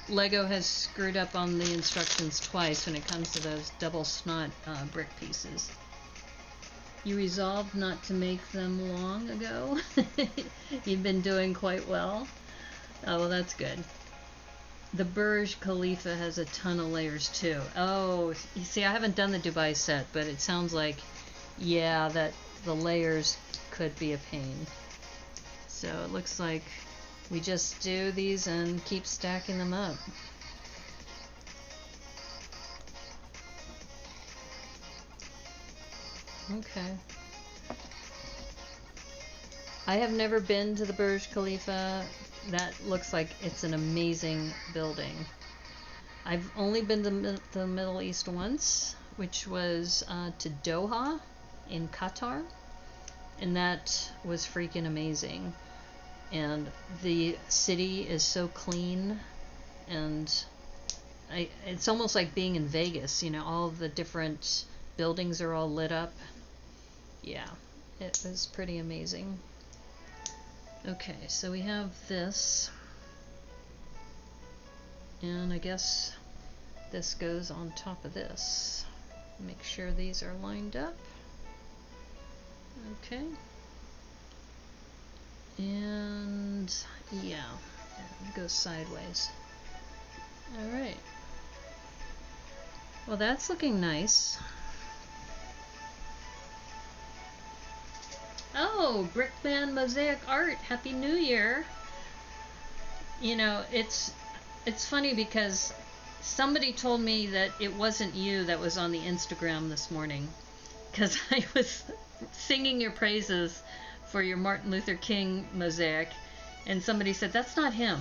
Lego has screwed up on the instructions twice when it comes to those double snot brick pieces. You resolved not to make them long ago. You've been doing quite well. Oh, well, that's good. The Burj Khalifa has a ton of layers too. Oh, you see, I haven't done the Dubai set, but it sounds like, yeah, that the layers could be a pain. So it looks like we just do these and keep stacking them up. Okay. I have never been to the Burj Khalifa. That looks like it's an amazing building. I've only been to the Middle East once, which was to Doha in Qatar, and that was freaking amazing. And the city is so clean, and it's almost like being in Vegas. You know, all the different buildings are all lit up. Yeah, it was pretty amazing. Okay, so we have this, and I guess this goes on top of this. Make sure these are lined up. Okay. And yeah, it goes sideways. Alright. Well, that's looking nice. Oh, Brickman Mosaic Art, Happy New Year. You know, it's funny because somebody told me that it wasn't you that was on the Instagram this morning, because I was singing your praises for your Martin Luther King mosaic, and somebody said, that's not him.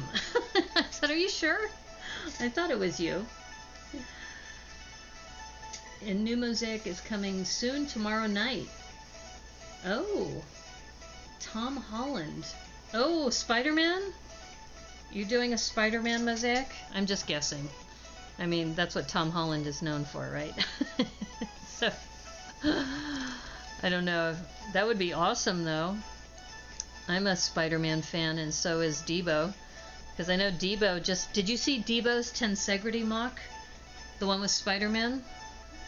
I said, are you sure? I thought it was you. And new mosaic is coming soon, tomorrow night. Oh, Tom Holland. Oh, Spider-Man? You're doing a Spider-Man mosaic? I'm just guessing. I mean, that's what Tom Holland is known for, right? So, I don't know. That would be awesome, though. I'm a Spider-Man fan, and so is Debo. Because I know Debo just... Did you see Debo's Tensegrity mock? The one with Spider-Man?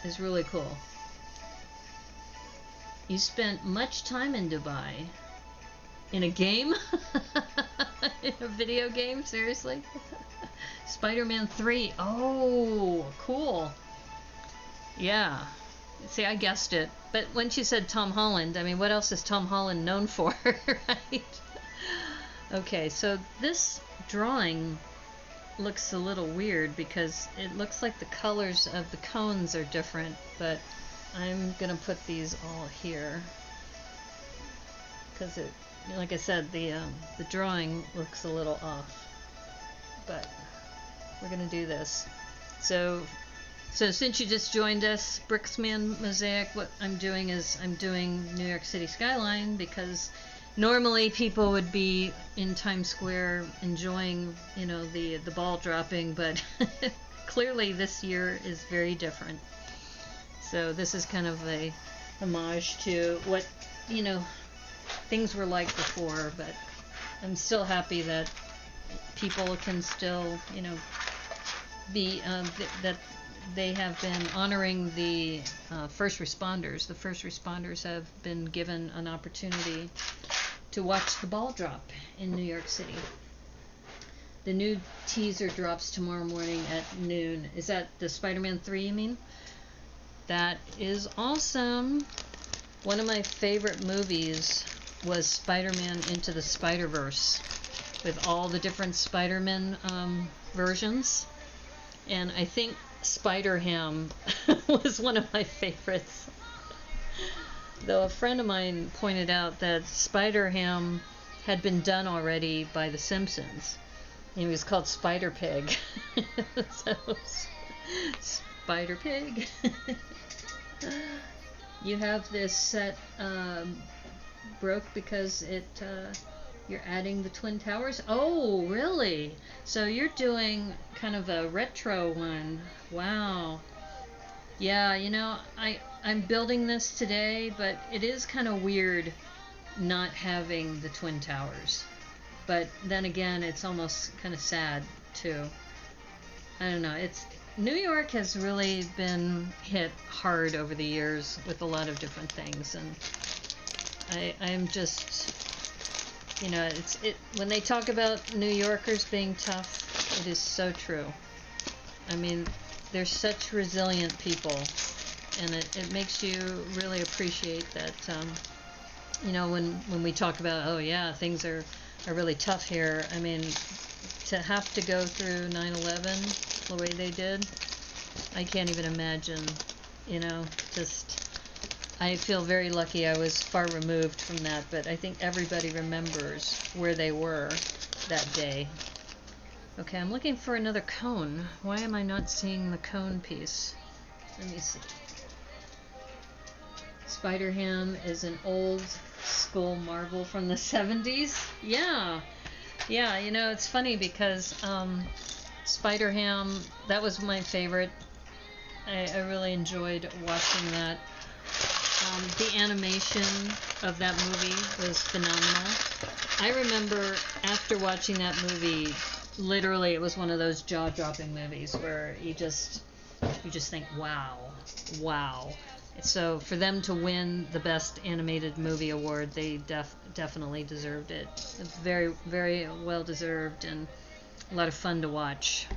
Is really cool. You spent much time in Dubai. In a game? In a video game? Seriously? Spider-Man 3. Oh, cool. Yeah. See, I guessed it. But when she said Tom Holland, I mean, what else is Tom Holland known for, right? Okay, so this drawing looks a little weird because it looks like the colors of the cones are different, but I'm gonna put these all here because it, like I said, the drawing looks a little off, but we're gonna do this. So since you just joined us, Bricksman Mosaic, what I'm doing is I'm doing New York City Skyline because normally people would be in Times Square enjoying, you know, the ball dropping, but clearly this year is very different. So this is kind of a homage to what, you know, things were like before, but I'm still happy that people can still, you know, be, that they have been honoring the first responders. The first responders have been given an opportunity to watch the ball drop in New York City. The new teaser drops tomorrow morning at noon. Is that the Spider-Man 3, you mean? That is awesome. One of my favorite movies was Spider-Man Into the Spider-Verse, with all the different Spider-Man versions. And I think Spider-Ham was one of my favorites. Though a friend of mine pointed out that Spider-Ham had been done already by The Simpsons. He was called Spider-Pig. So, Spider-Pig. You have this set broke because it You're adding the Twin Towers? Oh, really? So you're doing kind of a retro one. Wow. Yeah, I'm building this today, but it is kind of weird not having the Twin Towers. But then again, it's almost kind of sad too. I don't know. It's New York has really been hit hard over the years with a lot of different things, and I'm just, when they talk about New Yorkers being tough, it is so true. I mean, they're such resilient people, and it makes you really appreciate that. When we talk about, oh yeah, things are really tough here. I mean, to have to go through 9/11 the way they did, I can't even imagine. I feel very lucky I was far removed from that, but I think everybody remembers where they were that day. Okay, I'm looking for another cone. Why am I not seeing the cone piece? Let me see. Spider-Ham is an old school marble from the 70s. Yeah, it's funny because Spider-Ham, that was my favorite. I really enjoyed watching that. The animation of that movie was phenomenal. I remember after watching that movie, literally it was one of those jaw-dropping movies where you just think, wow. So for them to win the Best Animated Movie Award, they definitely deserved it. Very, very well deserved, and a lot of fun to watch.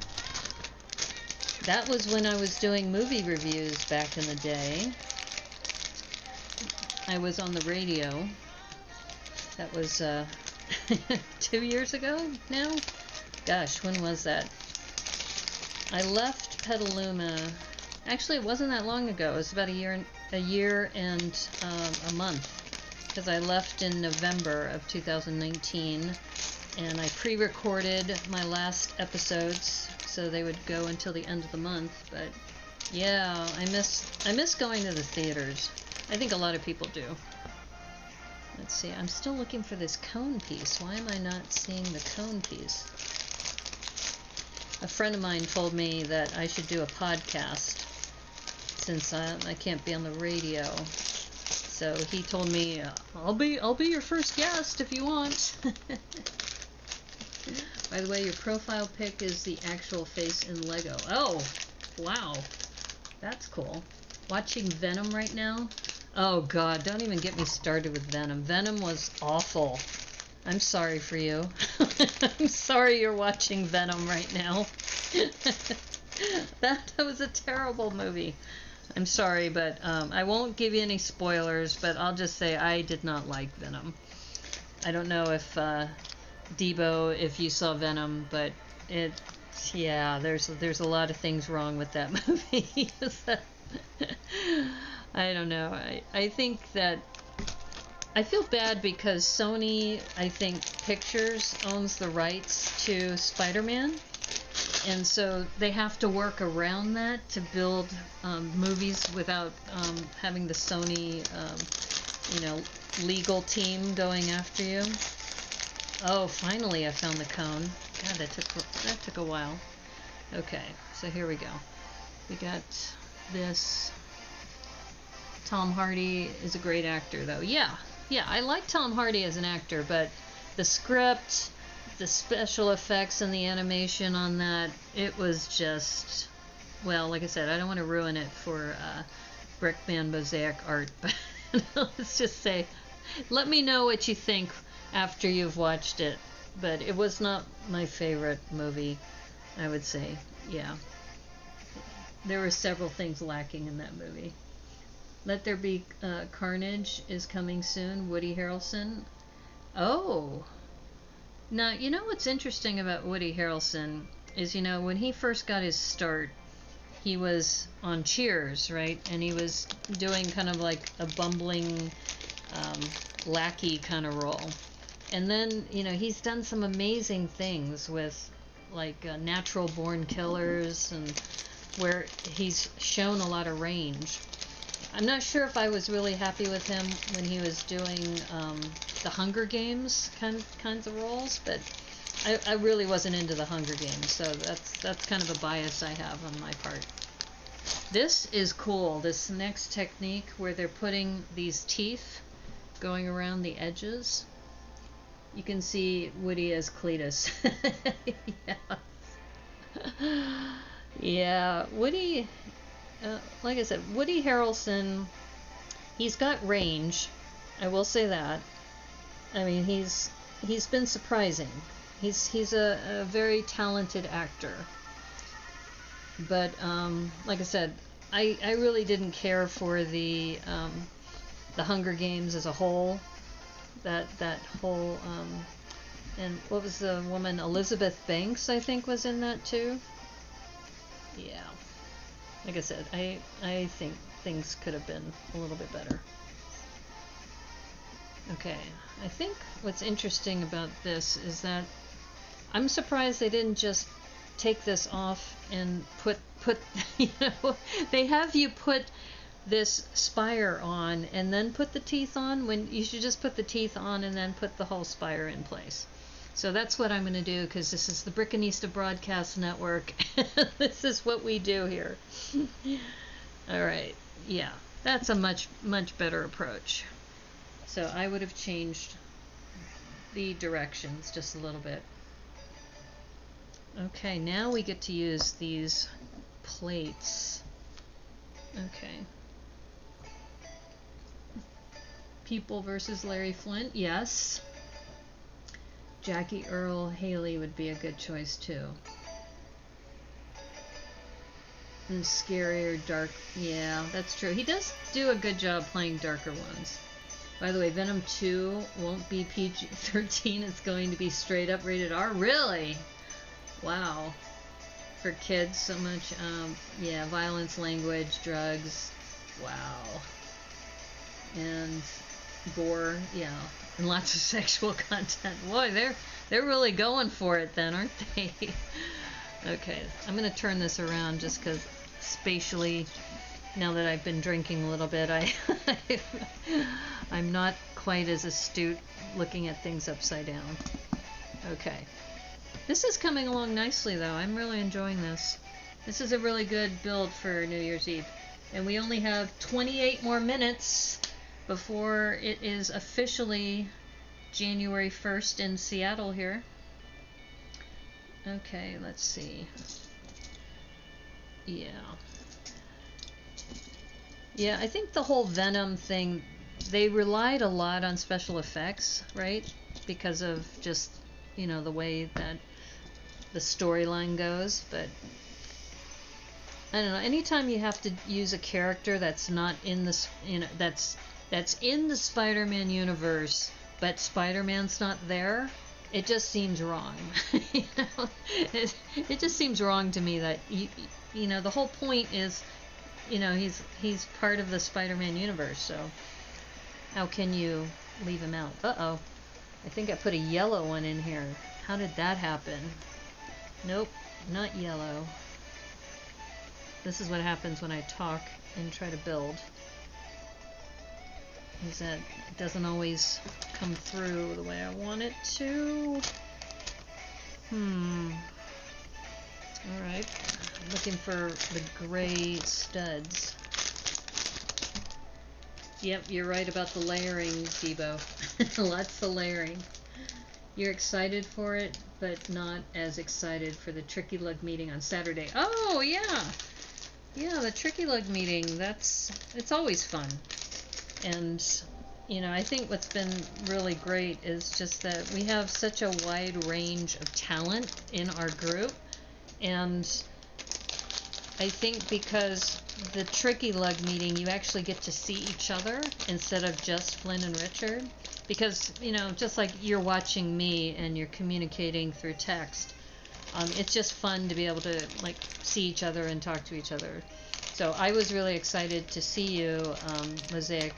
That was when I was doing movie reviews back in the day. I was on the radio. That was 2 years ago now? Gosh, when was that? I left Petaluma. Actually, it wasn't that long ago. It was about a year and a month, because I left in November of 2019, and I pre-recorded my last episodes so they would go until the end of the month. But yeah, I miss going to the theaters. I think a lot of people do. Let's see. I'm still looking for this cone piece. Why am I not seeing the cone piece? A friend of mine told me that I should do a podcast since I can't be on the radio. So he told me, I'll be your first guest if you want. By the way, your profile pic is the actual face in Lego. Oh, wow. That's cool. Watching Venom right now. Oh God, don't even get me started with Venom. Venom was awful. I'm sorry for you. I'm sorry you're watching Venom right now. That was a terrible movie. I'm sorry, but I won't give you any spoilers, but I'll just say I did not like Venom. I don't know if Debo, if you saw Venom, but there's a lot of things wrong with that movie. I don't know. I think that I feel bad because Sony, I think, Pictures owns the rights to Spider-Man, and so they have to work around that to build movies without having the Sony, legal team going after you. Oh, finally I found the cone. God, that took a while. Okay, so here we go. We got this. Tom Hardy is a great actor, though. Yeah, I like Tom Hardy as an actor, but the script, the special effects, and the animation on that, it was just, well, like I said, I don't want to ruin it for Brickman Mosaic art, but let's just say, let me know what you think after you've watched it. But it was not my favorite movie, I would say. Yeah, there were several things lacking in that movie. Let There Be Carnage is coming soon. Woody Harrelson. Oh. Now, you know what's interesting about Woody Harrelson is, when he first got his start, he was on Cheers, right? And he was doing kind of like a bumbling lackey kind of role. And then, he's done some amazing things with, like, Natural Born Killers, and where he's shown a lot of range. I'm not sure if I was really happy with him when he was doing the Hunger Games kinds of roles, but I really wasn't into the Hunger Games, so that's kind of a bias I have on my part. This is cool, this next technique where they're putting these teeth going around the edges. You can see Woody as Cletus. Yeah. Yeah, Woody, like I said, Woody Harrelson, he's got range. I will say that. I mean, he's been surprising. He's a very talented actor. But like I said, I really didn't care for the Hunger Games as a whole. That whole and what was the woman, Elizabeth Banks, I think, was in that too. Yeah, like I said, I think things could have been a little bit better. Okay, I think what's interesting about this is that I'm surprised they didn't just take this off and put you know, they have you put this spire on and then put the teeth on, when you should just put the teeth on and then put the whole spire in place. So that's what I'm going to do, because this is the Brickanista Broadcast Network. This is what we do here. Alright, yeah, that's a much better approach. So I would have changed the directions just a little bit. Okay, now we get to use these plates. Okay. People versus Larry Flint, yes. Jackie Earle Haley would be a good choice too. And scarier, dark, yeah, that's true. He does do a good job playing darker ones. By the way, Venom 2 won't be PG-13, it's going to be straight up rated R. Really? Wow. For kids, so much, yeah, violence, language, drugs, wow. And gore, yeah, and lots of sexual content. Boy, they're really going for it then, aren't they? Okay, I'm gonna turn this around just because spatially, now that I've been drinking a little bit, I'm not quite as astute looking at things upside down. Okay, this is coming along nicely though. I'm really enjoying this. This is a really good build for New Year's Eve, and we only have 28 more minutes before it is officially January 1st in Seattle here. Okay, let's see. Yeah. Yeah, I think the whole Venom thing, they relied a lot on special effects, right? Because of just, you know, the way that the storyline goes, but I don't know, anytime you have to use a character that's not in this, you know, that's in the Spider-Man universe, but Spider-Man's not there, it just seems wrong. You know, it just seems wrong to me that you know, the whole point is, you know, he's part of the Spider-Man universe, so how can you leave him out? Uh-oh, I think I put a yellow one in here. How did that happen? Nope, not yellow. This is what happens when I talk and try to build, is that it doesn't always come through the way I want it to. Alright, I'm looking for the gray studs. Yep, you're right about the layering, Debo. Lots of layering. You're excited for it, but not as excited for the Tricky Lug meeting on Saturday. Oh, yeah! Yeah, the Tricky Lug meeting, it's always fun. And, you know, I think what's been really great is just that we have such a wide range of talent in our group. And I think because the Tricky Lug meeting, you actually get to see each other instead of just Flynn and Richard. Because, you know, just like you're watching me and you're communicating through text, it's just fun to be able to, like, see each other and talk to each other. So I was really excited to see you, Mosaic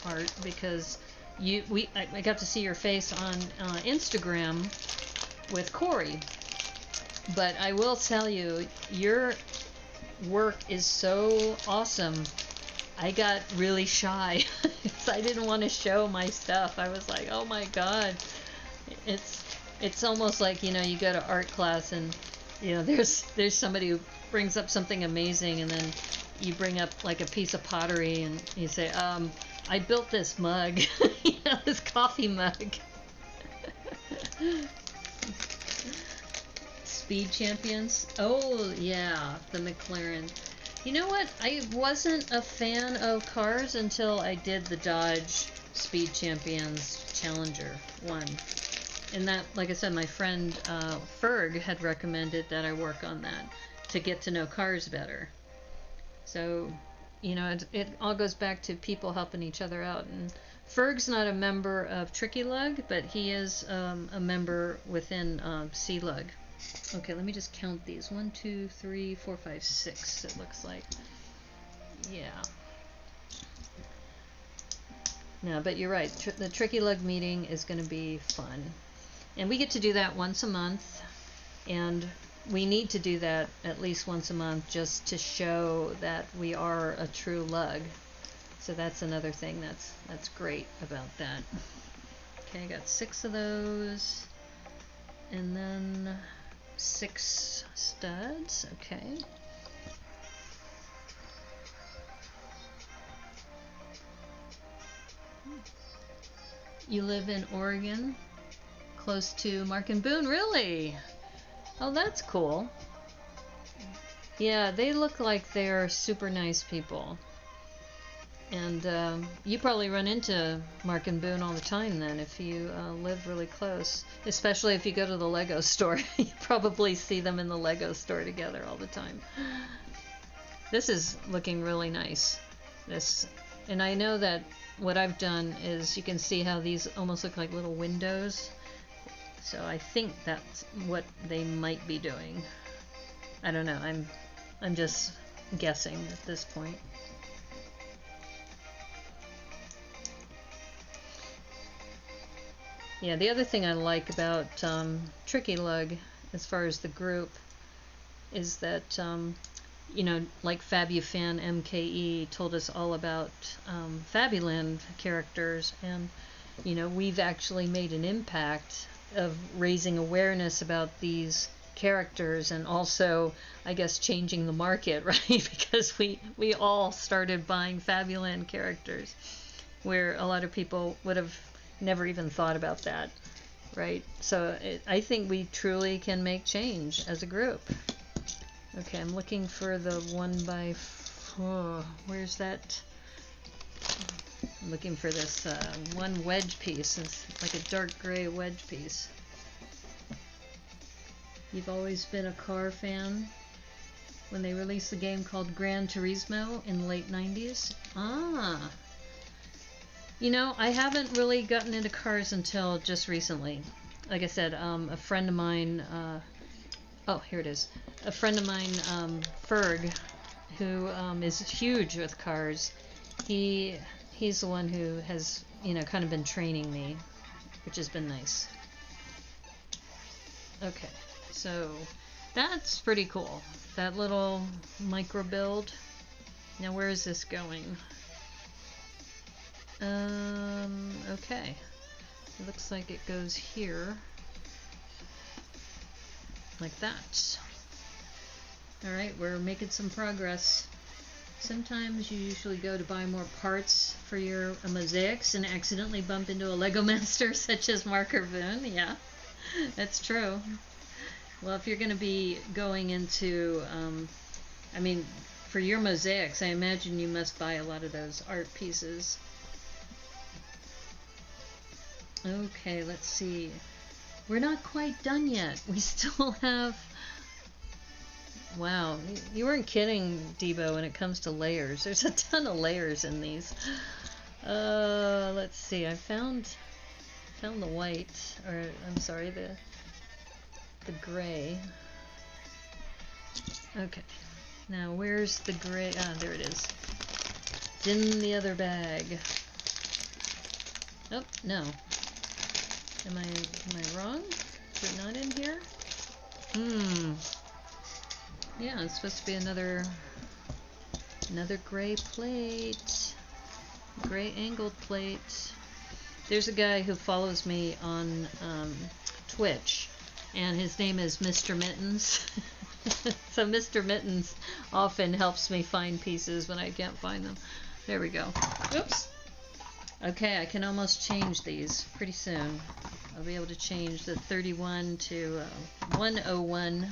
Art, because I got to see your face on Instagram with Corey. But I will tell you, your work is so awesome I got really shy because I didn't want to show my stuff. I was like, oh my God. It's almost like, you go to art class and, there's somebody who brings up something amazing, and then you bring up like a piece of pottery and you say, I built this mug, this coffee mug. Speed Champions. Oh, yeah, the McLaren. You know what? I wasn't a fan of cars until I did the Dodge Speed Champions Challenger one. And that, like I said, my friend Ferg had recommended that I work on that to get to know cars better. So, it all goes back to people helping each other out. And Ferg's not a member of Tricky Lug, but he is a member within C-Lug. Okay, let me just count these. 1, 2, 3, 4, 5, 6, it looks like. Yeah. No, but you're right. The Tricky Lug meeting is going to be fun. And we get to do that once a month. And we need to do that at least once a month just to show that we are a true lug. So that's another thing that's great about that. Okay, I got 6 of those. And then 6 studs. Okay. You live in Oregon, close to Mark and Boone, really? Oh, that's cool. Yeah, they look like they're super nice people. And you probably run into Mark and Boone all the time then if you live really close. Especially if you go to the Lego store. You probably see them in the Lego store together all the time. This is looking really nice. And I know that what I've done is you can see how these almost look like little windows. So I think that's what they might be doing. I don't know. I'm just guessing at this point. Yeah, the other thing I like about Tricky Lug, as far as the group, is that, like Fabufan MKE told us all about Fabuland characters, and, we've actually made an impact of raising awareness about these characters and also, I guess, changing the market, right? Because we all started buying Fabuland characters, where a lot of people would have never even thought about that, right? So I think we truly can make change as a group. Okay, I'm looking for the 1x4. Where's that? I'm looking for this one wedge piece. It's like a dark gray wedge piece. You've always been a car fan. When they released a game called Gran Turismo in the late 90s. Ah. I haven't really gotten into cars until just recently. Like I said, a friend of mine, oh, here it is. A friend of mine, Ferg, who is huge with cars, he's the one who has, kind of been training me, which has been nice. Okay, so that's pretty cool. That little micro build. Now where is this going? Okay. It looks like it goes here. Like that. Alright, we're making some progress. Sometimes you usually go to buy more parts for your mosaics and accidentally bump into a Lego master such as Mark or Boone. Yeah, that's true. Well, if you're going to be going into, for your mosaics, I imagine you must buy a lot of those art pieces. Okay, let's see. We're not quite done yet. We still have... Wow, you weren't kidding, Debo, when it comes to layers. There's a ton of layers in these. Let's see. I found the white, or I'm sorry, the gray. Okay. Now, where's the gray? Ah, there it is. It's in the other bag. Oh, no. Am I wrong? Is it not in here? Yeah, it's supposed to be another Another gray plate. Gray angled plate. There's a guy who follows me on Twitch, and his name is Mr. Mittens. So Mr. Mittens often helps me find pieces when I can't find them. There we go. Oops. Okay, I can almost change these pretty soon. I'll be able to change the 31 to 101.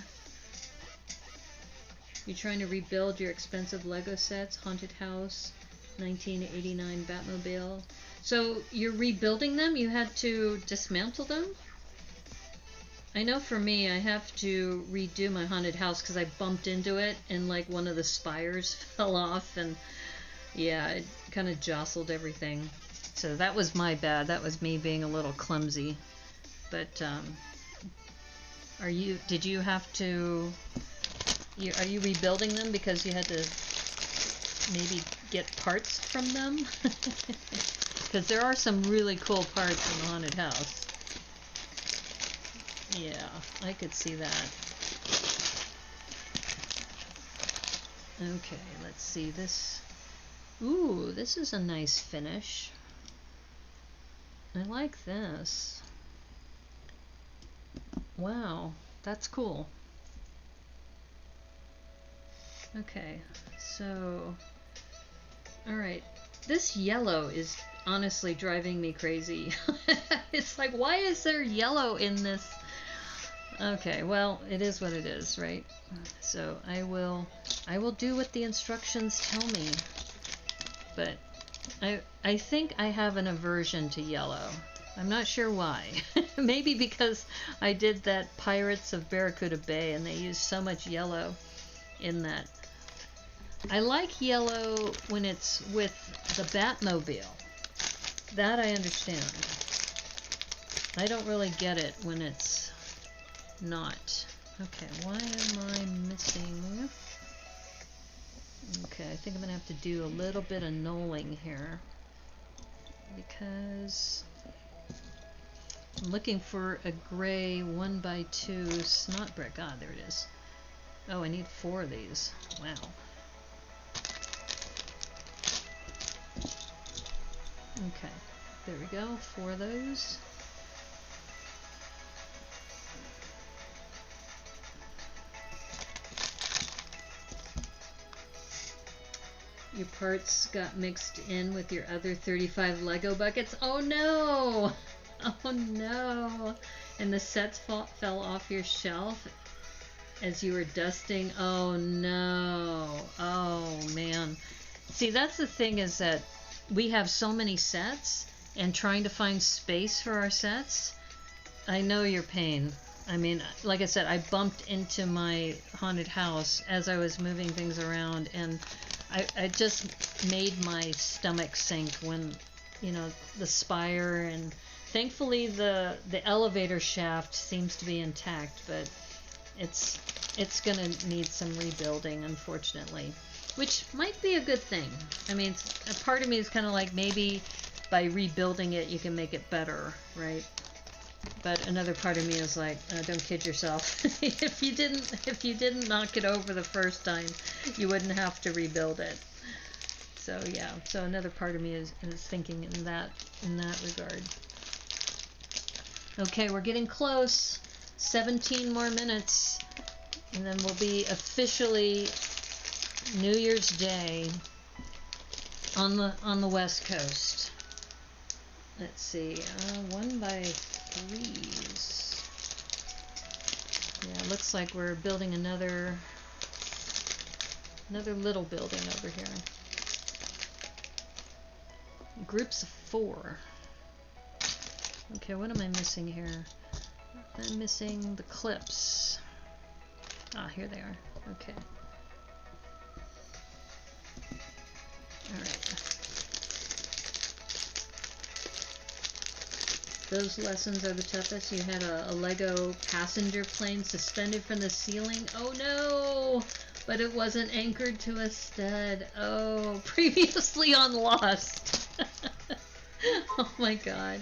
You trying to rebuild your expensive Lego sets? Haunted House, 1989 Batmobile. So you're rebuilding them? You had to dismantle them? I know for me, I have to redo my haunted house because I bumped into it and like one of the spires fell off, and yeah, it kind of jostled everything. So that was my bad. That was me being a little clumsy. But did you have to, are you rebuilding them because you had to maybe get parts from them? Because there are some really cool parts in the haunted house. Yeah, I could see that. Okay, let's see this. Ooh, this is a nice finish. I like this. Wow, that's cool. Okay, so, alright, this yellow is honestly driving me crazy. It's like, why is there yellow in this? Okay, well, it is what it is, right? So I will do what the instructions tell me. But I think I have an aversion to yellow. I'm not sure why. Maybe because I did that Pirates of Barracuda Bay and they used so much yellow in that. I like yellow when it's with the Batmobile. That I understand. I don't really get it when it's not. Okay, why am I missing? Okay, I think I'm gonna have to do a little bit of knolling here because I'm looking for a gray 1x2 snot brick. Ah, there it is. Oh, I need 4 of these. Wow. Okay, there we go, 4 of those. Your parts got mixed in with your other 35 Lego buckets. Oh no! Oh no! And the sets fell off your shelf as you were dusting. Oh no! Oh man. See, that's the thing, is that we have so many sets, and trying to find space for our sets, I know your pain. I mean, like I said, I bumped into my haunted house as I was moving things around, and I just made my stomach sink when, you know, the spire, and thankfully the elevator shaft seems to be intact, but it's gonna need some rebuilding, unfortunately, which might be a good thing. I mean, a part of me is kind of like, maybe by rebuilding it you can make it better, right? But another part of me is like, don't kid yourself. If you didn't knock it over the first time, you wouldn't have to rebuild it. So yeah, so another part of me is thinking in that regard. Okay, we're getting close. 17 more minutes, and then we'll be officially New Year's Day on the West Coast. Let's see, 1x3s. Yeah, it looks like we're building another little building over here. Groups of 4. Okay, what am I missing here? I'm missing the clips. Ah, here they are. Okay. Alright. Those lessons are the toughest. You had a Lego passenger plane suspended from the ceiling. Oh no! But it wasn't anchored to a stud. Oh, previously on Lost. Oh my god.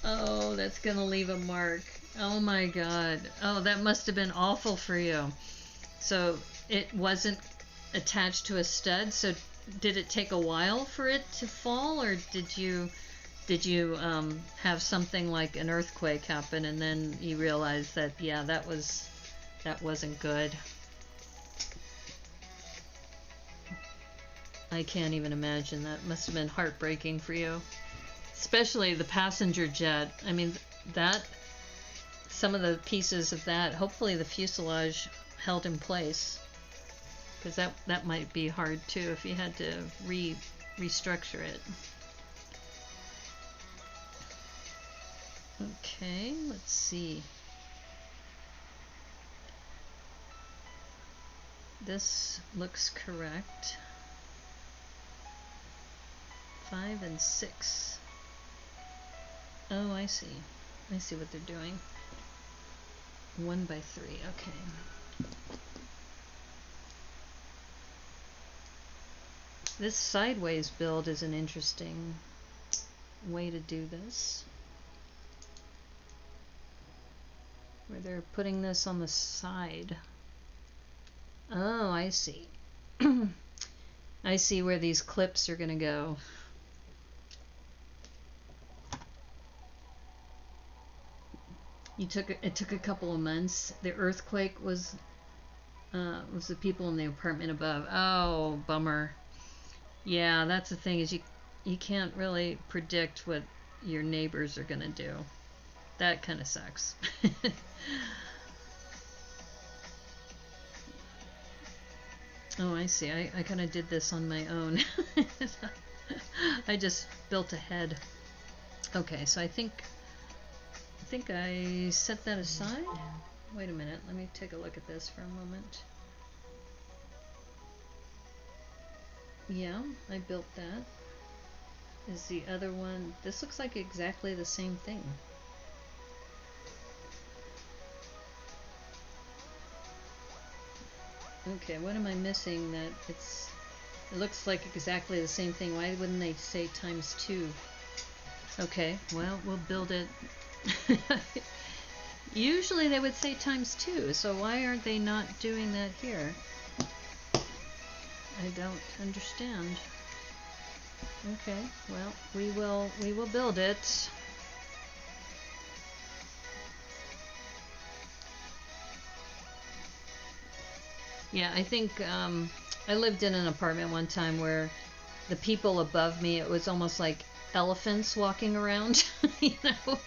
Oh, that's gonna leave a mark. Oh my god. Oh, that must have been awful for you. So it wasn't attached to a stud. So did it take a while for it to fall, or did you have something like an earthquake happen and then you realized that, yeah, that wasn't good? I can't even imagine. That must have been heartbreaking for you, especially the passenger jet. I mean, that some of the pieces of that, hopefully the fuselage held in place, because that might be hard too if you had to restructure it. Okay, let's see. This looks correct. 5 and 6. Oh, I see. I see what they're doing. 1 by 3. Okay. This sideways build is an interesting way to do this, where they're putting this on the side. Oh, I see. I see where these clips are going to go. It took a couple of months. The earthquake was the people in the apartment above. Oh, bummer. Yeah, that's the thing, is you can't really predict what your neighbors are gonna do. That kind of sucks. Oh, I see. I kind of did this on my own. I just built ahead. Okay, so I think I set that aside. Wait a minute, let me take a look at this for a moment. Yeah, I built that. Is the other one, this looks like exactly the same thing. Okay, what am I missing that it looks like exactly the same thing? Why wouldn't they say ×2? Okay, well, we'll build it. Usually they would say ×2, so why aren't they not doing that here? I don't understand. Okay, well, we will build it. Yeah, I think I lived in an apartment one time where the people above me, it was almost like elephants walking around, you know.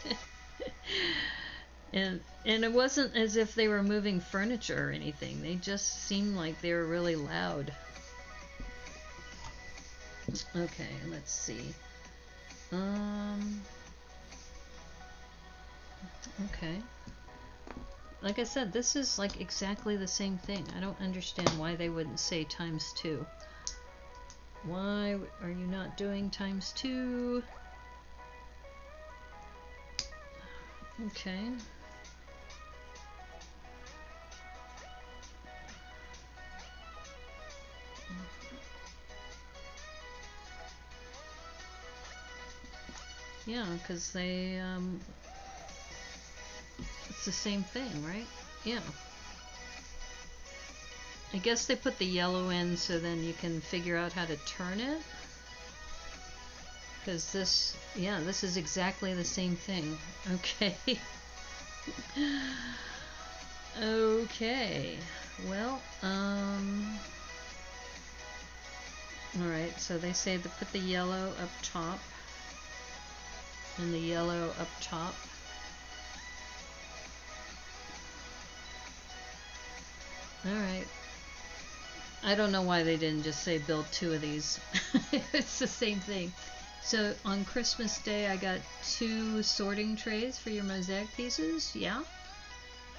And it wasn't as if they were moving furniture or anything. They just seemed like they were really loud. Okay, let's see. Okay. Like I said, this is like exactly the same thing. I don't understand why they wouldn't say ×2. Why are you not doing ×2? Okay. Yeah, because they, it's the same thing, right? Yeah. I guess they put the yellow in so then you can figure out how to turn it. Because this, yeah, this is exactly the same thing. Okay. Okay. Well, alright, so they say to put the yellow up top. And the yellow up top. Alright. I don't know why they didn't just say build 2 of these. It's the same thing. So on Christmas Day I got 2 sorting trays for your mosaic pieces. Yeah.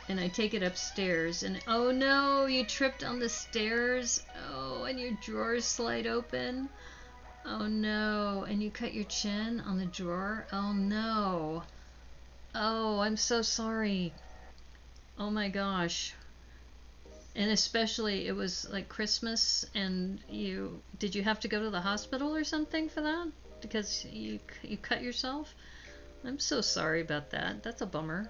And I take it upstairs and oh no, you tripped on the stairs. Oh, and your drawers slide open. Oh no, and you cut your chin on the drawer. Oh no. Oh, I'm so sorry. Oh my gosh. And especially it was like Christmas, and did you have to go to the hospital or something for that? Because you cut yourself? I'm so sorry about that. That's a bummer.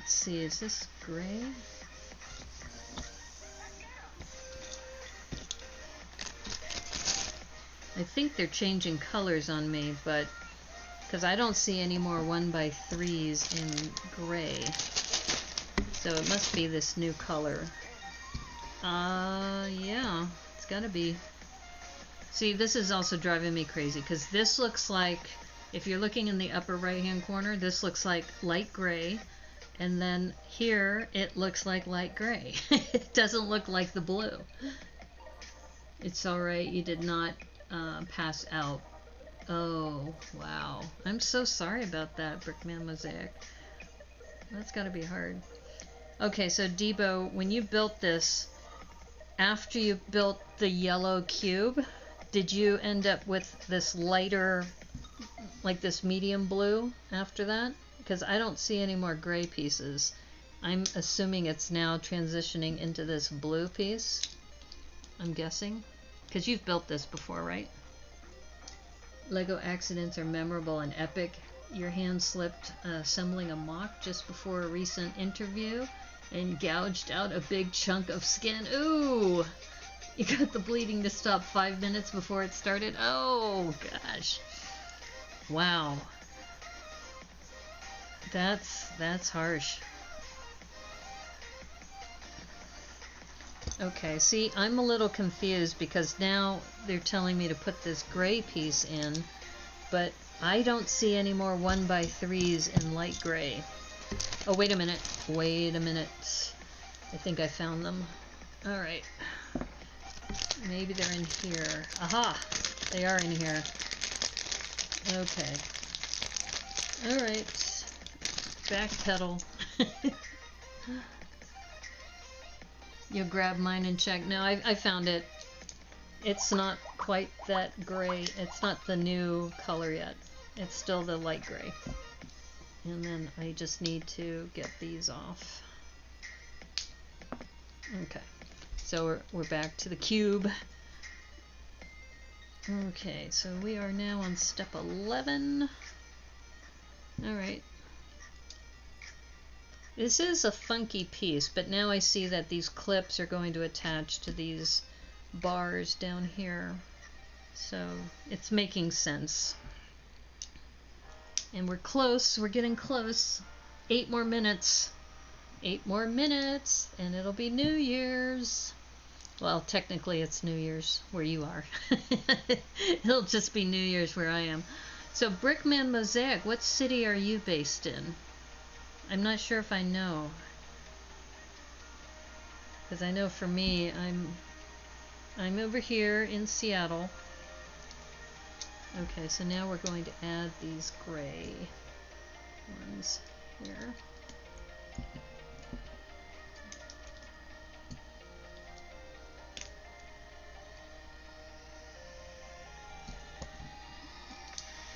Let's see, is this gray? I think they're changing colors on me, but because I don't see any more 1x3s in gray. So it must be this new color. Yeah, it's gotta be. See, this is also driving me crazy because this looks like, if you're looking in the upper right hand corner, this looks like light gray, and then here it looks like light gray. It doesn't look like the blue. It's alright, you did not pass out. Oh, wow. I'm so sorry about that, Brickman Mosaic. That's gotta be hard. Okay, so Debo, when you built this, after you built the yellow cube, did you end up with this lighter, like this medium blue after that? Because I don't see any more gray pieces. I'm assuming it's now transitioning into this blue piece. I'm guessing. Because you've built this before, right? Lego accidents are memorable and epic. Your hand slipped assembling a mock just before a recent interview and gouged out a big chunk of skin. Ooh! You got the bleeding to stop 5 minutes before it started? Oh, gosh. Wow. That's harsh. Okay, see, I'm a little confused because now they're telling me to put this gray piece in, but I don't see any more 1x3s in light gray. Oh, wait a minute. Wait a minute. I think I found them. Alright. Maybe they're in here. Aha! They are in here. Okay. Alright. Backpedal. You'll grab mine and check. No, I found it. It's not quite that gray. It's not the new color yet. It's still the light gray. And then I just need to get these off. Okay. So we're back to the cube. Okay, so we are now on step 11. Alright. This is a funky piece, but now I see that these clips are going to attach to these bars down here. So it's making sense. And we're close, we're getting close. 8 more minutes. 8 more minutes, and it'll be New Year's. Well, technically it's New Year's where you are. It'll just be New Year's where I am. So Brickman Mosaic, what city are you based in? I'm not sure if I know. Because I know for me, I'm over here in Seattle. Okay, so now we're going to add these gray ones here.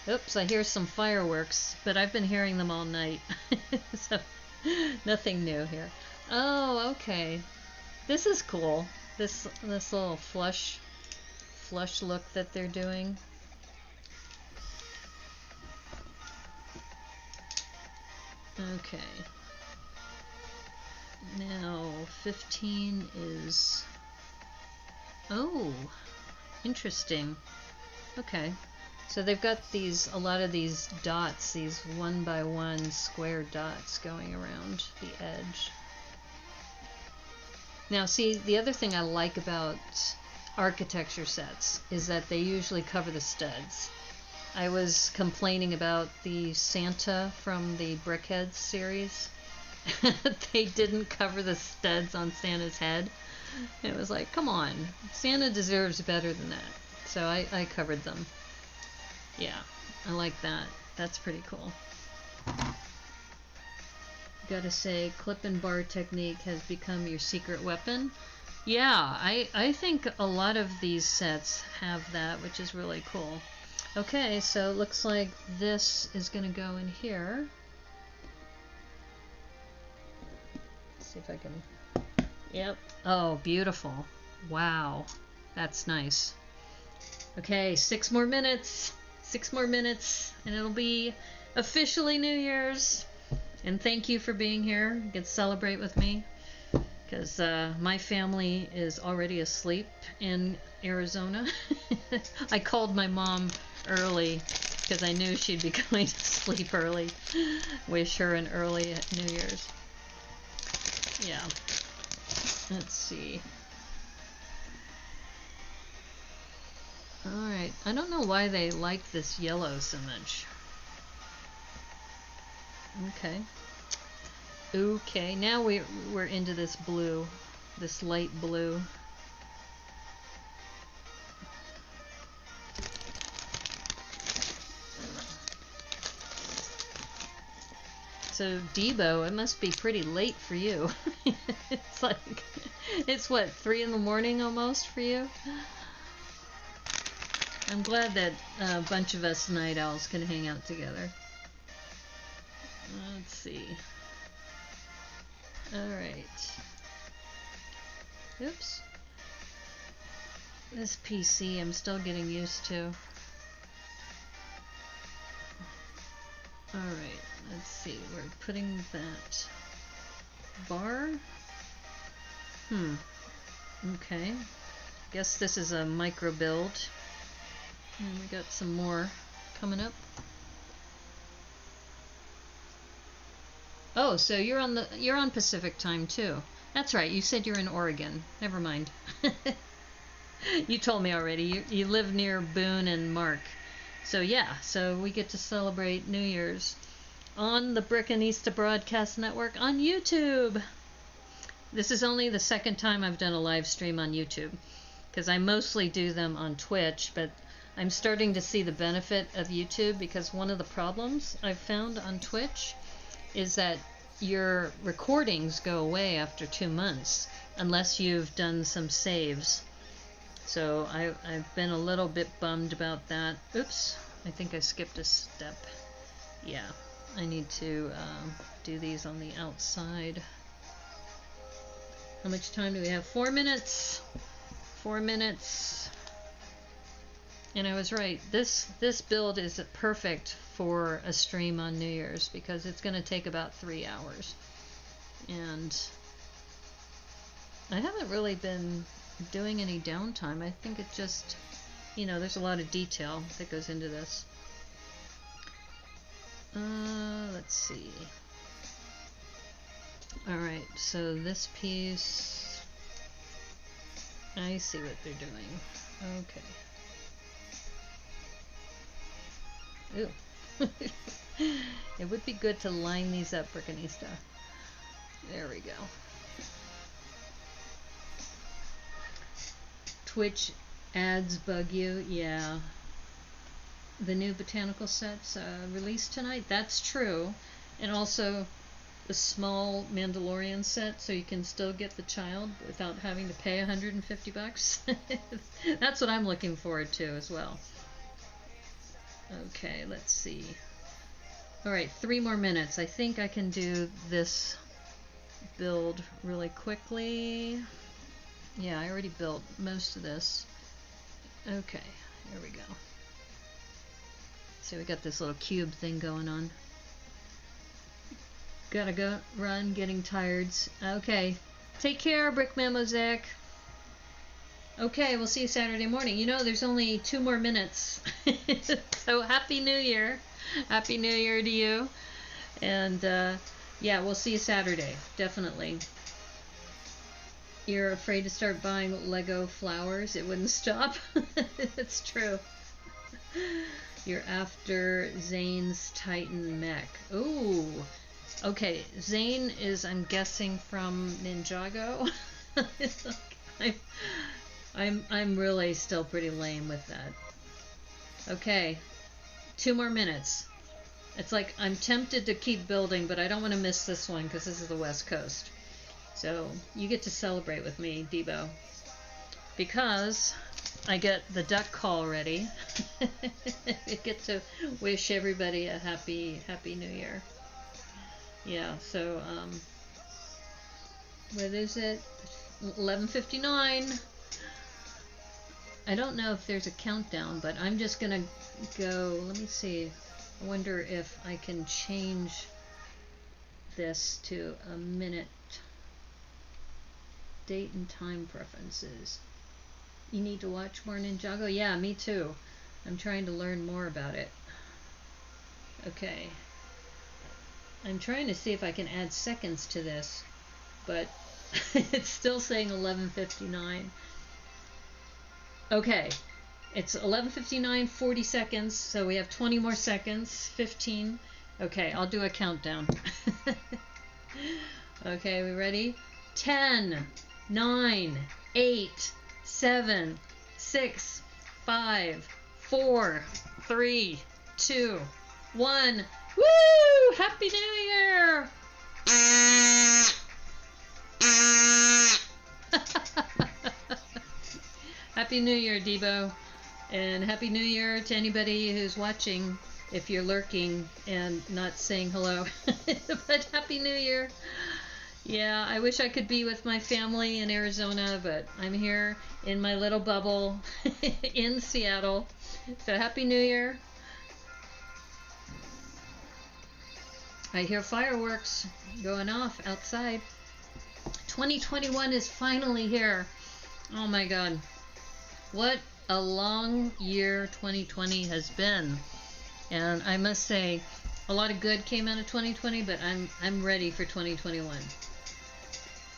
Oops, I hear some fireworks, but I've been hearing them all night. So, nothing new here. Oh, okay. This is cool. This little flush look that they're doing. Okay. Now, 15 is... Oh, interesting. Okay. So they've got a lot of these dots, these 1x1 square dots going around the edge. Now see, the other thing I like about architecture sets is that they usually cover the studs. I was complaining about the Santa from the Brickheads series. They didn't cover the studs on Santa's head. It was like, come on, Santa deserves better than that. So I covered them. Yeah, I like that. That's pretty cool. Gotta say, clip and bar technique has become your secret weapon. Yeah, I think a lot of these sets have that, which is really cool. Okay, so it looks like this is gonna go in here. Let's see if I can... Yep. Oh, beautiful. Wow. That's nice. Okay, 6 more minutes. 6 more minutes, and it'll be officially New Year's. And thank you for being here. You can celebrate with me because my family is already asleep in Arizona. I called my mom early because I knew she'd be going to sleep early. Wish her an early New Year's. Yeah. Let's see. Alright. I don't know why they like this yellow so much. Okay. Okay, now we're into this blue, this light blue. So Debo, it must be pretty late for you. It's like, it's what, 3 in the morning almost for you? I'm glad that a bunch of us night owls can hang out together. Let's see. Alright. Oops. This PC I'm still getting used to. Alright, let's see. We're putting that bar. Okay. Guess this is a micro build. And we got some more coming up. Oh, so you're on Pacific time too. That's right. You said you're in Oregon. Never mind. You told me already. You live near Boone and Mark. So yeah. So we get to celebrate New Year's on the Brickanista Broadcast Network on YouTube. This is only the second time I've done a live stream on YouTube because I mostly do them on Twitch, but I'm starting to see the benefit of YouTube because one of the problems I've found on Twitch is that your recordings go away after 2 months unless you've done some saves. So I've been a little bit bummed about that. Oops, I think I skipped a step. Yeah, I need to do these on the outside. How much time do we have? 4 minutes. 4 minutes. And I was right. This build is perfect for a stream on New Year's because it's going to take about 3 hours. And I haven't really been doing any downtime. I think it just, you know, there's a lot of detail that goes into this. Let's see. Alright, so this piece, I see what they're doing. Okay. Ooh. It would be good to line these up, Brickanista. There we go. Twitch ads bug you? Yeah. The new botanical sets released tonight? That's true. And also the small Mandalorian set, so you can still get the child without having to pay $150. That's what I'm looking forward to as well. Okay, let's see. Alright, 3 more minutes. I think I can do this build really quickly. Yeah, I already built most of this. Okay, here we go. So we got this little cube thing going on. Gotta go run, getting tired. Okay, take care, Brickman Mosaic. Okay, we'll see you Saturday morning. You know, there's only 2 more minutes. So Happy New Year. Happy New Year to you. And yeah, we'll see you Saturday, definitely. You're afraid to start buying Lego flowers? It wouldn't stop. It's true. You're after Zane's Titan mech. Ooh. Okay, Zane is, I'm guessing, from Ninjago. I'm really still pretty lame with that. Okay, 2 more minutes. It's like I'm tempted to keep building, but I don't want to miss this one because this is the West Coast. So you get to celebrate with me, Debo, because I get the duck call ready. I get to wish everybody a happy New Year. Yeah, so what is it? 11:59. I don't know if there's a countdown, but I'm just gonna go. Let me see. I wonder if I can change this to a minute. Date and time preferences. You need to watch more Ninjago? Yeah, me too. I'm trying to learn more about it. Okay. I'm trying to see if I can add seconds to this, but it's still saying 11:59. Okay. It's 11:59, 40 seconds, so we have 20 more seconds, 15. Okay, I'll do a countdown. Okay, we ready? 10, 9, 8, 7, 6, 5, 4, 3, 2, 1. Woo! Happy New Year! Happy New Year, Debo. And Happy New Year to anybody who's watching, if you're lurking and not saying hello. But Happy New Year. Yeah, I wish I could be with my family in Arizona, but I'm here in my little bubble in Seattle. So Happy New Year. I hear fireworks going off outside. 2021 is finally here. Oh my God. What a long year 2020 has been. And I must say, a lot of good came out of 2020, but I'm ready for 2021.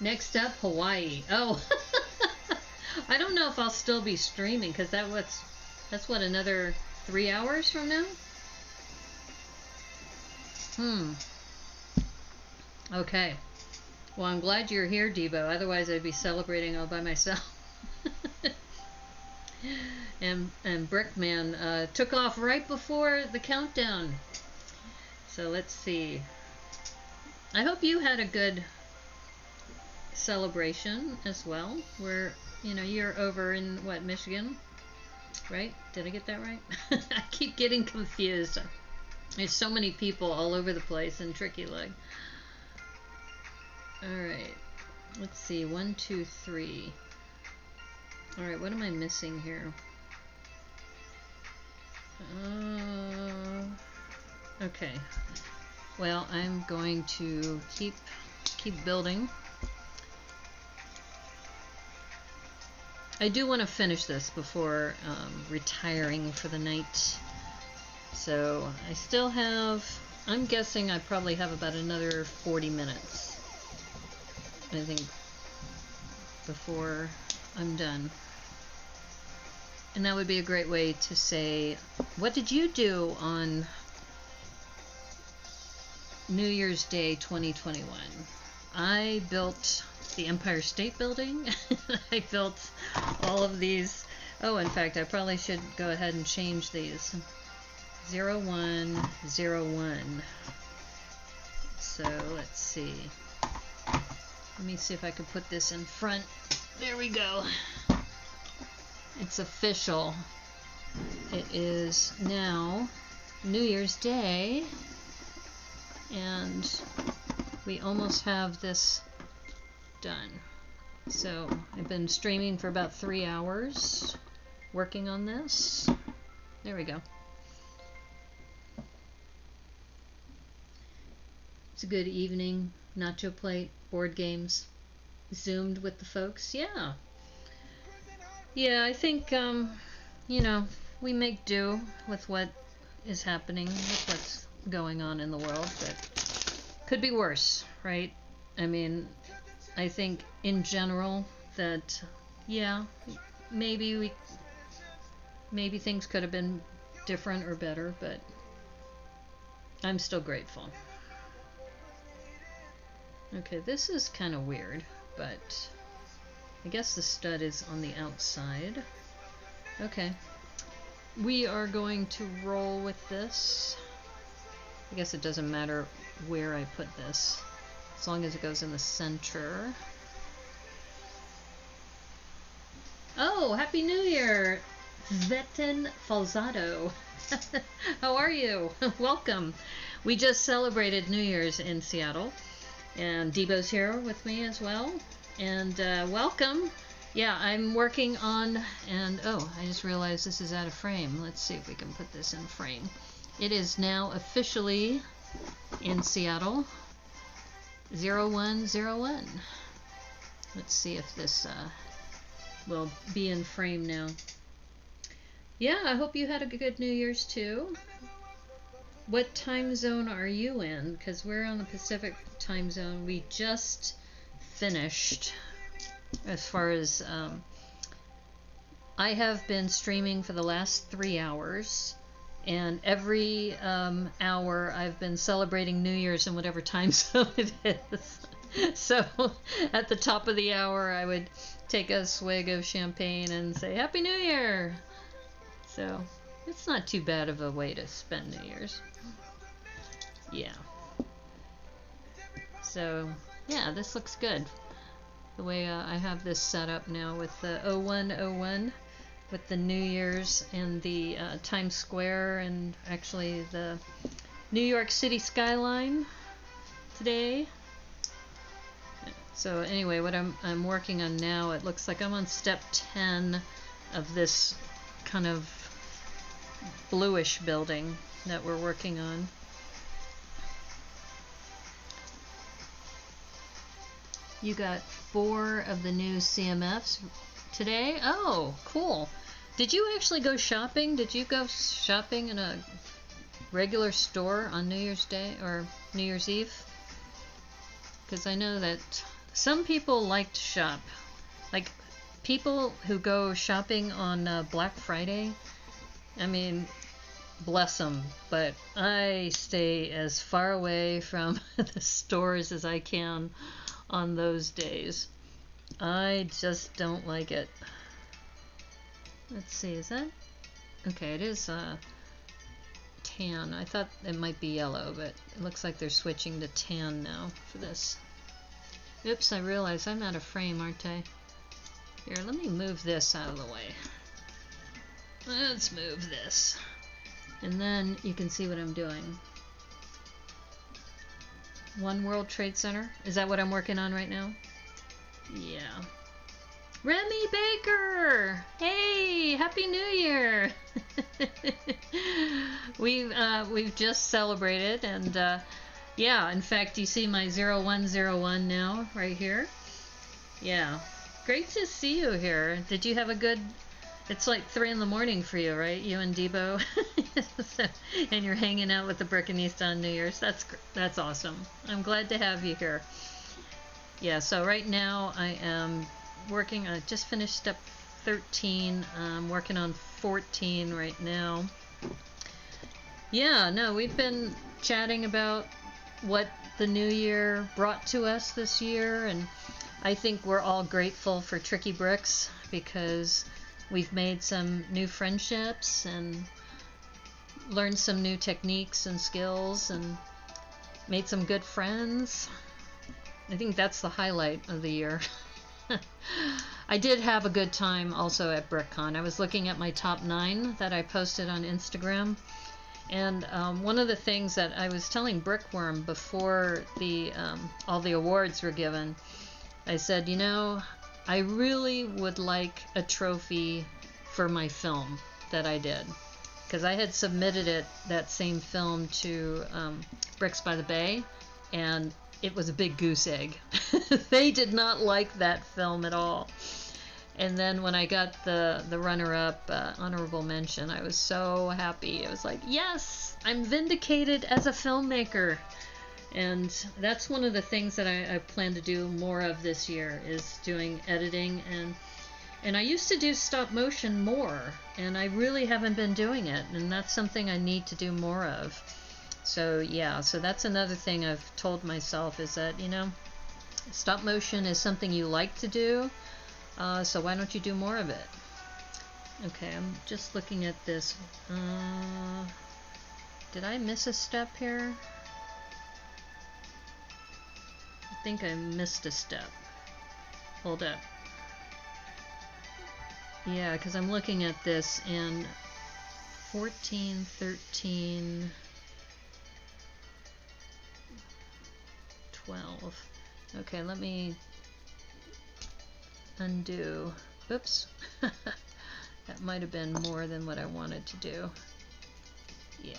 Next up, Hawaii. Oh, I don't know if I'll still be streaming, because that's what, another 3 hours from now? Okay. Well, I'm glad you're here, Debo. Otherwise, I'd be celebrating all by myself. And Brickman took off right before the countdown. So let's see. I hope you had a good celebration as well. Where, you're over in, what, Michigan? Right? Did I get that right? I keep getting confused. There's so many people all over the place in Tricky Leg. Alright. Let's see. 1, 2, 3. Alright, what am I missing here? Okay. Well, I'm going to keep building. I do want to finish this before retiring for the night. So I still have, I'm guessing I probably have about another 40 minutes, I think, before I'm done. And that would be a great way to say, what did you do on New Year's Day 2021? I built the Empire State Building. I built all of these. Oh, in fact, I probably should go ahead and change these. 0101. So let's see. Let me see if I can put this in front. There we go. It's official. It is now New Year's Day, and we almost have this done. So I've been streaming for about 3 hours working on this. There we go. It's a good evening. Nacho plate, board games, Zoomed with the folks. Yeah. Yeah, I think, we make do with what is happening, with what's going on in the world, but could be worse, right? I mean, I think in general that, yeah, maybe things could have been different or better, but I'm still grateful. Okay, this is kind of weird, but I guess the stud is on the outside. Okay. We are going to roll with this. I guess it doesn't matter where I put this, as long as it goes in the center. Oh, Happy New Year, Svetin Falzado. How are you? Welcome. We just celebrated New Year's in Seattle, and Debo's here with me as well. And welcome. Yeah, I'm working on, and oh, I just realized this is out of frame. Let's see if we can put this in frame. It is now officially in Seattle. 0101. Let's see if this will be in frame now. Yeah, I hope you had a good New Year's too. What time zone are you in? Because we're on the Pacific time zone. We just finished as far as I have been streaming for the last 3 hours, and every hour I've been celebrating New Year's in whatever time zone it is. So at the top of the hour I would take a swig of champagne and say Happy New Year. So it's not too bad of a way to spend New Year's. Yeah. So yeah, this looks good. The way I have this set up now with the 0101 with the New Year's and the Times Square and actually the New York City skyline today. So anyway, what I'm working on now, it looks like I'm on step 10 of this kind of bluish building that we're working on. You got 4 of the new CMFs today? Oh, cool. Did you actually go shopping? Did you go shopping in a regular store on New Year's Day or New Year's Eve? Because I know that some people like to shop. Like people who go shopping on Black Friday, I mean, bless them, but I stay as far away from the stores as I can on those days. I just don't like it. Let's see, is that? Okay, it is tan. I thought it might be yellow, but it looks like they're switching to tan now for this. Oops, I realize I'm out of frame, aren't I? Here, let me move this out of the way. Let's move this. And then you can see what I'm doing. One World Trade Center. Is that what I'm working on right now? Yeah. Remy Baker! Hey! Happy New Year! We've just celebrated, and yeah, in fact, you see my 0101 now, right here. Yeah. Great to see you here. Did you have a good... It's like 3 in the morning for you, right? You and Debo, and you're hanging out with the Brickanista on New Year's. That's awesome. I'm glad to have you here. Yeah. So right now I am working. I just finished step 13. I'm working on 14 right now. Yeah. No, we've been chatting about what the new year brought to us this year, and I think we're all grateful for Tricky Bricks because we've made some new friendships and learned some new techniques and skills and made some good friends. I think that's the highlight of the year. I did have a good time also at BrickCon. I was looking at my top 9 that I posted on Instagram, and one of the things that I was telling Brickworm before the all the awards were given, I said, you know, I really would like a trophy for my film that I did, because I had submitted that same film to Bricks by the Bay, and it was a big goose egg. They did not like that film at all. And then when I got the runner-up honorable mention, I was so happy. I was like, yes, I'm vindicated as a filmmaker. And that's one of the things that I plan to do more of this year, is doing editing. And I used to do stop motion more, and I really haven't been doing it, and that's something I need to do more of. So yeah, so that's another thing I've told myself, is that, you know, stop motion is something you like to do, so why don't you do more of it? Okay, I'm just looking at this. Did I miss a step here? I think I missed a step. Hold up. Yeah, because I'm looking at this in 14, 13, 12. Okay, let me undo. Oops. That might have been more than what I wanted to do. Yeah.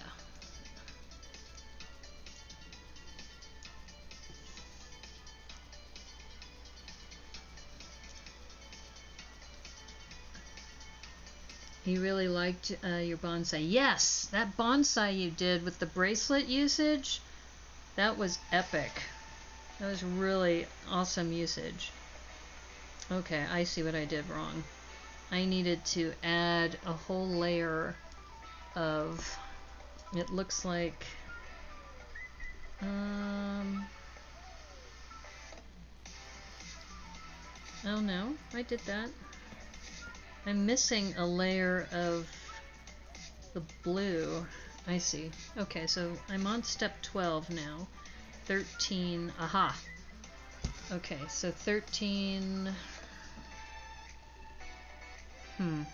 He really liked your bonsai. Yes, that bonsai you did with the bracelet usage, that was epic. That was really awesome usage. Okay, I see what I did wrong. I needed to add a whole layer of, it looks like, oh no, I did that. I'm missing a layer of the blue. I see. Okay, so I'm on step 12 now. 13, aha. Okay, so 13, okay,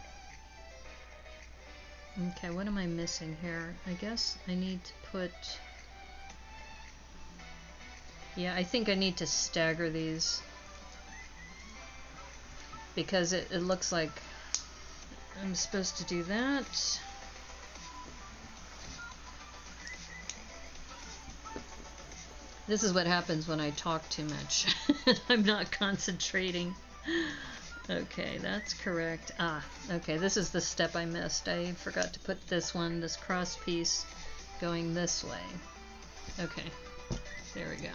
what am I missing here? I guess I need to put, yeah, I think I need to stagger these because it looks like I'm supposed to do that. This is what happens when I talk too much. I'm not concentrating. Okay, that's correct. Ah, okay, this is the step I missed. I forgot to put this one, this cross piece, going this way. Okay, there we go.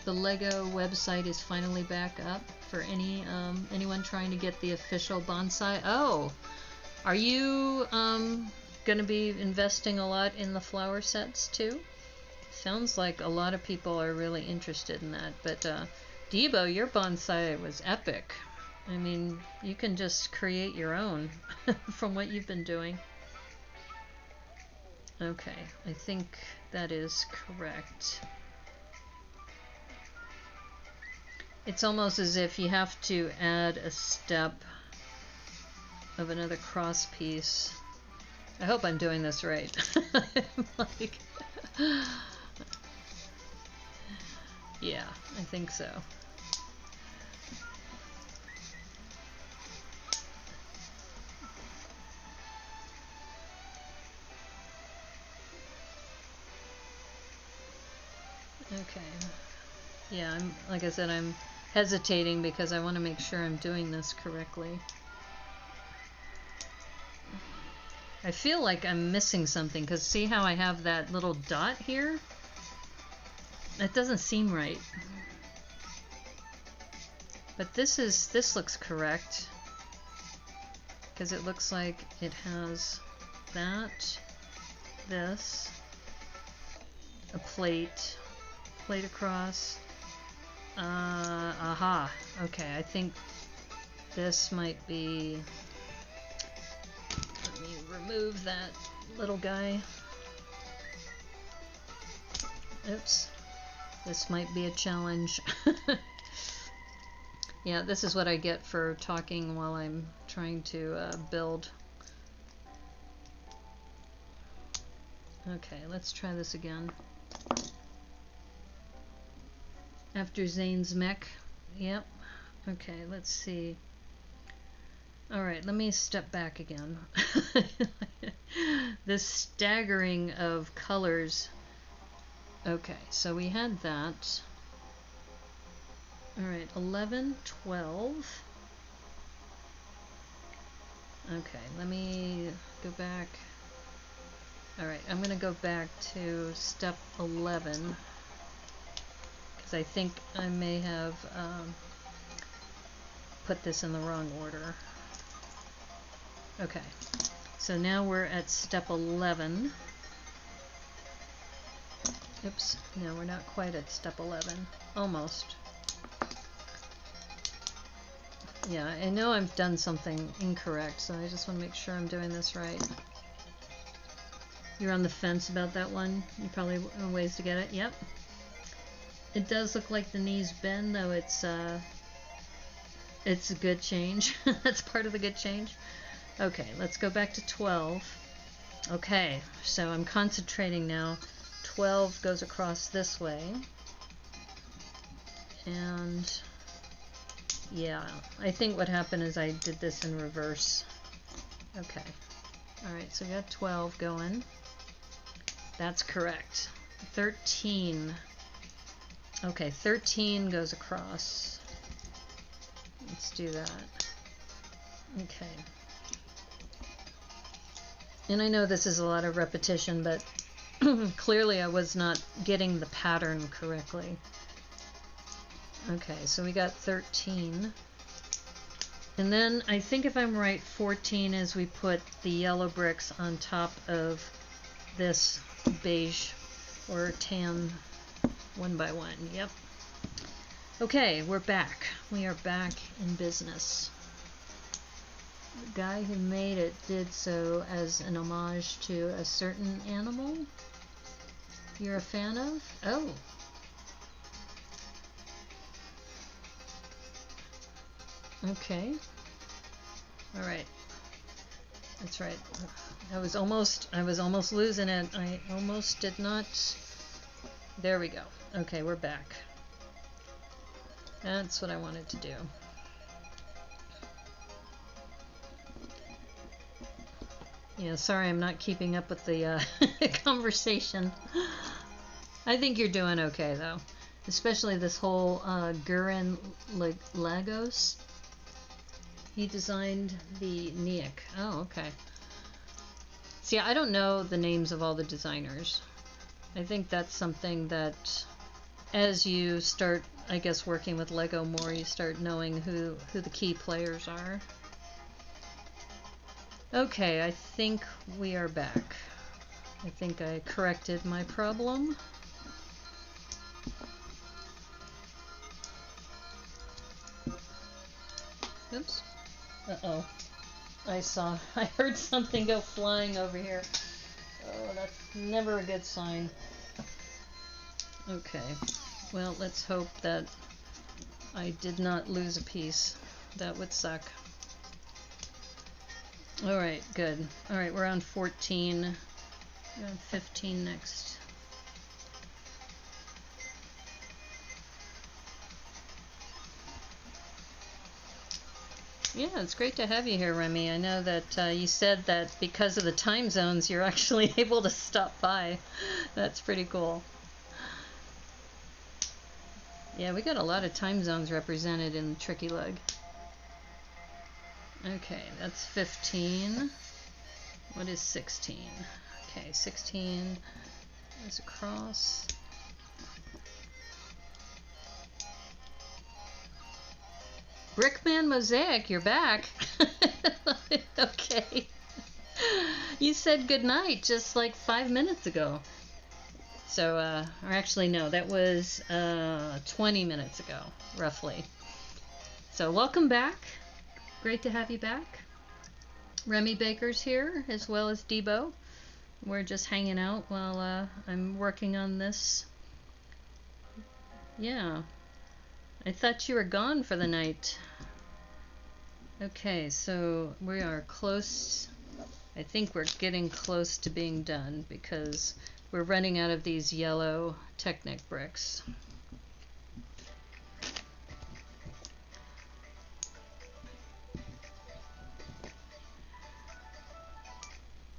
The Lego website is finally back up for anyone trying to get the official bonsai. Oh, are you going to be investing a lot in the flower sets too? Sounds like a lot of people are really interested in that. But Debo, your bonsai was epic. I mean, you can just create your own from what you've been doing. Okay, I think that is correct. It's almost as if you have to add a step of another cross piece. I hope I'm doing this right. Like, yeah, I think so. Okay. Yeah, like I said, I'm hesitating because I want to make sure I'm doing this correctly. I feel like I'm missing something because see how I have that little dot here? That doesn't seem right. But this looks correct because it looks like it has that, this, a plate across. Aha. Okay, I think this might be. Let me remove that little guy. Oops. This might be a challenge. Yeah, this is what I get for talking while I'm trying to build. Okay, let's try this again. After Zane's mech. Yep. Okay, let's see. Alright, let me step back again. This staggering of colors. Okay, so we had that. Alright, 11, 12. Okay, let me go back. Alright, I'm going to go back to step 11. Because I think I may have put this in the wrong order. Okay, so now we're at step 11. Oops, no, we're not quite at step 11. Almost. Yeah, I know I've done something incorrect, so I just want to make sure I'm doing this right. You're on the fence about that one? You probably have ways to get it? Yep. It does look like the knees bend, though it's a good change. That's part of the good change. Okay, let's go back to 12. Okay, so I'm concentrating now. 12 goes across this way. And yeah, I think what happened is I did this in reverse. Okay. Alright, so we got 12 going. That's correct. 13. Okay, 13 goes across. Let's do that. Okay. And I know this is a lot of repetition, but clearly I was not getting the pattern correctly. Okay, so we got 13. And then I think if I'm right, 14 is we put the yellow bricks on top of this beige or tan 1 by 1. Yep. Okay, we're back. We are back in business. The guy who made it did so as an homage to a certain animal you're a fan of? Oh. Okay. All right. That's right. I was almost losing it. I almost did not. There we go. Okay, we're back. That's what I wanted to do. Yeah, sorry I'm not keeping up with the conversation. I think you're doing okay, though. Especially this whole Gurin Lagos. He designed the Niak. Oh, okay. See, I don't know the names of all the designers. I think that's something that, as you start, I guess, working with Lego more, you start knowing who the key players are. Okay, I think we are back. I think I corrected my problem. Oops. Uh-oh. I heard something go flying over here. Oh, that's never a good sign. Okay. Well, let's hope that I did not lose a piece. That would suck. Alright, good. Alright, we're on 14. We're on 15 next. Yeah, it's great to have you here, Remy. I know that you said that because of the time zones, you're actually able to stop by. That's pretty cool. Yeah, we got a lot of time zones represented in Tricky Lug. Okay, that's 15. What is 16? Okay, 16 is across. Brickman Mosaic, you're back. Okay. You said goodnight just like 5 minutes ago. So, or actually no, that was 20 minutes ago, roughly. So welcome back. Great to have you back. Remy Baker's here, as well as Debo. We're just hanging out while I'm working on this. Yeah. I thought you were gone for the night. Okay, so we are close. I think we're getting close to being done because we're running out of these yellow Technic bricks.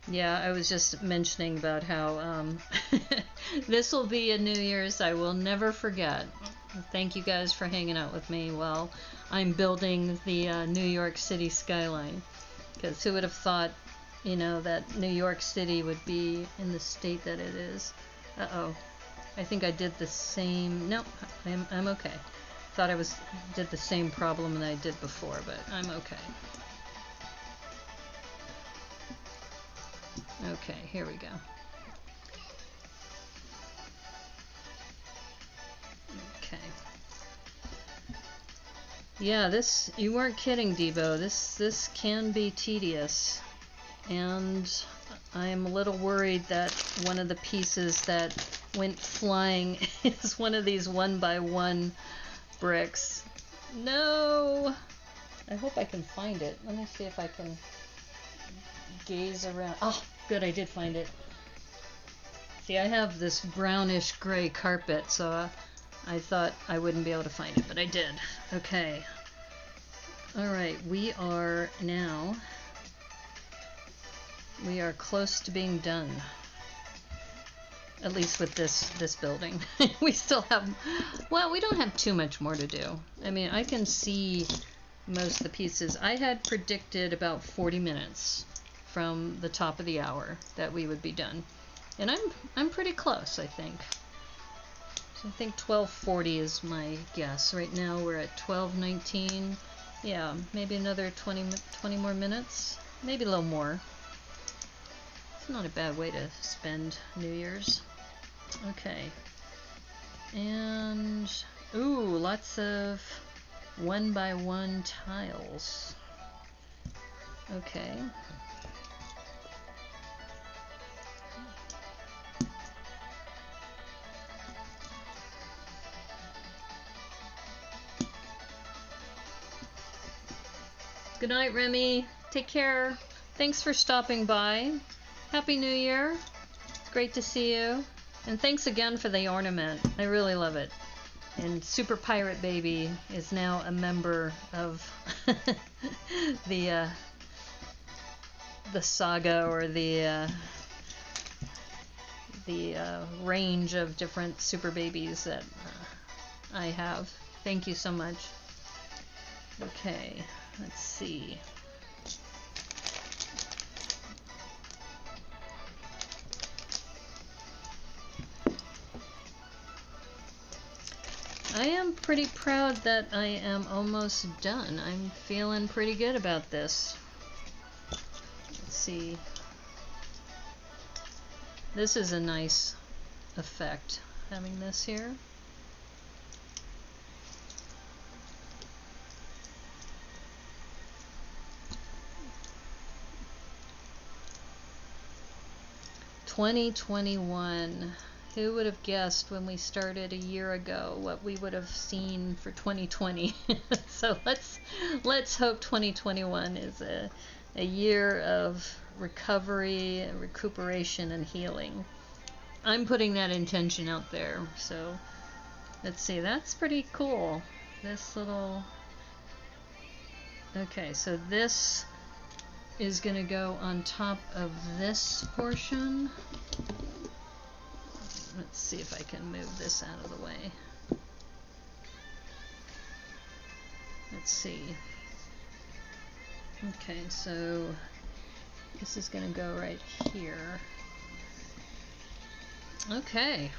Yeah, I was just mentioning about how this will be a New Year's I will never forget. Thank you guys for hanging out with me while I'm building the New York City skyline. Because who would have thought, you know, that New York City would be in the state that it is. Uh-oh. I think I did the same... Nope, I'm okay. Thought I did the same problem that I did before, but I'm okay. Okay, here we go. Okay. Yeah, this, you weren't kidding, Debo. This can be tedious. And I'm a little worried that one of the pieces that went flying is one of these 1x1 bricks. No! I hope I can find it. Let me see if I can gaze around. Oh, good, I did find it. See, I have this brownish gray carpet, so I thought I wouldn't be able to find it, but I did. Okay. Alright, we are close to being done. At least with this building. We still have, well, we don't have too much more to do. I mean, I can see most of the pieces. I had predicted about 40 minutes from the top of the hour that we would be done. And I'm pretty close, I think. So I think 12:40 is my guess. Right now we're at 12:19. Yeah, maybe another 20 more minutes. Maybe a little more. It's not a bad way to spend New Year's. Okay. And, ooh, lots of 1x1 tiles. Okay. Good night, Remy. Take care. Thanks for stopping by. Happy New Year. It's great to see you. And thanks again for the ornament. I really love it. And Super Pirate Baby is now a member of the saga, or the range of different super babies that I have. Thank you so much. Okay, let's see. I am pretty proud that I am almost done. I'm feeling pretty good about this. Let's see. This is a nice effect, having this here. (2021). Who would have guessed when we started a year ago what we would have seen for 2020? So let's hope 2021 is a year of recovery, recuperation, and healing. I'm putting that intention out there. So let's see. That's pretty cool. This little... Okay, so this is going to go on top of this portion. Let's see if I can move this out of the way. Let's see. Okay, so this is going to go right here. Okay.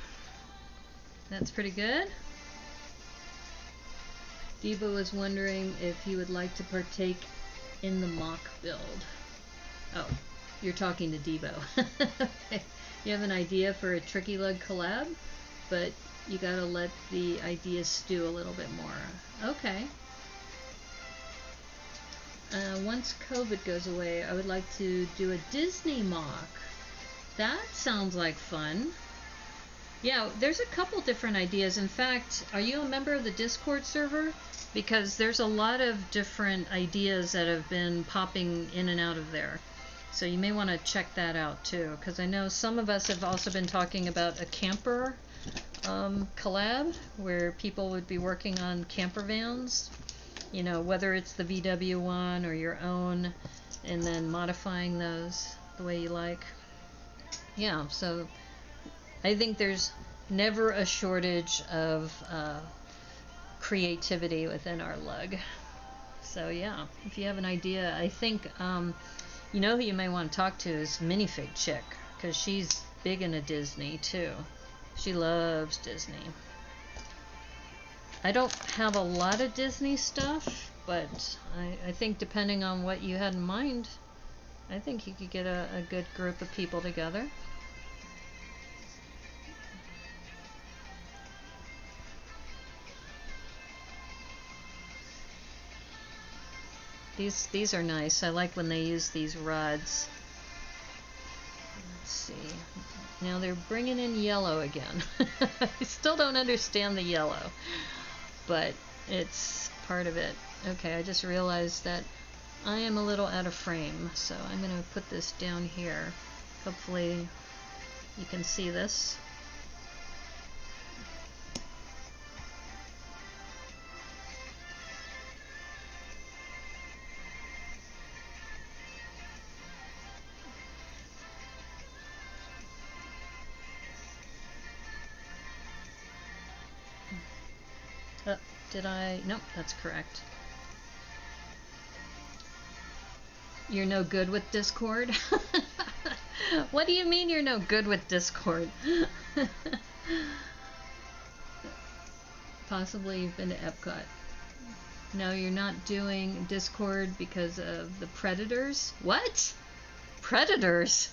That's pretty good. Debo was wondering if you would like to partake in the mock build. Oh, you're talking to Debo. Okay. You have an idea for a Tricky Lug collab, but you gotta let the ideas stew a little bit more. Okay. Once COVID goes away, I would like to do a Disney mock. That sounds like fun. Yeah, there's a couple different ideas. In fact, are you a member of the Discord server? Because there's a lot of different ideas that have been popping in and out of there. So you may want to check that out too, because I know some of us have also been talking about a camper collab, where people would be working on camper vans, you know, whether it's the VW one or your own, and then modifying those the way you like. Yeah, so I think there's never a shortage of creativity within our lug. So yeah, if you have an idea, I think you know who you may want to talk to is Minifig Chick, because she's big into Disney too. She loves Disney. I don't have a lot of Disney stuff, but I think depending on what you had in mind, I think you could get a good group of people together. These are nice. I like when they use these rods. Let's see. Now they're bringing in yellow again. I still don't understand the yellow, but it's part of it. Okay, I just realized that I am a little out of frame, so I'm going to put this down here. Hopefully you can see this. Did I? Nope, that's correct. You're no good with Discord? What do you mean you're no good with Discord? Possibly you've been to Epcot. No, you're not doing Discord because of the predators? What? Predators?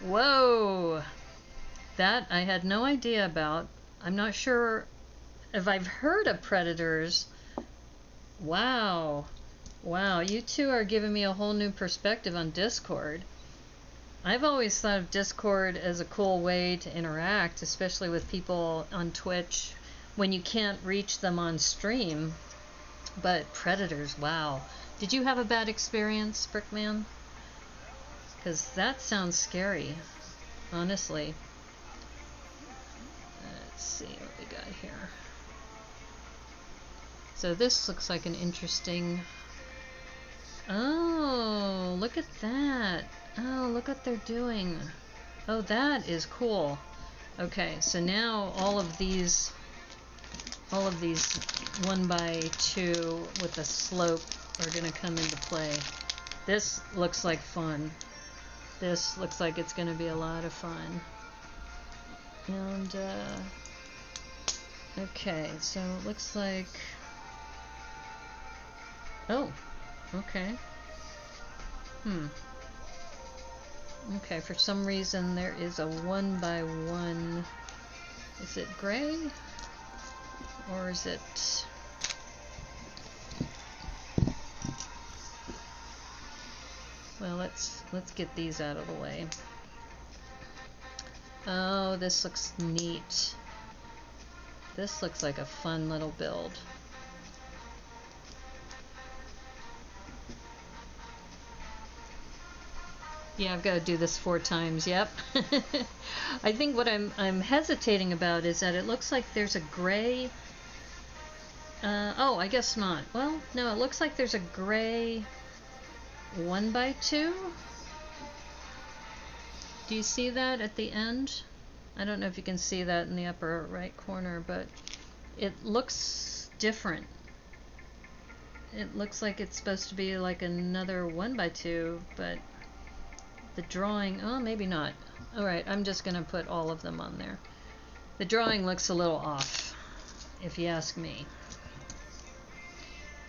Whoa. That I had no idea about. I'm not sure if I've heard of predators. Wow. Wow, you two are giving me a whole new perspective on Discord. I've always thought of Discord as a cool way to interact, especially with people on Twitch when you can't reach them on stream. But predators, wow. Did you have a bad experience, Brickman? Because that sounds scary, honestly. Let's see what we got here. So this looks like an interesting... Oh, look at that. Oh, look what they're doing. Oh, that is cool. Okay, so now all of these 1x2 with a slope are going to come into play. This looks like fun. This looks like it's going to be a lot of fun. And, okay, so it looks like... Oh, okay. Okay, for some reason there is a 1x1. Is it gray? Or is it... Well, let's get these out of the way. Oh, this looks neat. This looks like a fun little build. Yeah, I've got to do this 4 times. Yep. I think what I'm hesitating about is that it looks like there's a gray. Oh, I guess not. Well, no, it looks like there's a gray 1x2. Do you see that at the end? I don't know if you can see that in the upper right corner, but it looks different. It looks like it's supposed to be like another 1x2, but the drawing, oh, maybe not. Alright, I'm just going to put all of them on there. The drawing looks a little off, if you ask me.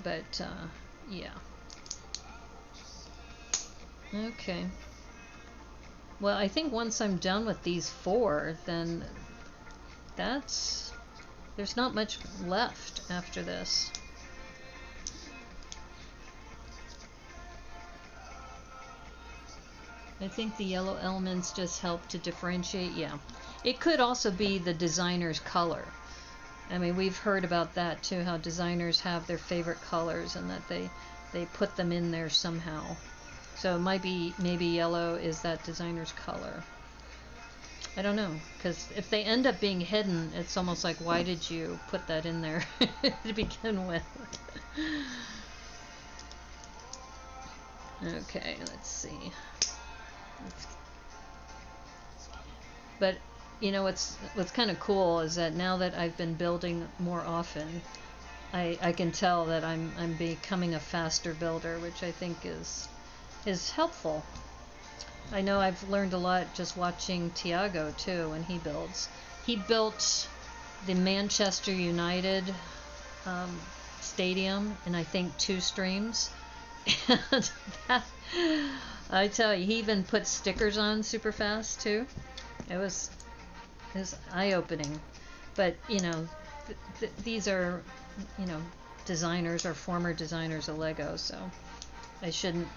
But, yeah. Okay. Well, I think once I'm done with these 4, then there's not much left after this. I think the yellow elements just help to differentiate. Yeah, it could also be the designer's color. I mean, we've heard about that too, how designers have their favorite colors and that they put them in there somehow. So it might be, maybe yellow is that designer's color. I don't know, because if they end up being hidden, it's almost like, why did you put that in there to begin with? Okay, let's see. But you know what's kind of cool is that now that I've been building more often, I can tell that I'm becoming a faster builder, which I think is helpful. I know I've learned a lot just watching Tiago too when he builds. He built the Manchester United stadium in I think 2 streams. And that, I tell you, he even put stickers on super fast too. It was eye-opening. But you know, these are, you know, designers or former designers of Lego, so I shouldn't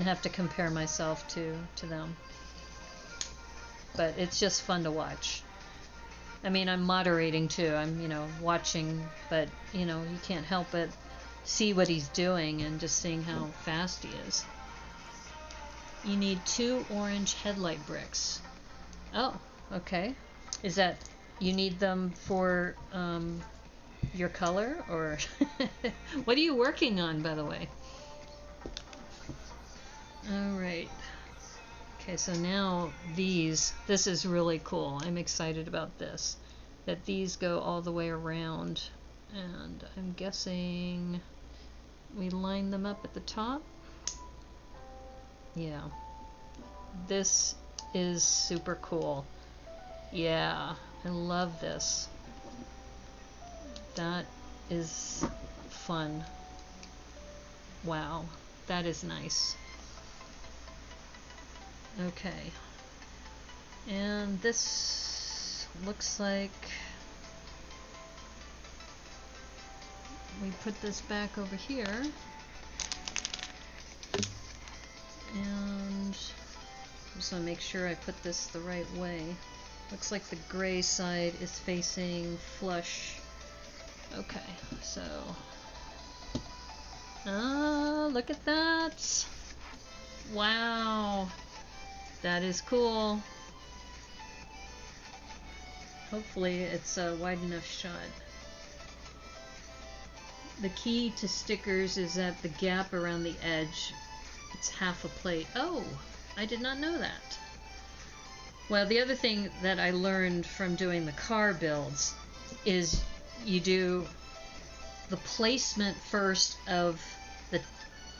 have to compare myself to them. But it's just fun to watch. I mean, I'm moderating too. I'm, you know, watching, but you know, you can't help but see what he's doing and just seeing how fast he is. You need 2 orange headlight bricks. Oh, okay. Is that, you need them for your color, or what are you working on, by the way? Alright. Okay, so now this is really cool. I'm excited about this. That these go all the way around. And I'm guessing we line them up at the top. Yeah. This is super cool. Yeah, I love this. That is fun. Wow, that is nice. Okay. And this looks like we put this back over here. And just want to make sure I put this the right way. Looks like the gray side is facing flush. Okay, so look at that. Wow, that is cool. Hopefully it's a wide enough shot. The key to stickers is that the gap around the edge, it's half a plate. Oh, I did not know that. Well, the other thing that I learned from doing the car builds is you do the placement first of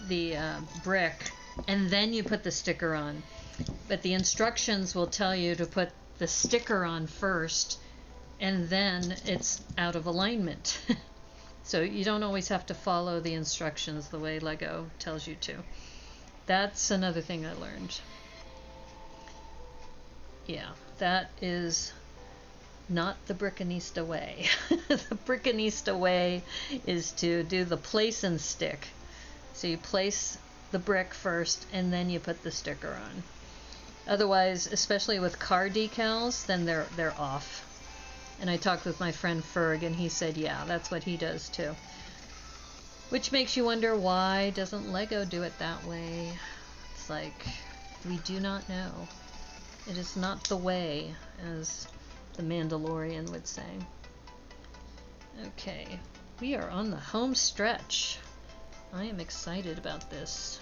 the brick, and then you put the sticker on. But the instructions will tell you to put the sticker on first, and then it's out of alignment. So you don't always have to follow the instructions the way Lego tells you to. That's another thing I learned. Yeah, that is not the Brickanista way. The Brickanista way is to do the place and stick. So you place the brick first and then you put the sticker on. Otherwise, especially with car decals, then they're off. And I talked with my friend Ferg and he said, yeah, that's what he does too. Which makes you wonder, why doesn't Lego do it that way? It's like, we do not know. It is not the way, as the Mandalorian would say. Okay, we are on the home stretch. I am excited about this.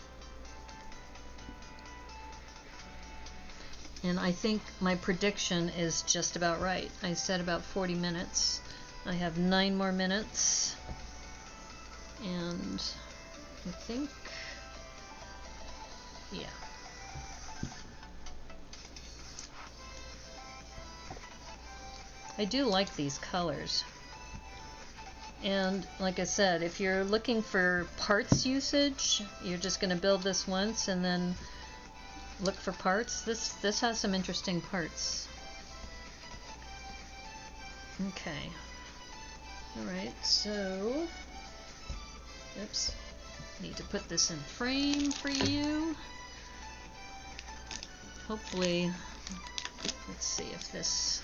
And I think my prediction is just about right. I said about 40 minutes. I have 9 more minutes. And I think, yeah. I do like these colors. And like I said, if you're looking for parts usage, you're just going to build this once and then look for parts. This has some interesting parts. Okay. Alright, so oops. Need to put this in frame for you. Hopefully, let's see if this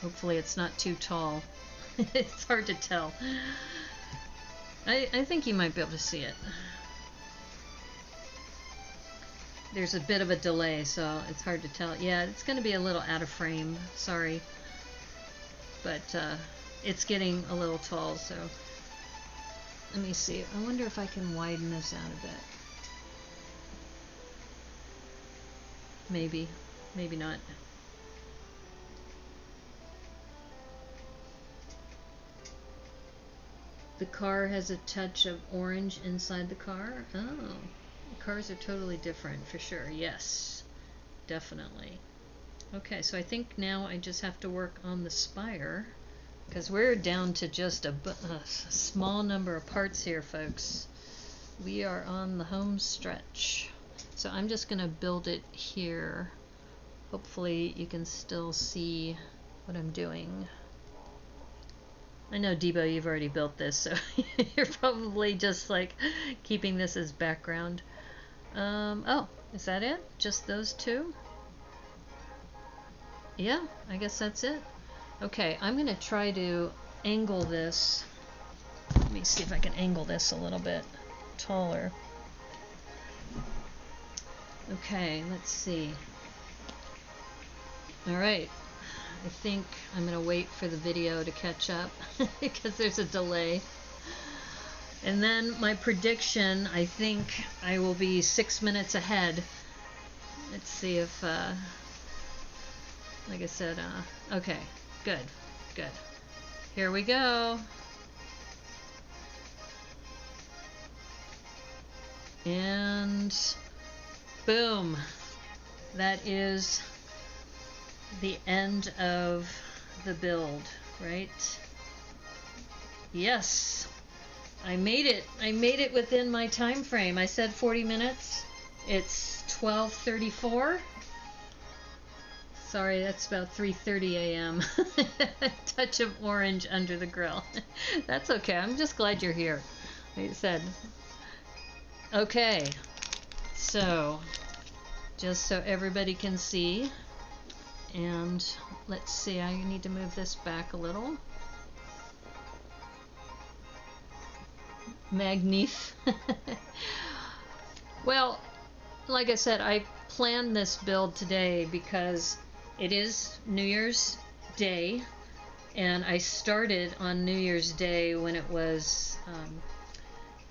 hopefully it's not too tall. It's hard to tell. I think you might be able to see it. There's a bit of a delay, so it's hard to tell. Yeah, it's going to be a little out of frame. Sorry. But it's getting a little tall, so let me see. I wonder if I can widen this out a bit. Maybe. Maybe not. The car has a touch of orange inside the car. Oh, the cars are totally different for sure. Yes, definitely. Okay, so I think now I just have to work on the spire because we're down to just a small number of parts here, folks. We are on the home stretch. So I'm just going to build it here. Hopefully you can still see what I'm doing. I know, Debo, you've already built this, so you're probably just like keeping this as background. Oh, is that it? Just those two? Yeah, I guess that's it. Okay, I'm going to try to angle this. Let me see if I can angle this a little bit taller. Okay, let's see. All right. I think I'm going to wait for the video to catch up because there's a delay. And then my prediction, I think I will be 6 minutes ahead. Let's see if, like I said, okay, good, good. Here we go. And boom. That is the end of the build, right? Yes. I made it. I made it within my time frame. I said 40 minutes. It's 12:34. Sorry, that's about 3:30 a.m. A touch of orange under the grill. That's okay. I'm just glad you're here. Like I said. Okay. So, just so everybody can see. And let's see, I need to move this back a little. Magnifique. Well, like I said, I planned this build today because it is New Year's Day, and I started on New Year's Day when it was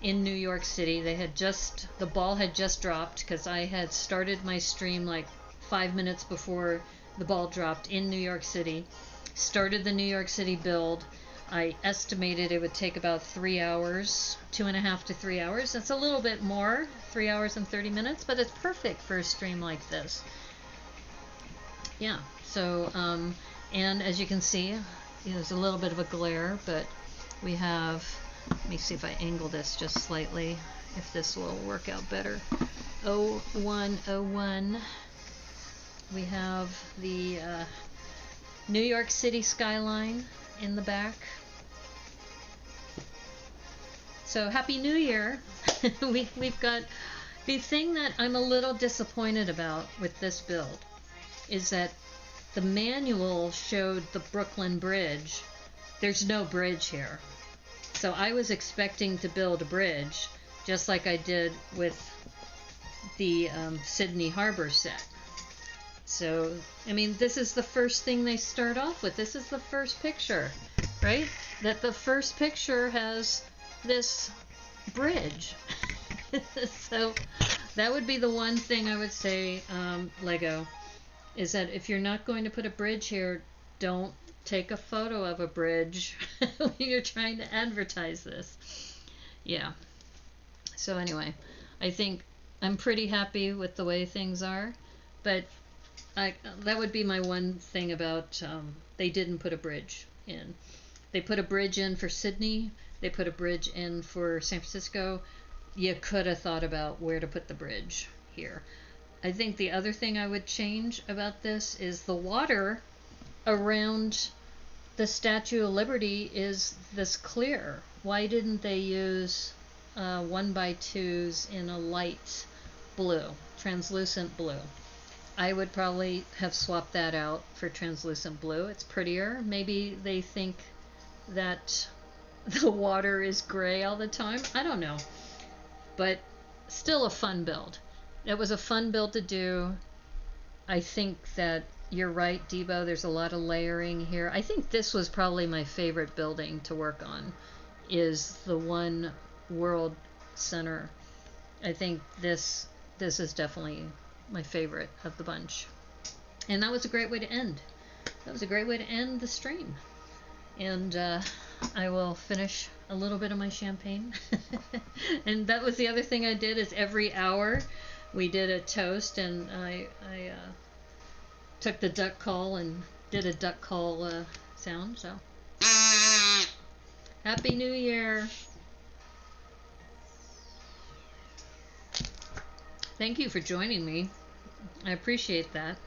in New York City. The ball had just dropped because I had started my stream like 5 minutes before the ball dropped in New York City. Started the New York City build. I estimated it would take about 3 hours, 2.5 to 3 hours. That's a little bit more, 3 hours and 30 minutes, but it's perfect for a stream like this. Yeah, so, and as you can see, there's a little bit of a glare, but we have, let me see if I angle this just slightly, if this will work out better. 0101. We have the New York City skyline in the back. So Happy New Year. We've got the thing that I'm a little disappointed about with this build is that the manual showed the Brooklyn Bridge. There's no bridge here. So I was expecting to build a bridge just like I did with the Sydney Harbor set. So, I mean, this is the first thing they start off with. This is the first picture, right? That the first picture has this bridge. So that would be the one thing I would say, Lego, is that if you're not going to put a bridge here, don't take a photo of a bridge when you're trying to advertise this. Yeah. So anyway, I think I'm pretty happy with the way things are, but that would be my one thing about they didn't put a bridge in. They put a bridge in for Sydney. They put a bridge in for San Francisco. You could have thought about where to put the bridge here. I think the other thing I would change about this is the water around the Statue of Liberty is this clear. Why didn't they use 1x2s in a light blue, translucent blue? I would probably have swapped that out for translucent blue. It's prettier. Maybe they think that the water is gray all the time. I don't know. But still a fun build. It was a fun build to do. I think that you're right, Debo. There's a lot of layering here. I think this was probably my favorite building to work on, is the One World Center. I think this is definitely my favorite of the bunch. And that was a great way to end. That was a great way to end the stream. And I will finish a little bit of my champagne. And that was the other thing I did, is every hour we did a toast, and I took the duck call and did a duck call sound. So Happy New Year. Thank you for joining me. I appreciate that.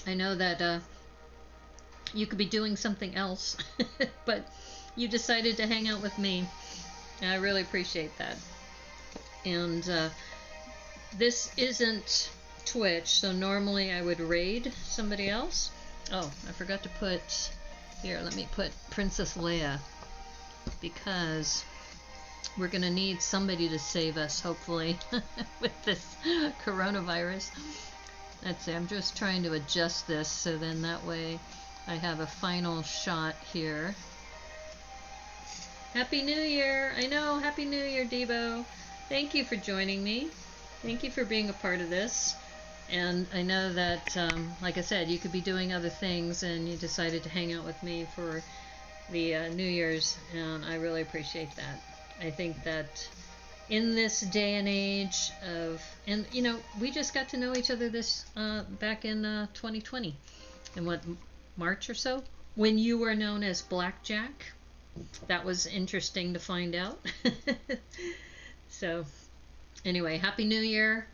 I know that you could be doing something else, but you decided to hang out with me. And I really appreciate that. And this isn't Twitch, so normally I would raid somebody else. Oh, I forgot to put, here, let me put Princess Leia, because we're going to need somebody to save us, hopefully, with this coronavirus. That's it. I'm just trying to adjust this, so then that way I have a final shot here. Happy New Year! I know, Happy New Year, Debo. Thank you for joining me. Thank you for being a part of this. And I know that, like I said, you could be doing other things, and you decided to hang out with me for the New Year's, and I really appreciate that. I think that in this day and age of, and you know, we just got to know each other this back in 2020, in what, March or so, when you were known as Blackjack. That was interesting to find out. So anyway, Happy New Year.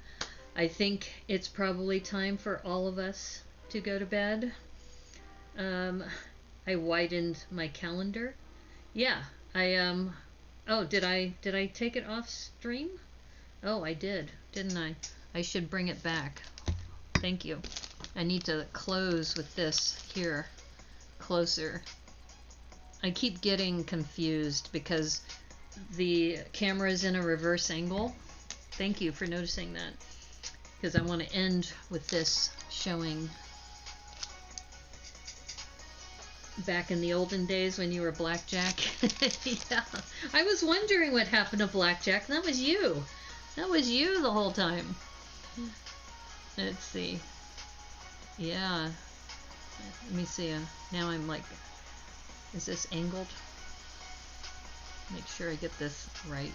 I think it's probably time for all of us to go to bed. I widened my calendar. Yeah, oh, did I take it off stream? Oh, I did, didn't I? I should bring it back. Thank you. I need to close with this here, closer. I keep getting confused because the camera is in a reverse angle. Thank you for noticing that, because I want to end with this showing back in the olden days when you were Blackjack. Yeah, I was wondering what happened to Blackjack. That was you. That was you the whole time. Let's see. Yeah. Let me see. Now I'm like, is this angled? Make sure I get this right.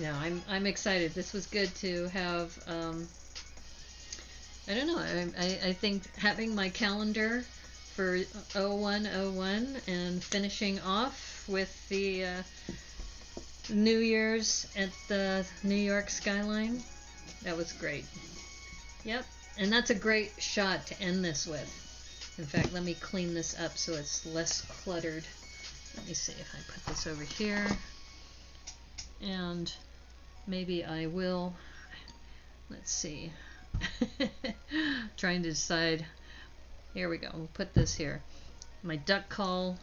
No, I'm excited. This was good to have. I don't know. I think having my calendar for 0101 and finishing off with the New Year's at the New York Skyline, that was great. Yep, and that's a great shot to end this with. In fact, let me clean this up so it's less cluttered. Let me see if I put this over here. And maybe I will, let's see. Trying to decide. Here we go. We'll put this here. My duck call.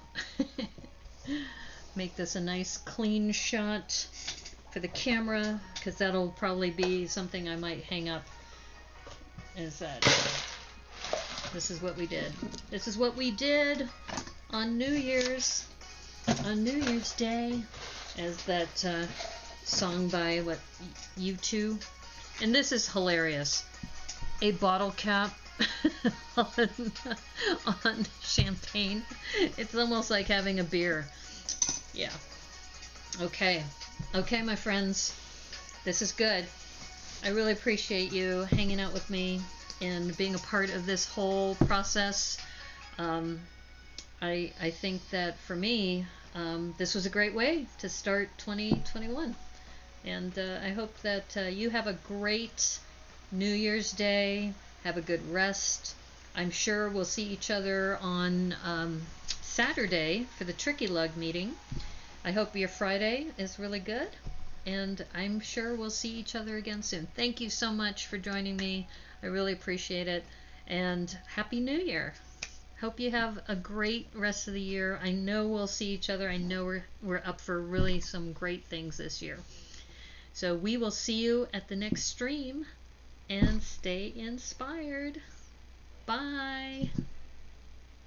Make this a nice clean shot for the camera, because that'll probably be something I might hang up. Is that this is what we did. This is what we did on New Year's Day, as that song by what, U2. And this is hilarious. A bottle cap on champagne. It's almost like having a beer. Yeah. Okay. Okay, my friends. This is good. I really appreciate you hanging out with me and being a part of this whole process. I think that for me, this was a great way to start 2021. And I hope that you have a great New Year's Day. Have a good rest. I'm sure we'll see each other on Saturday for the Tricky Lug meeting. I hope your Friday is really good. And I'm sure we'll see each other again soon. Thank you so much for joining me. I really appreciate it. And Happy New Year. Hope you have a great rest of the year. I know we'll see each other. I know we're up for really some great things this year. So we will see you at the next stream, and stay inspired. Bye.